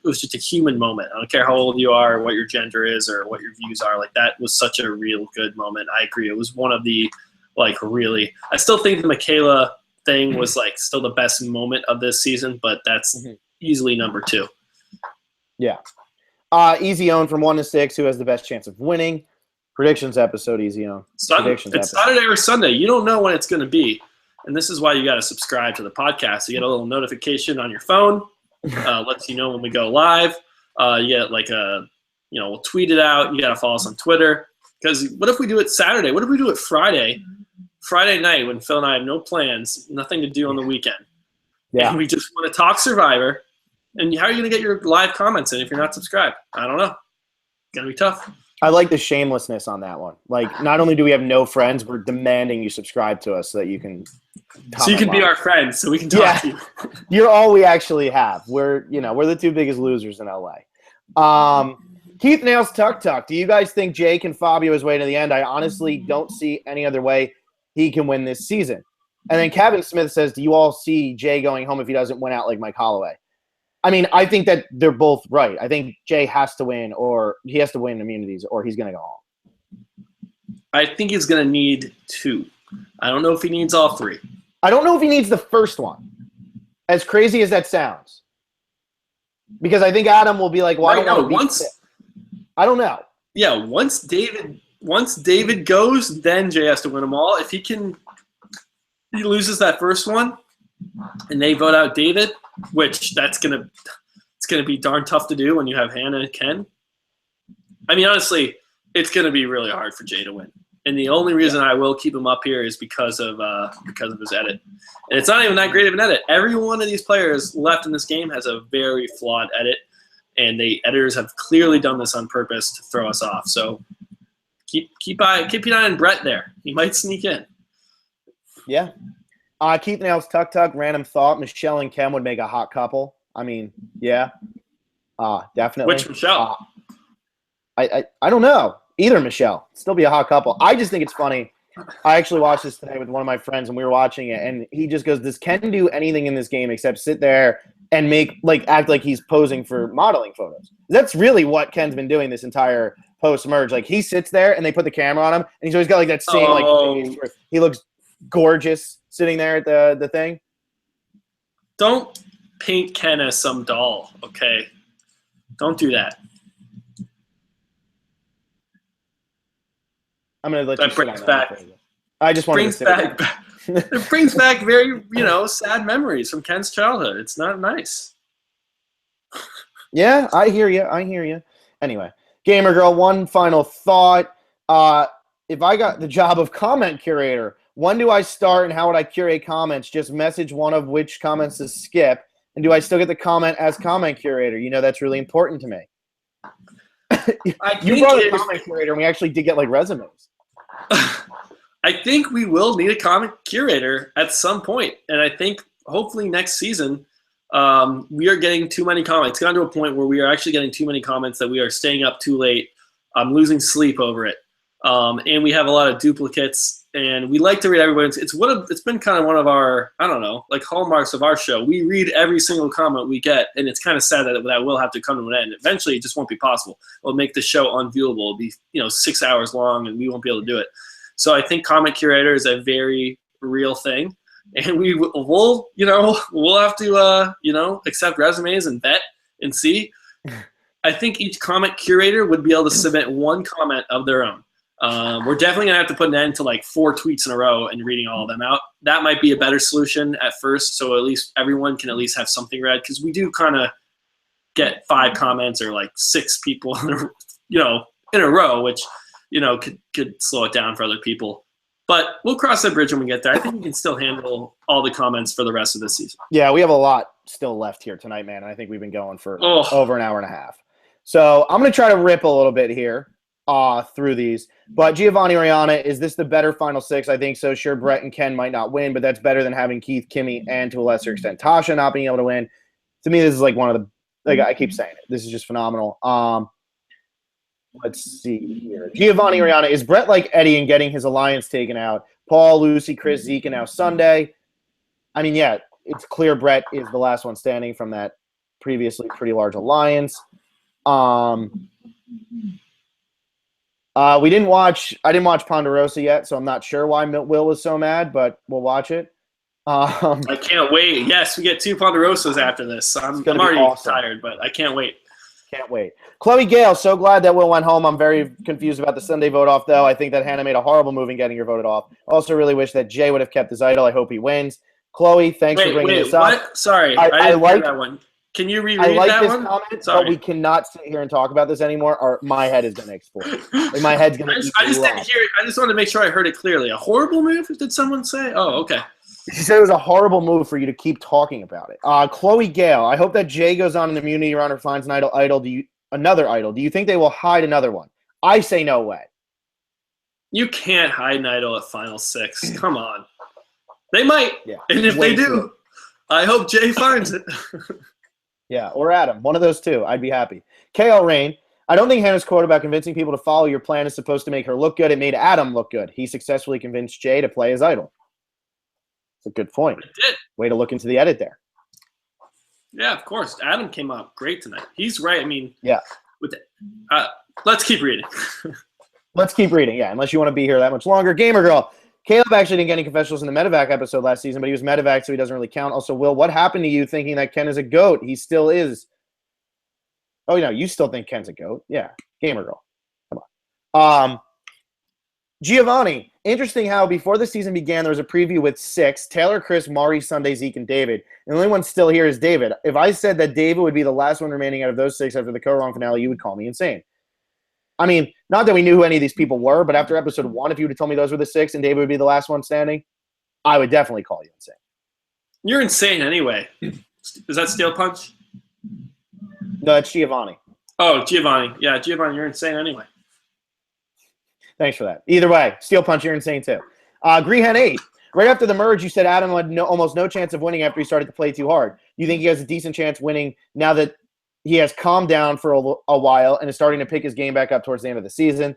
was just a human moment. I don't care how old you are, or what your gender is, or what your views are. Like, that was such a real good moment. I agree. It was one of the, really, I still think the Michaela thing was still the best moment of this season, but that's easily number 2. Yeah. Easy Own from 1 to 6. Who has the best chance of winning? Predictions episode, Easy Own. It's Saturday or Sunday. You don't know when it's going to be. And this is why you got to subscribe to the podcast. You get a little notification on your phone, lets you know when we go live. You get we'll tweet it out. You got to follow us on Twitter. Because what if we do it Saturday? What if we do it Friday night when Phil and I have no plans, nothing to do on the weekend? Yeah. And we just want to talk Survivor. And how are you going to get your live comments in if you're not subscribed? I don't know. It's going to be tough. I like the shamelessness on that one. Not only do we have no friends, we're demanding you subscribe to us so that you can be our friends, so we can talk to you. You're all we actually have. We're the 2 biggest losers in LA. Keith Nails, Tuck. Do you guys think Jay can Fabio his way to the end? I honestly don't see any other way he can win this season. And then Kevin Smith says, do you all see Jay going home if he doesn't win out like Mike Holloway? I mean, I think that they're both right. I think Jay has to win, or he has to win immunities, or he's going to go home. I think he's going to need 2. I don't know if he needs all 3. I don't know if he needs the first one, as crazy as that sounds. Because I think Adam will be like, well, I don't want to I don't know. Yeah, once David goes, then Jay has to win them all. If he loses that first one, and they vote out David, which it's gonna be darn tough to do when you have Hannah and Ken. I mean, honestly, it's gonna be really hard for Jay to win. And the only reason I will keep him up here is because of his edit. And it's not even that great of an edit. Every one of these players left in this game has a very flawed edit, and the editors have clearly done this on purpose to throw us off. So keep an eye on Brett there. He might sneak in. Yeah. Keith Nails, Tuck. Random thought: Michelle and Ken would make a hot couple. I mean, yeah, definitely. Which Michelle? I don't know. Either Michelle. Still be a hot couple. I just think it's funny. I actually watched this today with one of my friends, and we were watching it, and he just goes, does Ken do anything in this game except sit there and act like he's posing for modeling photos? That's really what Ken's been doing this entire post-merge. He sits there, and they put the camera on him, and he's always got that same face where he looks gorgeous sitting there at the thing. Don't paint Ken as some doll, okay? Don't do that. I'm going to let That you brings sit on back. that. I just wanted to sit Back, it brings back very, sad memories from Ken's childhood. It's not nice. Yeah, I hear you. Anyway, Gamer Girl, one final thought. If I got the job of comment curator, when do I start and how would I curate comments? Just message one of which comments to skip. And do I still get the comment as comment curator? That's really important to me. You brought a comment curator and we actually did get like resumes. I think we will need a comment curator at some point. And I think hopefully next season we are getting too many comments. It's gotten to a point where we are actually getting too many comments that we are staying up too late. I'm losing sleep over it. And we have a lot of duplicates, and we like to read everybody's. It's been kind of one of our, I don't know, like hallmarks of our show. We read every single comment we get, and it's kind of sad that will have to come to an end. Eventually, it just won't be possible. It'll make the show unviewable. It'll be 6 hours long, and we won't be able to do it. So I think comment curator is a very real thing, and we'll have to accept resumes and vet and see. I think each comment curator would be able to submit one comment of their own. We're definitely going to have to put an end to like 4 tweets in a row and reading all of them out. That might be a better solution at first, so at least everyone can at least have something read, because we do kind of get 5 comments or like 6 people in a row, which could slow it down for other people. But we'll cross that bridge when we get there. I think we can still handle all the comments for the rest of the season. Yeah, we have a lot still left here tonight, man. I think we've been going for over an hour and a half. So I'm going to try to rip a little bit here through these. But Giovanni Rihanna, is this the better Final Six? I think so. Sure, Brett and Ken might not win, but that's better than having Keith, Kimmy, and to a lesser extent Tasha not being able to win. To me, this is like one of the – like I keep saying it. This is just phenomenal. Let's see here. Giovanni Rihanna, is Brett like Eddie in getting his alliance taken out? Paul, Lucy, Chris, Zeke, and now Sunday. I mean, yeah, it's clear Brett is the last one standing from that previously pretty large alliance. I didn't watch Ponderosa yet, so I'm not sure why Will was so mad, but we'll watch it. I can't wait. Yes, we get 2 Ponderosas after this. I'm already tired, but I can't wait. Can't wait. Chloe Gale, so glad that Will went home. I'm very confused about the Sunday vote off, though. I think that Hannah made a horrible move in getting her voted off. Also really wish that Jay would have kept his idol. I hope he wins. Chloe, thanks for bringing this up. What? Sorry, I didn't hear that one. Can you reread that one? Comment, but we cannot sit here and talk about this anymore, or my head is going to explode. Like, my head's going to I just didn't hear it. I just wanted to make sure I heard it clearly. A horrible move, did someone say? Oh, okay. She said it was a horrible move for you to keep talking about it. Chloe Gale, I hope that Jay goes on in the Immunity Runner, finds an another idol. Do you think they will hide another one? I say no way. You can't hide an idol at Final Six. Come on. They might. Yeah, and if they do, I hope Jay finds it. Yeah, or Adam. One of those two. I'd be happy. KL Rain, I don't think Hannah's quote about convincing people to follow your plan is supposed to make her look good. It made Adam look good. He successfully convinced Jay to play his idol. It's a good point. It did. Way to look into the edit there. Yeah, of course. Adam came out great tonight. He's right. I mean, yeah. Let's keep reading. Let's keep reading, yeah, unless you want to be here that much longer. Gamer Girl, Caleb actually didn't get any confessionals in the Medevac episode last season, but he was Medevac, so he doesn't really count. Also, Will, what happened to you thinking that Ken is a GOAT? He still is. Oh, you still think Ken's a GOAT? Yeah, Gamer Girl. Come on. Giovanni, interesting how before the season began, there was a preview with 6, Taylor, Chris, Mari, Sunday, Zeke, and David. And the only one still here is David. If I said that David would be the last one remaining out of those 6 after the co-wrong finale, you would call me insane. I mean, not that we knew who any of these people were, but after episode 1, if you would have told me those were the 6 and David would be the last one standing, I would definitely call you insane. You're insane anyway. Is that Steel Punch? No, it's Giovanni. Oh, Giovanni. Yeah, Giovanni, you're insane anyway. Thanks for that. Either way, Steel Punch, you're insane too. Greehan 8. Right after the merge, you said Adam had almost no chance of winning after he started to play too hard. You think he has a decent chance winning now that he has calmed down for a while and is starting to pick his game back up towards the end of the season?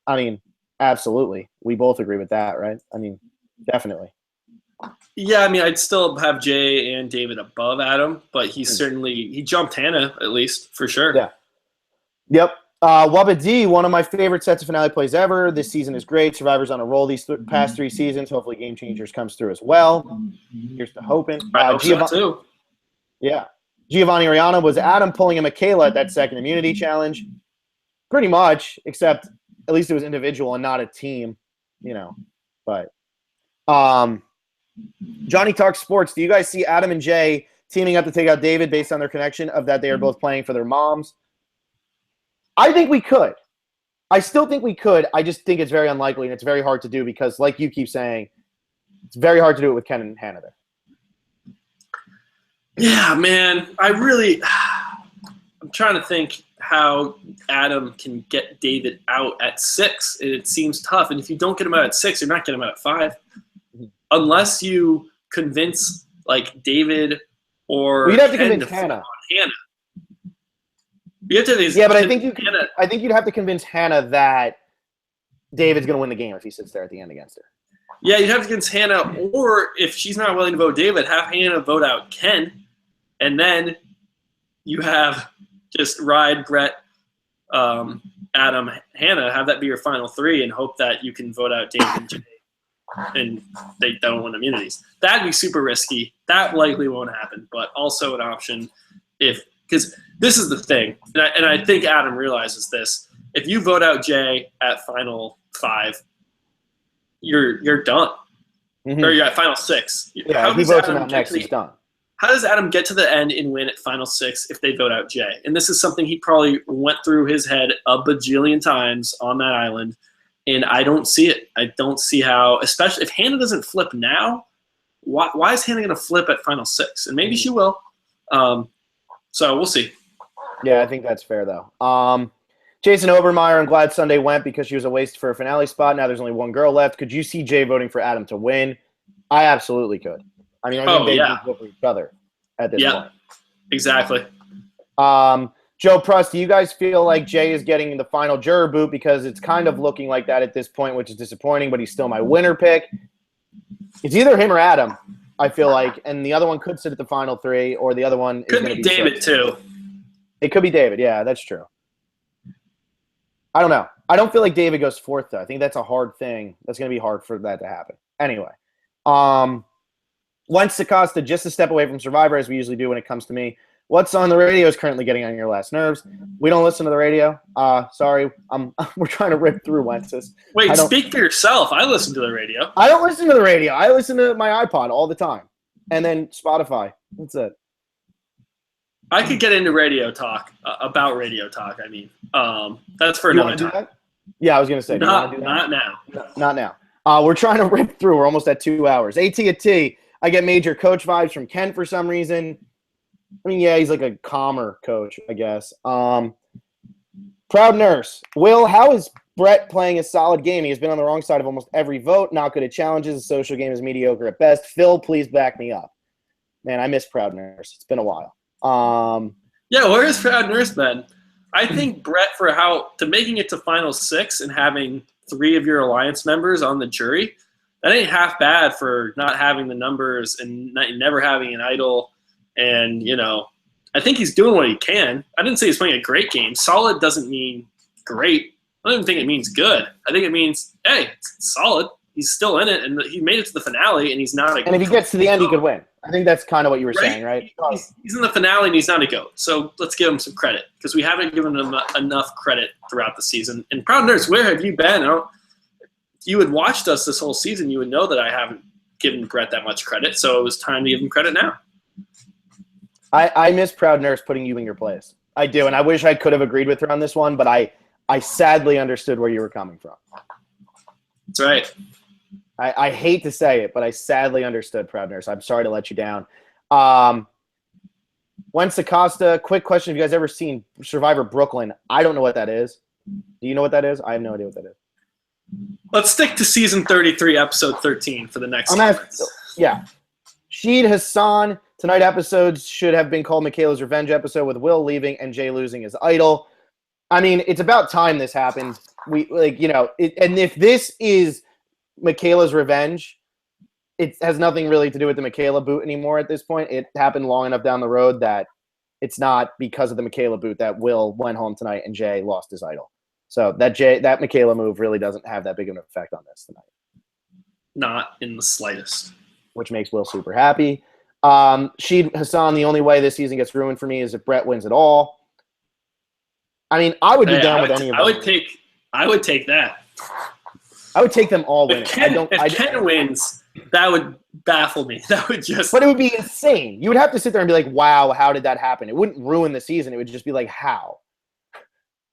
I mean, absolutely. We both agree with that, right? I mean, definitely. Yeah, I mean, I'd still have Jay and David above Adam, but he jumped Hannah at least, for sure. Yeah. Yep. Wubba D, one of my favorite sets of finale plays ever. This season is great. Survivor's on a roll these past 3 seasons. Hopefully Game Changers comes through as well. Here's to hoping. I hope so too. Yeah. Giovanni Rihanna, was Adam pulling a Michaela at that second immunity challenge? Pretty much, except at least it was individual and not a team, But Johnny Talks Sports. Do you guys see Adam and Jay teaming up to take out David based on their connection of that they are both playing for their moms? I think we could. I still think we could. I just think it's very unlikely, and it's very hard to do because, like you keep saying, it's very hard to do it with Ken and Hannah there. Yeah, man. I'm trying to think how Adam can get David out at 6. It seems tough. And if you don't get him out at 6, you're not getting him out at 5. Mm-hmm. Unless you convince, like, David or you'd have to convince Hannah. You have to but I think you'd have to convince Hannah that David's going to win the game if he sits there at the end against her. Yeah, you'd have to convince Hannah, or if she's not willing to vote David, have Hannah vote out Ken, and then you have just ride Brett, Adam, Hannah, have that be your final 3, and hope that you can vote out David and Jay, and they don't win immunities. That'd be super risky. That likely won't happen, but also an option because this is the thing, and I think Adam realizes this. If you vote out Jay at final 5, you're done. Mm-hmm. Or you're at final 6. Yeah, if he votes him out next, he's done. How does Adam get to the end and win at final 6 if they vote out Jay? And this is something he probably went through his head a bajillion times on that island, and I don't see it. I don't see how, especially if Hannah doesn't flip now, why is Hannah going to flip at final 6? And maybe she will. So we'll see. Yeah, I think that's fair, though. Jason Obermeyer, I'm glad Sunday went because she was a waste for a finale spot. Now there's only one girl left. Could you see Jay voting for Adam to win? I absolutely could. I mean, I think they vote for each other at this point. Exactly. Joe Prust, do you guys feel like Jay is getting the final juror boot because it's kind of looking like that at this point, which is disappointing, but he's still my winner pick? It's either him or Adam, I feel like, and the other one could sit at the final 3, or the other one could be David too. It could be David. Yeah, that's true. I don't know. I don't feel like David goes 4th, though. I think that's a hard thing. That's going to be hard for that to happen. Anyway. Wentz Acosta, just a step away from Survivor, as we usually do when it comes to me. What's on the radio is currently getting on your last nerves. We don't listen to the radio. Sorry. We're trying to rip through Wentz's. Wait, speak for yourself. I listen to the radio. I don't listen to the radio. I listen to my iPod all the time. And then Spotify. That's it. I could get into radio talk, about radio talk, I mean. That's for another time. That? Yeah, I was going to say. Not now. Not now. We're trying to rip through. We're almost at 2 hours. AT&T, I get major coach vibes from Ken for some reason. I mean, yeah, he's like a calmer coach, I guess. Proud Nurse. Will, how is Brett playing a solid game? He has been on the wrong side of almost every vote. Not good at challenges. The social game is mediocre at best. Phil, please back me up. Man, I miss Proud Nurse. It's been a while. Yeah, where is Proud Nurse been? I think Brett, to making it to final 6 and having 3 of your alliance members on the jury, that ain't half bad for not having the numbers and never having an idol. And, I think he's doing what he can. I didn't say he's playing a great game. Solid doesn't mean great. I don't even think it means good. I think it means, hey, it's solid. He's still in it, and he made it to the finale, and he's not a goat. And if he gets to the end, he could win. I think that's kind of what you were saying, right? He's in the finale, and he's not a GOAT. So let's give him some credit because we haven't given him enough credit throughout the season. And Proud Nurse, where have you been? If you had watched us this whole season, you would know that I haven't given Brett that much credit. So it was time to give him credit now. I miss Proud Nurse putting you in your place. I do, and I wish I could have agreed with her on this one, but I sadly understood where you were coming from. That's right. I hate to say it, but I sadly understood, Proud Nurse. I'm sorry to let you down. Wentz Acosta, quick question. Have you guys ever seen Survivor Brooklyn? I don't know what that is. Do you know what that is? I have no idea what that is. Let's stick to season 33, episode 13 for the next Yeah. Sheed Hassan. Tonight episodes should have been called Michaela's Revenge episode with Will leaving and Jay losing his idol. I mean, it's about time this happened. And if this is Michaela's Revenge, it has nothing really to do with the Michaela boot anymore at this point. It happened long enough down the road that it's not because of the Michaela boot that Will went home tonight and Jay lost his idol. So that Michaela move really doesn't have that big of an effect on this tonight. Not in the slightest. Which makes Will super happy. Sheed Hassan, the only way this season gets ruined for me is if Brett wins it all. I mean, I would be down with any of them. I would take that. I would take them all winning. If Ken wins, that would baffle me. That would just. But it would be insane. You would have to sit there and be like, "Wow, how did that happen?" It wouldn't ruin the season. It would just be like, "How?"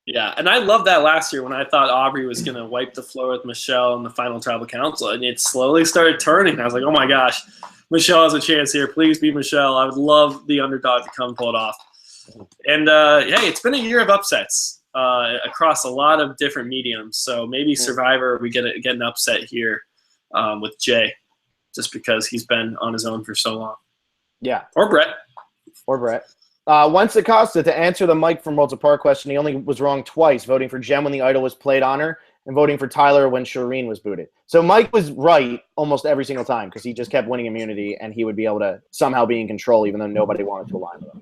Yeah, and I loved that last year when I thought Aubrey was going to wipe the floor with Michelle in the final tribal council, and it slowly started turning. I was like, "Oh my gosh, Michelle has a chance here. Please be Michelle. I would love the underdog to come pull it off." And hey, it's been a year of upsets across a lot of different mediums. So maybe Survivor, we get an upset here with Jay, just because he's been on his own for so long. Yeah. Or Brett. Once Acosta, to answer the Mike from Worlds Apart question, he only was wrong twice, voting for Jem when the idol was played on her and voting for Tyler when Shireen was booted. So Mike was right almost every single time because he just kept winning immunity and he would be able to somehow be in control even though nobody wanted to align with him.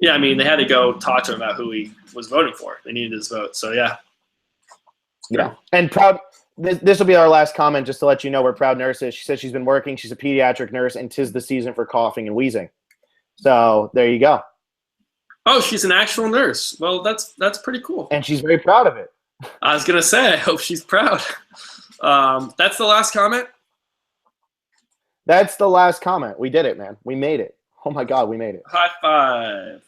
Yeah, I mean, they had to go talk to him about who he was voting for. They needed his vote. So, yeah. Yeah. And this will be our last comment just to let you know where Proud Nurse is. She says she's been working. She's a pediatric nurse, and 'tis the season for coughing and wheezing. So there you go. Oh, she's an actual nurse. Well, that's pretty cool. And she's very proud of it. I was going to say, I hope she's proud. That's the last comment? That's the last comment. We did it, man. We made it. Oh, my God, we made it. High five.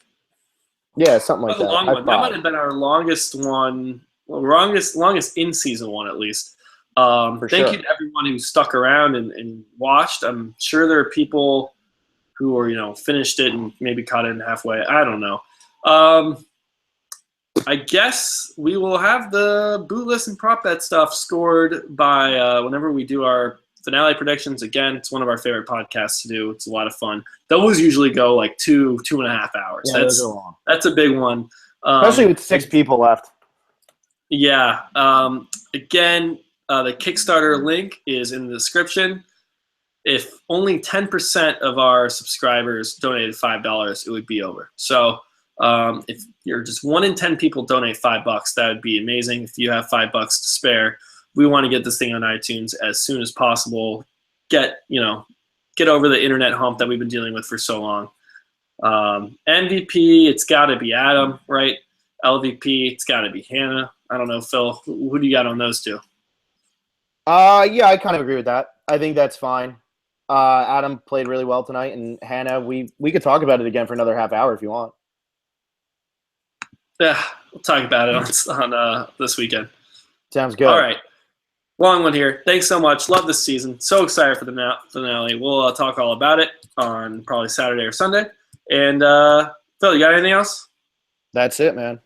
Yeah, something like that. That was a long one. That might have been our longest one. Well, longest in season one, at least. Thank you to everyone who stuck around and watched. I'm sure there are people who are, finished it and maybe caught in halfway. I don't know. I guess we will have the boot list and prop bet stuff scored by whenever we do our finale predictions. Again, it's one of our favorite podcasts to do. It's a lot of fun. Those usually go like 2.5 hours. Yeah, those are long. That's a big one. Especially with 6 people left. Yeah. Again, the Kickstarter link is in the description. If only 10% of our subscribers donated $5, it would be over. So if you're just 1 in 10 people donate $5, that would be amazing. If you have $5 to spare, we want to get this thing on iTunes as soon as possible. Get over the internet hump that we've been dealing with for so long. MVP, it's got to be Adam, right? LVP, it's got to be Hannah. I don't know, Phil. Who do you got on those two? Yeah, I kind of agree with that. I think that's fine. Adam played really well tonight, and Hannah, we could talk about it again for another half hour if you want. Yeah, we'll talk about it on this weekend. Sounds good. All right. Long one here. Thanks so much. Love this season. So excited for the finale. We'll talk all about it on probably Saturday or Sunday. And Phil, you got anything else? That's it, man.